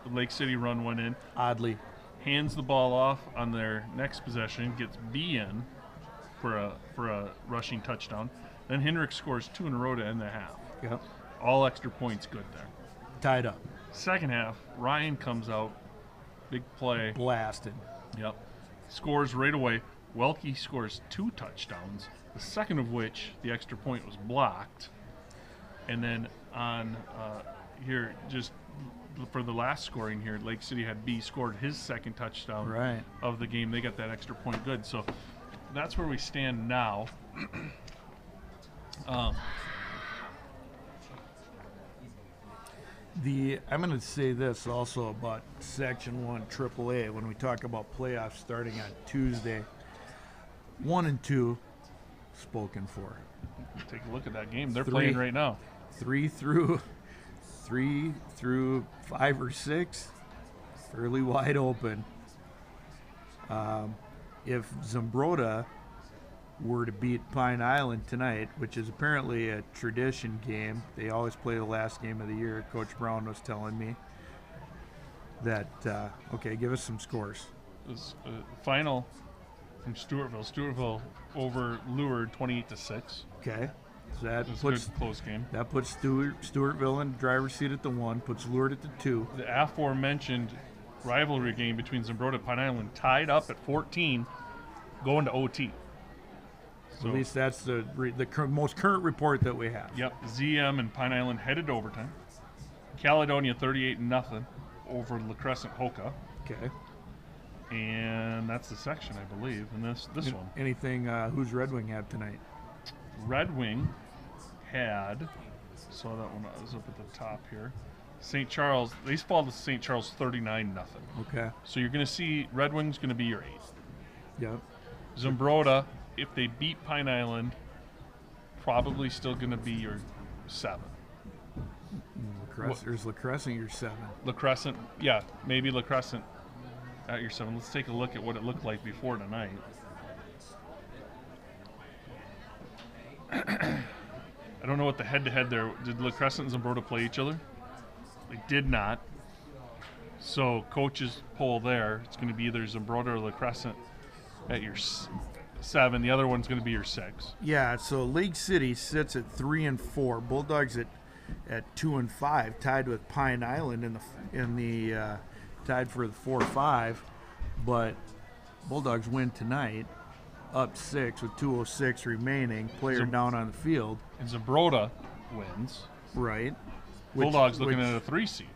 the Lake City run one in. Oddly. Hands the ball off on their next possession, gets B in for a rushing touchdown. Then Hendricks scores 2 in a row to end the half. Yep. All extra points good there. Tied up. Second half, Ryan comes out, big play. Blasted. Yep. Scores right away. Welke scores 2 touchdowns, the second of which, the extra point, was blocked. And then on here, just for the last scoring here, Lake City had B scored his second touchdown of the game. They got that extra point good. So that's where we stand now. I'm going to say this also about Section 1 AAA when we talk about playoffs starting on Tuesday. 1 and 2 spoken for. Take a look at that game. They're playing right now. 3 through 5 or 6, fairly wide open. if Zumbrota were to beat Pine Island tonight, which is apparently a tradition game, they always play the last game of the year. Coach Brown was telling me that. Okay, give us some scores. This final from Stewartville. Stewartville over Lured 28-6. Okay, so that It's puts a good close game. that puts Stewartville in the driver's seat at the 1, puts Lured at the 2. The aforementioned rivalry game between Zumbrota and Pine Island tied up at 14, going to OT. So, At least that's the most current report that we have. Yep, ZM and Pine Island headed to overtime. Caledonia 38-0 over La Crescent Hoka. Okay. And that's the section, I believe. And this one. Anything? Who's Red Wing have tonight? Red Wing had, saw that one, I was up at the top here. St. Charles, they fall to St. Charles 39-0. Okay. So you're going to see Red Wing's going to be your 8. Yep. Zumbrota, if they beat Pine Island, probably still going to be your 7. There's La Crescent, your 7. La Crescent, yeah, maybe La Crescent at your 7. Let's take a look at what it looked like before tonight. I don't know what the head-to-head there. Did La Crescent and Zumbrota play each other? They did not. So coach's poll there, it's going to be either Zumbrota or La Crescent at your 7. The other one's going to be your 6. Yeah. So Lake City sits at 3-4. Bulldogs at 2-5, tied with Pine Island in the tied for the 4-5. But Bulldogs win tonight, up 6 with 2:06 remaining. Player down on the field. And Zumbrota wins. Right. Bulldogs looking at a 3 seed.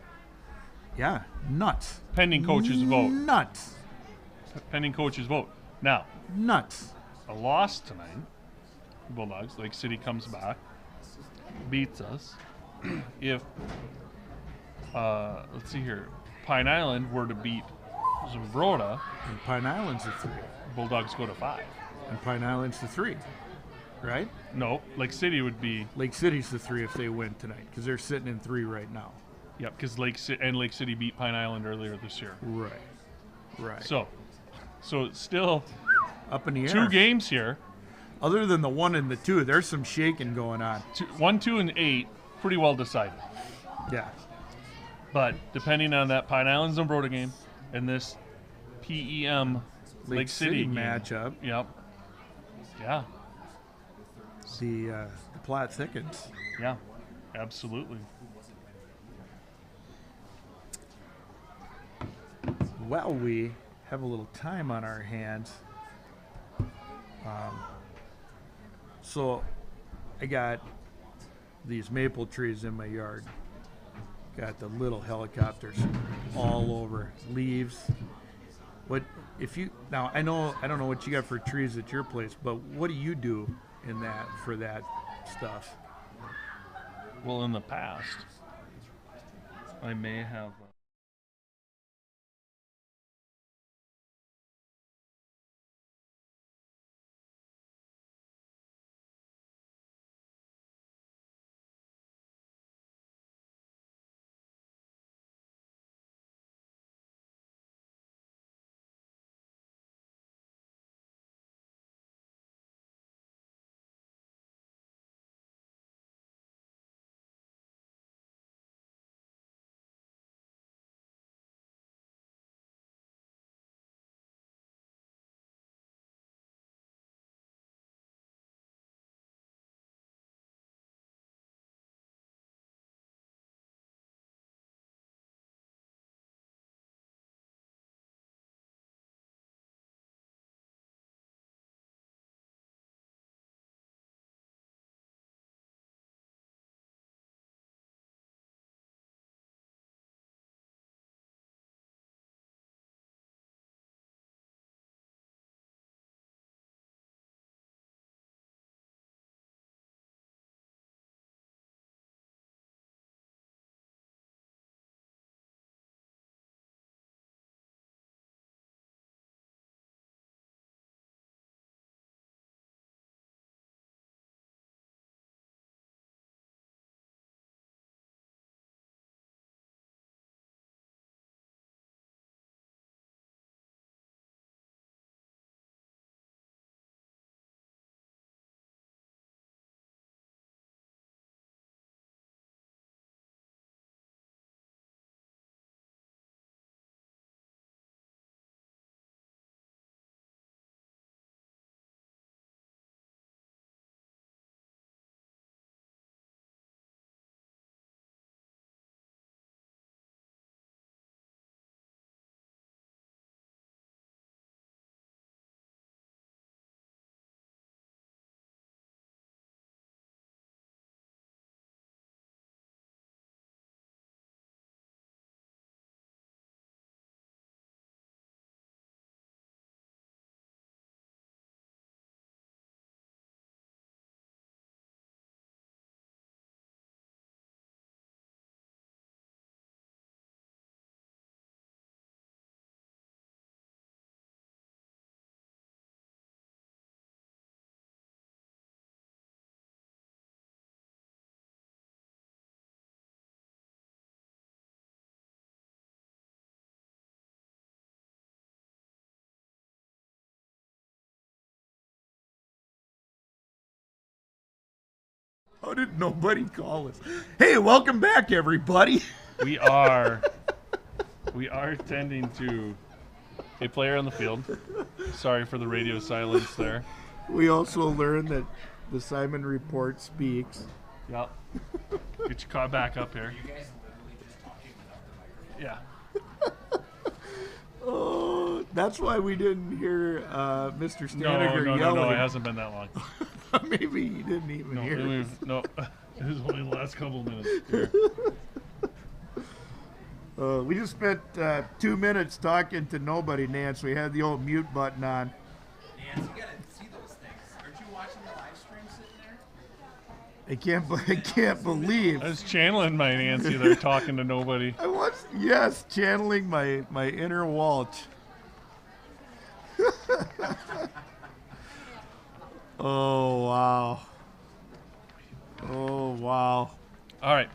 Yeah, nuts. Pending coach's vote. Nuts. Pending coach's vote. Now, Nuts. a loss tonight. Bulldogs, Lake City comes back, beats us. If, let's see here, Pine Island were to beat Zumbrota, And Pine Island's the 3. Bulldogs go to 5. And Pine Island's the 3. Right? No, Lake City would be, Lake City's the 3 if they win tonight, because they're sitting in 3 right now. yep, because Lake City beat Pine Island earlier this year. Right. Right. So it's still Up in the air. 2 games here. Other than the 1 and the 2, there's some shaking going on. 1, 2, and 8, pretty well decided. Yeah. But depending on that Pine Island Zumbrota game and this PEM Lake City game, matchup, yep, yeah, the plot thickens. yeah, absolutely. Well, we have a little time on our hands. So I got these maple trees in my yard. Got the little helicopters all over, leaves. What if you now? I don't know what you got for trees at your place, but what do you do in that for that stuff? Well, in the past, I may have. How did nobody call us? Hey, welcome back, everybody. We are tending to a player on the field. Sorry for the radio silence there. We also learned that the Simon Report speaks. Yep. Get your car back up here. You guys literally just talking without the microphone. Oh, that's why we didn't hear Mr. Staniger No, yelling. it hasn't been that long. Maybe he didn't even hear it. It was only the last couple of minutes. Here. We just spent 2 minutes talking to nobody, Nance. We had the old mute button on. Nance, you gotta see those things. Aren't you watching the live stream sitting there? I can't believe. I was channeling my Nancy there, talking to nobody. I was, yes, channeling my inner Walt. Oh, wow. Oh, wow. All right.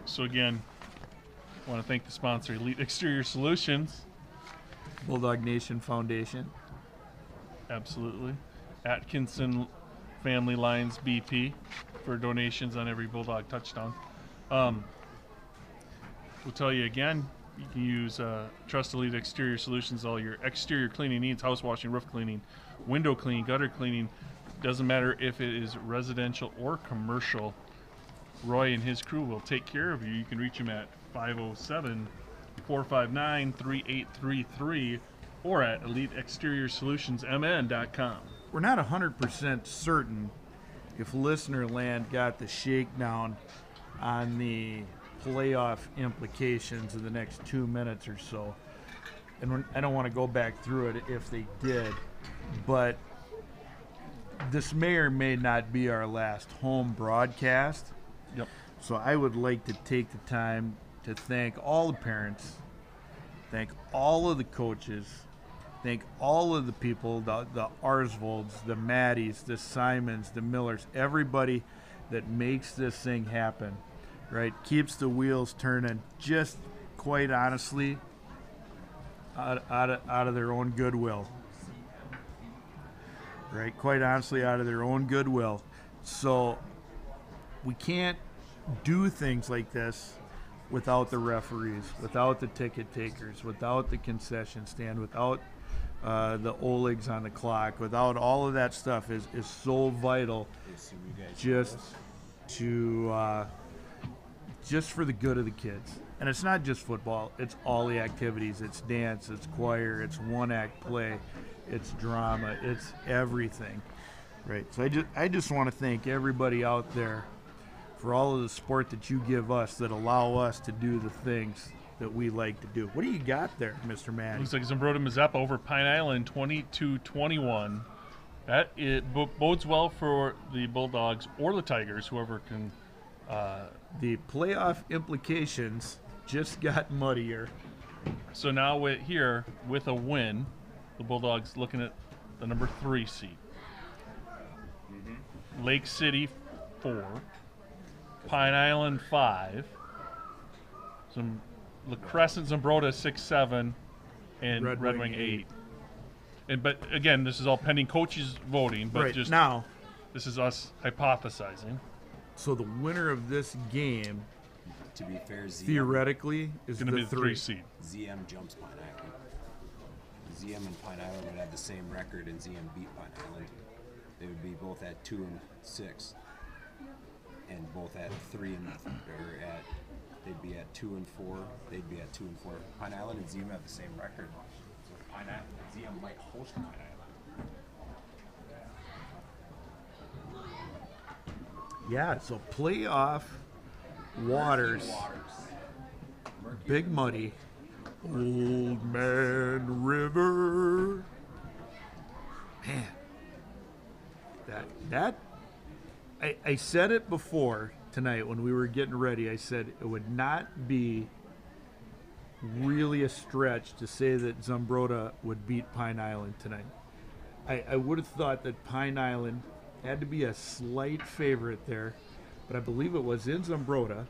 So again, I want to thank the sponsor, Elite Exterior Solutions. Bulldog Nation Foundation. Absolutely. Atkinson Family Lines BP for donations on every Bulldog touchdown. We'll tell you again, you can use Trust Elite Exterior Solutions, all your exterior cleaning needs, house washing, roof cleaning, window cleaning, gutter cleaning. Doesn't matter if it is residential or commercial. Roy and his crew will take care of you. You can reach him at 507-459-3833 or at EliteExteriorSolutionsMN.com. We're not 100% certain if listener land got the shakedown on the playoff implications in the next 2 minutes or so. And I don't want to go back through it if they did, but this may or may not be our last home broadcast. Yep. So I would like to take the time to thank all the parents, thank all of the coaches, thank all of the people, the Arsvolds, the Maddies, the Simons, the Millers, everybody that makes this thing happen, right? Keeps the wheels turning, just quite honestly, out of their own goodwill. Right? Quite honestly, out of their own goodwill. So we can't do things like this without the referees, without the ticket takers, without the concession stand, without the Oligs on the clock, without all of that stuff is so vital just for the good of the kids. And it's not just football, it's all the activities. It's dance, it's choir, it's one-act play, it's drama, it's everything. Right. So I just want to thank everybody out there for all of the support that you give us that allow us to do the things that we like to do. What do you got there, Mr. Manny? Looks like Zambroda Mazeppa over Pine Island, 22-21. That bodes well for the Bulldogs or the Tigers, whoever can. The playoff implications just got muddier. So now with a win, the Bulldogs looking at the number 3 seed. Mm-hmm. Lake City 4, Pine Island 5, La Crescent, Zambroda 6-7, and Red Wing 8. But again, this is all pending coaches voting. But right just now, this is us hypothesizing. So the winner of this game, to be fair, theoretically, is going to be the 3 3 seed. ZM jumps Pine Island. ZM and Pine Island would have the same record, and ZM beat Pine Island. They would be both at 2-6, and both at 3 and they'd be at 2-4. They'd be at 2-4. Pine Island and ZM have the same record, so ZM might host Pine Island. Yeah, so playoff waters, big muddy, Old Man River. Man, that I said it before tonight when we were getting ready. I said it would not be really a stretch to say that Zambroda would beat Pine Island tonight. I would have thought that Pine Island had to be a slight favorite there, but I believe it was in Zambroda,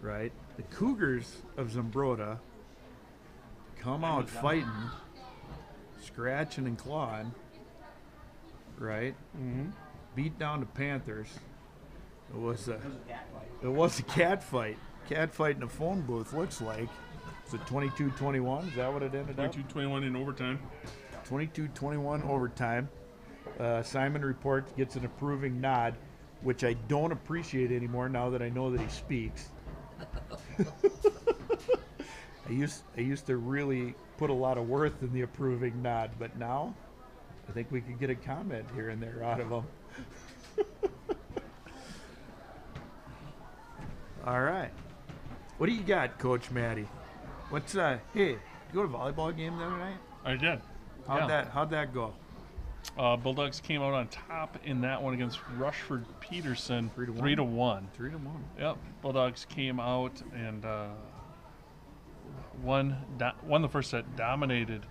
right? The Cougars of Zambroda come out fighting, scratching and clawing, right? Mm-hmm. beat down the Panthers. It was a cat fight. Cat fight in the phone booth, looks like. Is it 22-21? Is that what it ended up? 22-21 in overtime. 22-21 overtime. Simon Report gets an approving nod, which I don't appreciate anymore now that I know that he speaks. I used to really put a lot of worth in the approving nod, but now I think we could get a comment here and there out of him. All right. What do you got, Coach Matty? What's hey, you go to a volleyball game the other night? I did. How'd that go? Bulldogs came out on top in that one against Rushford Peterson, 3-1. 3-1. Yep. Bulldogs came out and won the first set, dominated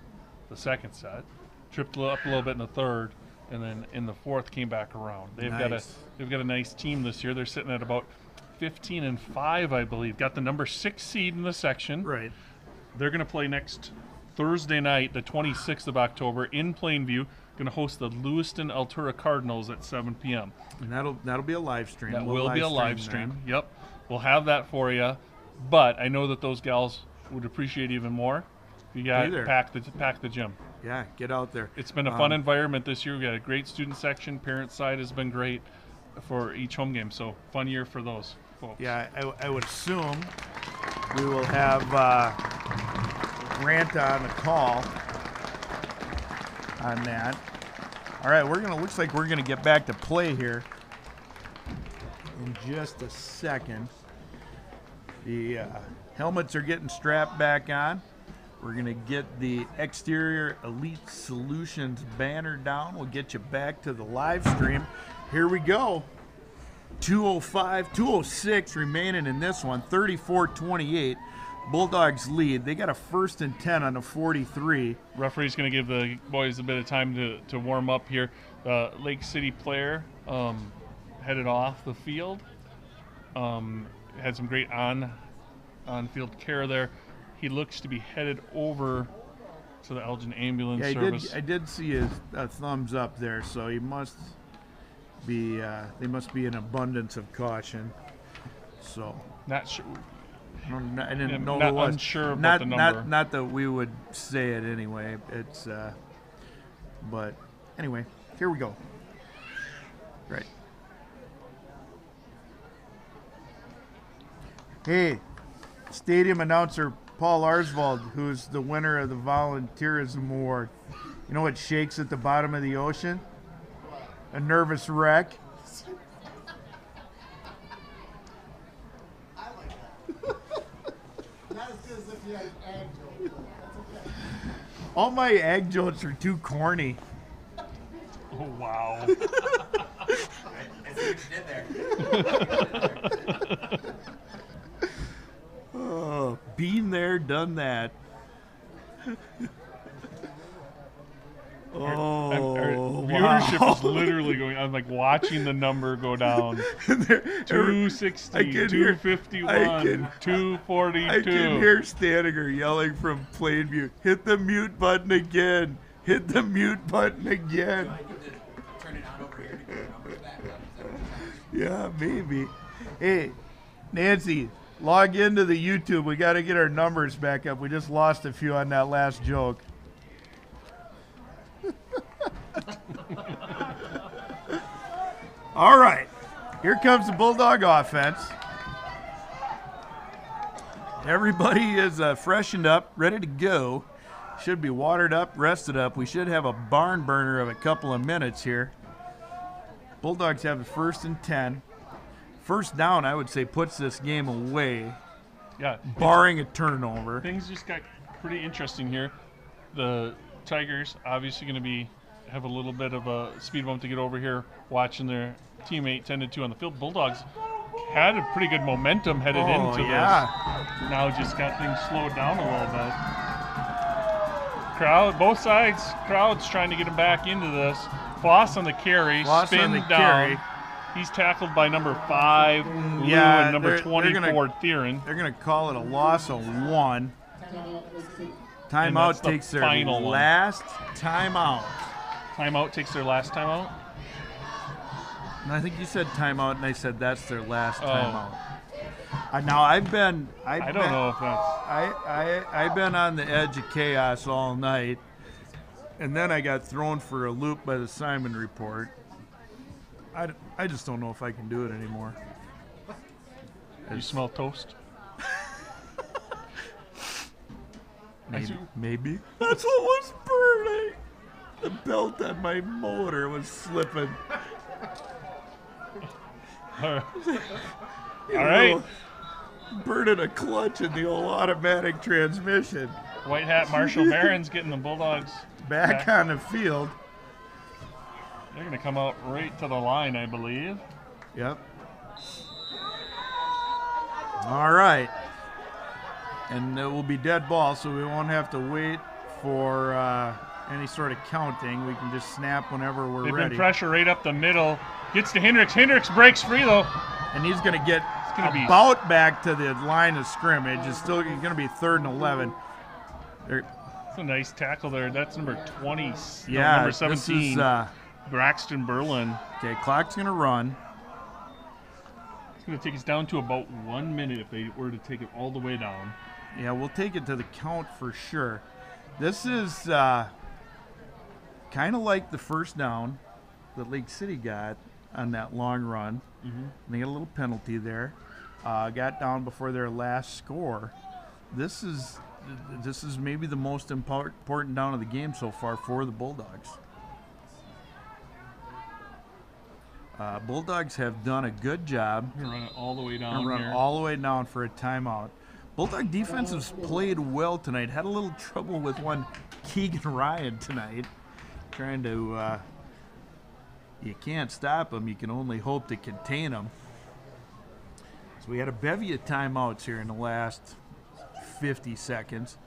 the second set, tripped up a little bit in the third, and then in the fourth came back around. They've got a nice team this year. They're sitting at about 15-5, I believe. Got the number 6 seed in the section. Right. They're going to play next Thursday night, the 26th of October, in Plainview. Going to host the Lewiston Altura Cardinals at 7 p.m. And that'll be a live stream. That will be a live stream. Yep. We'll have that for you. But I know that those gals would appreciate even more if you got pack the gym. Yeah, get out there. It's been a fun environment this year. We got a great student section. Parent side has been great for each home game. So fun year for those folks. Yeah, I would assume we will have Grant on the call on that. All right, looks like we're gonna get back to play here in just a second. The helmets are getting strapped back on. We're gonna get the exterior Elite Solutions banner down. We'll get you back to the live stream. Here we go. 2:06 remaining in this one. 34-28. Bulldogs lead. They got a 1st and 10 on the 43. Referee's going to give the boys a bit of time to warm up here. Lake City player headed off the field. Had some great on-field care there. He looks to be headed over to the Elgin Ambulance Service. I did see his thumbs up there, so he must be. They must be an abundance of caution. So not sure. I didn't know not it was. Unsure about the number. Not that we would say it anyway. It's, but anyway, here we go. Right. Hey, stadium announcer Paul Arsvold, who's the winner of the Volunteerism Award. You know what shakes at the bottom of the ocean? A nervous wreck. All my ag jokes are too corny. Oh, wow. I see what you did there. Oh, been there, done that. Our viewership is literally going. I'm like watching the number go down. 260, 251, 242. I can hear Staniger yelling from Plainview, hit the mute button again. Hit the mute button again. Turn it on over here to get the numbers back up. Yeah, maybe. Hey, Nancy, log into the YouTube. We got to get our numbers back up. We just lost a few on that last joke. All right, here comes the Bulldog offense. Everybody is freshened up, ready to go. Should be watered up, rested up. We should have a barn burner of a couple of minutes here. Bulldogs have the 1st and 10. First down, I would say, puts this game away. Yeah, barring a turnover. Things just got pretty interesting here. The Tigers obviously going to have a little bit of a speed bump to get over here, watching their teammate 10-2 on the field. Bulldogs had a pretty good momentum headed into this. Now just got things slowed down a little bit. Both sides, crowds trying to get him back into this. Floss on the carry, spin down. Carry. He's tackled by number 5, Lou, and number 24, Theron. They're going to call it a loss of 1. Timeout takes their last timeout. Timeout takes their last timeout? And I think you said timeout, and I said that's their last timeout. Now I've been I don't know if that's. I've been on the edge of chaos all night, and then I got thrown for a loop by the Simon report. I just don't know if I can do it anymore. You smell toast? Maybe. That's what was burning. The belt on my motor was slipping. All right. Burning a clutch in the old automatic transmission. White hat Marshall Barron's getting the Bulldogs Back on the field. They're going to come out right to the line, I believe. Yep. All right. And it will be dead ball, so we won't have to wait for any sort of counting. We can just snap whenever we're They've ready. been pressure right up the middle. Gets to Hendricks. Hendricks breaks free, though. And he's going to get gonna about back to the line of scrimmage. It's still going to be 3rd and 11. That's a nice tackle there. That's number 20. Yeah, number 17. This is, Braxton Berlin. Okay, clock's going to run. It's going to take us down to about 1 minute if they were to take it all the way down. Yeah, we'll take it to the count for sure. This is kind of like the first down that Lake City got on that long run. Mm-hmm. They got a little penalty there. Got down before their last score. This is maybe the most important down of the game so far for the Bulldogs. Bulldogs have done a good job. We're going to run it all the way down Run here. all the way down for a timeout. Bulldog defense has played well tonight. Had a little trouble with one Keegan Ryan tonight. Trying to, you can't stop him. You can only hope to contain him. So we had a bevy of timeouts here in the last 50 seconds.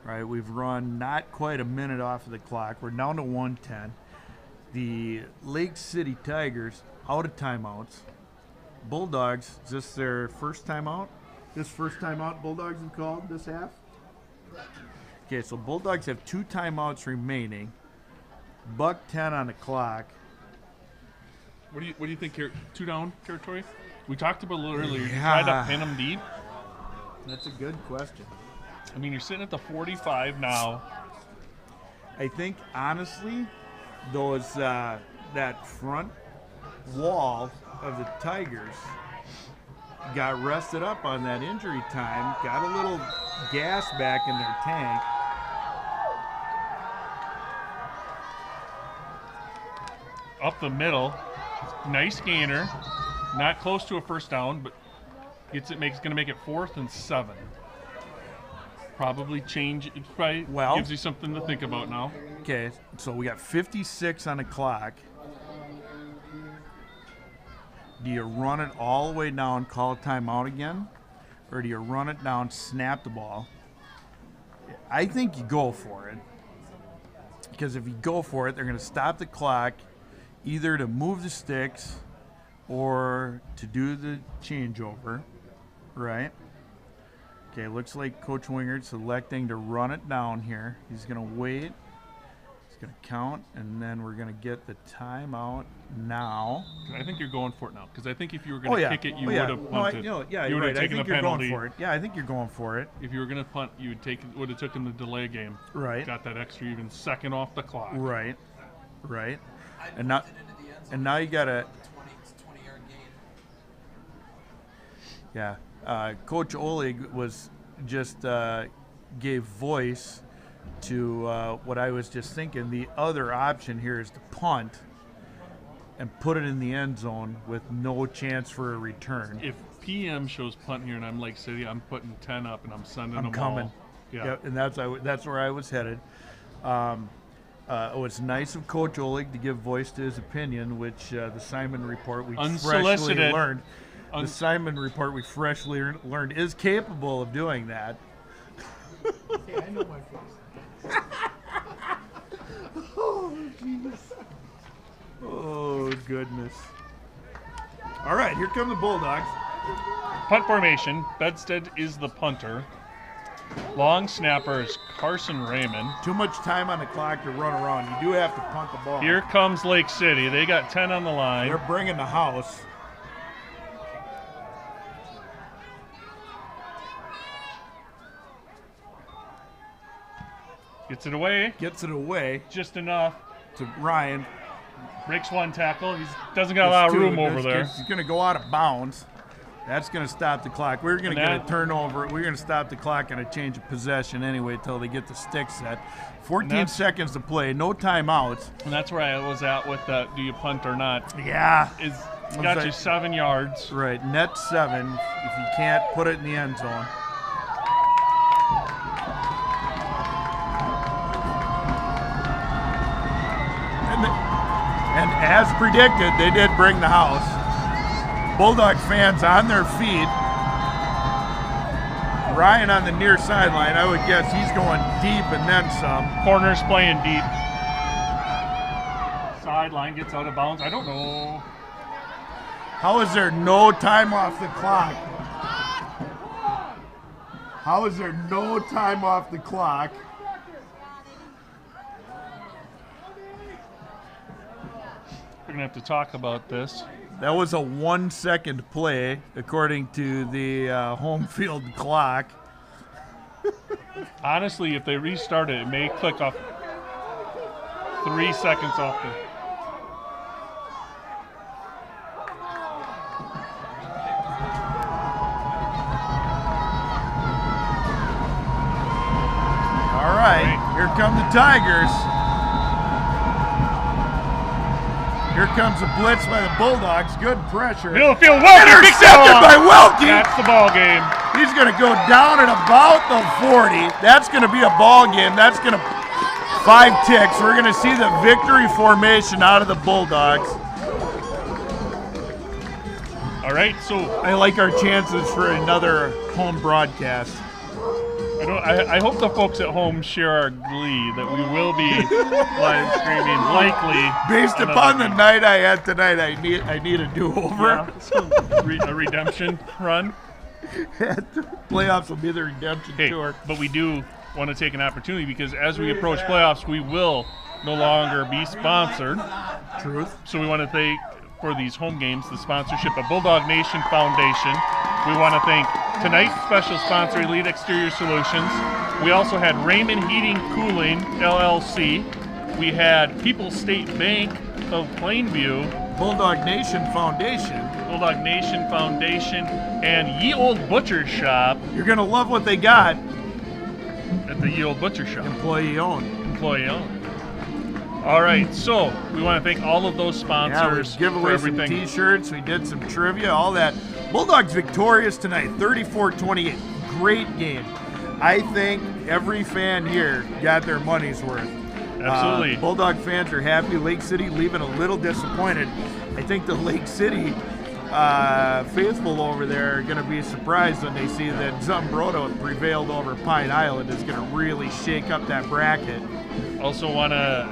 Right, we've run not quite a minute off of the clock. We're down to 1:10. The Lake City Tigers out of timeouts. Bulldogs, is this their first timeout? This first timeout Bulldogs have called this half? Okay, so Bulldogs have 2 timeouts remaining. $1:10 on the clock. What do you think here? 2 down territory? We talked about a little earlier. You Yeah. tried to pin them deep. That's a good question. I mean, you're sitting at the 45 now. I think, honestly, those that front wall of the Tigers got rested up on that injury time, got a little gas back in their tank. Up the middle. Nice gainer. Not close to a first down, but gets it. Going to make it 4th and 7. Probably change. It probably gives you something to think about now. Okay, so we got 56 on the clock. Do you run it all the way down, call a timeout again? Or do you run it down, snap the ball? I think you go for it. Because if you go for it, they're going to stop the clock either to move the sticks or to do the changeover, right? Okay, looks like Coach Wingard's selecting to run it down here. He's going to wait. He's going to count, and then we're going to get the timeout now. I think you're going for it now, because I think if you were going to kick it, you would have punted. You're you would right. have I taken think the you're penalty. going for it. Yeah, I think you're going for it. If you were going to punt, you would have taken the delay game. Right. Got that extra even second off the clock. Right. And now you got to. 20-yard gain. Yeah. Coach Oleg was just gave voice to what I was just thinking. The other option here is to punt and put it in the end zone with no chance for a return. If PM shows punt here and I'm Lake City, I'm putting 10 up and I'm sending I'm them coming. all. Yeah. Yep, and that's where I was headed. It was nice of Coach Oleg to give voice to his opinion, which the Simon report we freshly Unsolicited. learned. The Simon report we freshly learned is capable of doing that. Hey, I know my face. Oh, Jesus. Oh, goodness. All right, here come the Bulldogs. Punt formation. Bedstead is the punter. Long snapper is Carson Raymond. Too much time on the clock to run around. You do have to punt the ball. Here comes Lake City. They got 10 on the line. They're bringing the house. Gets it away. Gets it away Just enough. to Ryan. Breaks one tackle. He doesn't got a lot of room over there. He's going to go out of bounds. That's going to stop the clock. We're going to get a turnover. We're going to stop the clock and a change of possession anyway until they get the stick set. 14 seconds to play. No timeouts. And that's where I was at with that. Do you punt or not? Yeah. It's got you 7 yards. Right. Net 7 if you can't put it in the end zone. And as predicted, they did bring the house. Bulldog fans on their feet. Ryan on the near sideline, I would guess he's going deep and then some. Corners playing deep. Sideline gets out of bounds. I don't know. How is there no time off the clock? How is there no time off the clock? We're going to have to talk about this. That was a 1 second play, according to the home field clock. Honestly, if they restart it, it may click off 3 seconds off the. All right, here come the Tigers. Here comes a blitz by the Bulldogs. Good pressure. Middle field, Welke. Intercepted by Welke. That's the ball game. He's going to go down at about the 40. That's going to be a ball game. That's going to 5 ticks. We're going to see the victory formation out of the Bulldogs. All right, so I like our chances for another home broadcast. I hope the folks at home share our glee that we will be live streaming likely. Based upon the night I had tonight, I need a do-over. Yeah, so a redemption run. Playoffs will be the redemption tour. But we do want to take an opportunity because as we approach playoffs, we will no longer be sponsored. Truth. So we want to thank, for these home games, the sponsorship of Bulldog Nation Foundation. We want to thank tonight's special sponsor, Elite Exterior Solutions. We also had Raymond Heating Cooling, LLC. We had People's State Bank of Plainview. Bulldog Nation Foundation. Bulldog Nation Foundation. And Ye Old Butcher Shop. You're going to love what they got. At the Ye Old Butcher Shop. Employee owned. Employee owned. All right, so we want to thank all of those sponsors. Yeah, we give away some T-shirts. We did some trivia, all that. Bulldogs victorious tonight, 34-28. Great game. I think every fan here got their money's worth. Absolutely. Bulldog fans are happy. Lake City leaving a little disappointed. I think the Lake City faithful over there are going to be surprised when they see that Zumbrota prevailed over Pine Island. Is going to really shake up that bracket. Also want to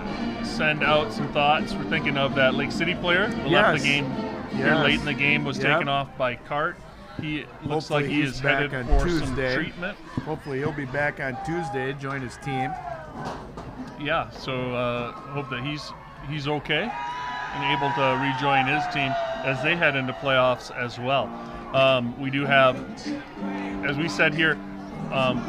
send out some thoughts. We're thinking of that Lake City player who left the game here late in the game, was taken off by cart. He looks like he is headed for Tuesday. Some treatment. Hopefully he'll be back on Tuesday, join his team. Yeah, so hope that he's okay and able to rejoin his team as they head into playoffs as well. We do have, as we said here,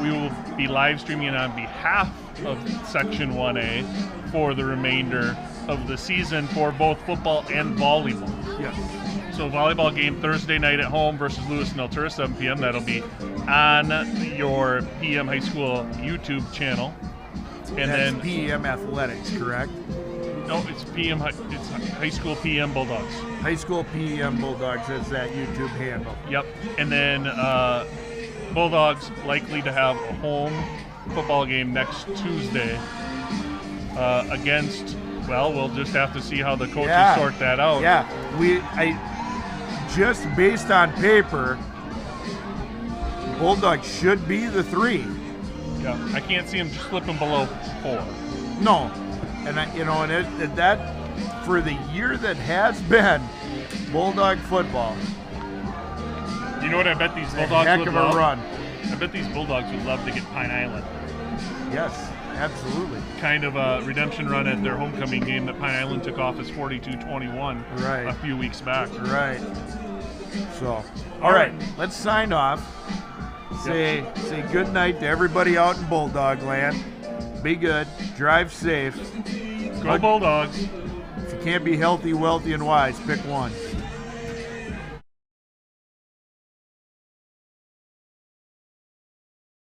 we will be live streaming on behalf of Section 1A for the remainder of the season for both football and volleyball. Yes. So volleyball game Thursday night at home versus Lewis and Altura, 7 p.m. That'll be on your PM High School YouTube channel. And that's then PM Athletics, correct? No, it's PM. It's High School PM Bulldogs. High School PM Bulldogs is that YouTube handle. Yep. And then Bulldogs likely to have a home football game next Tuesday against. Well, we'll just have to see how the coaches sort that out. Yeah, just based on paper, Bulldogs should be the 3. Yeah, I can't see them slipping below 4. No, and that for the year that has been Bulldog football. You know what I bet these Bulldogs heck would of love? a run. I bet these Bulldogs would love to get Pine Island. Yes, absolutely. Kind of a redemption run at their homecoming game that Pine Island took off as 42-21 Right. a few weeks back. Right. So, all right, let's sign off. Say good night to everybody out in Bulldog land. Be good. Drive safe. Go Bulldogs. If you can't be healthy, wealthy, and wise, pick one.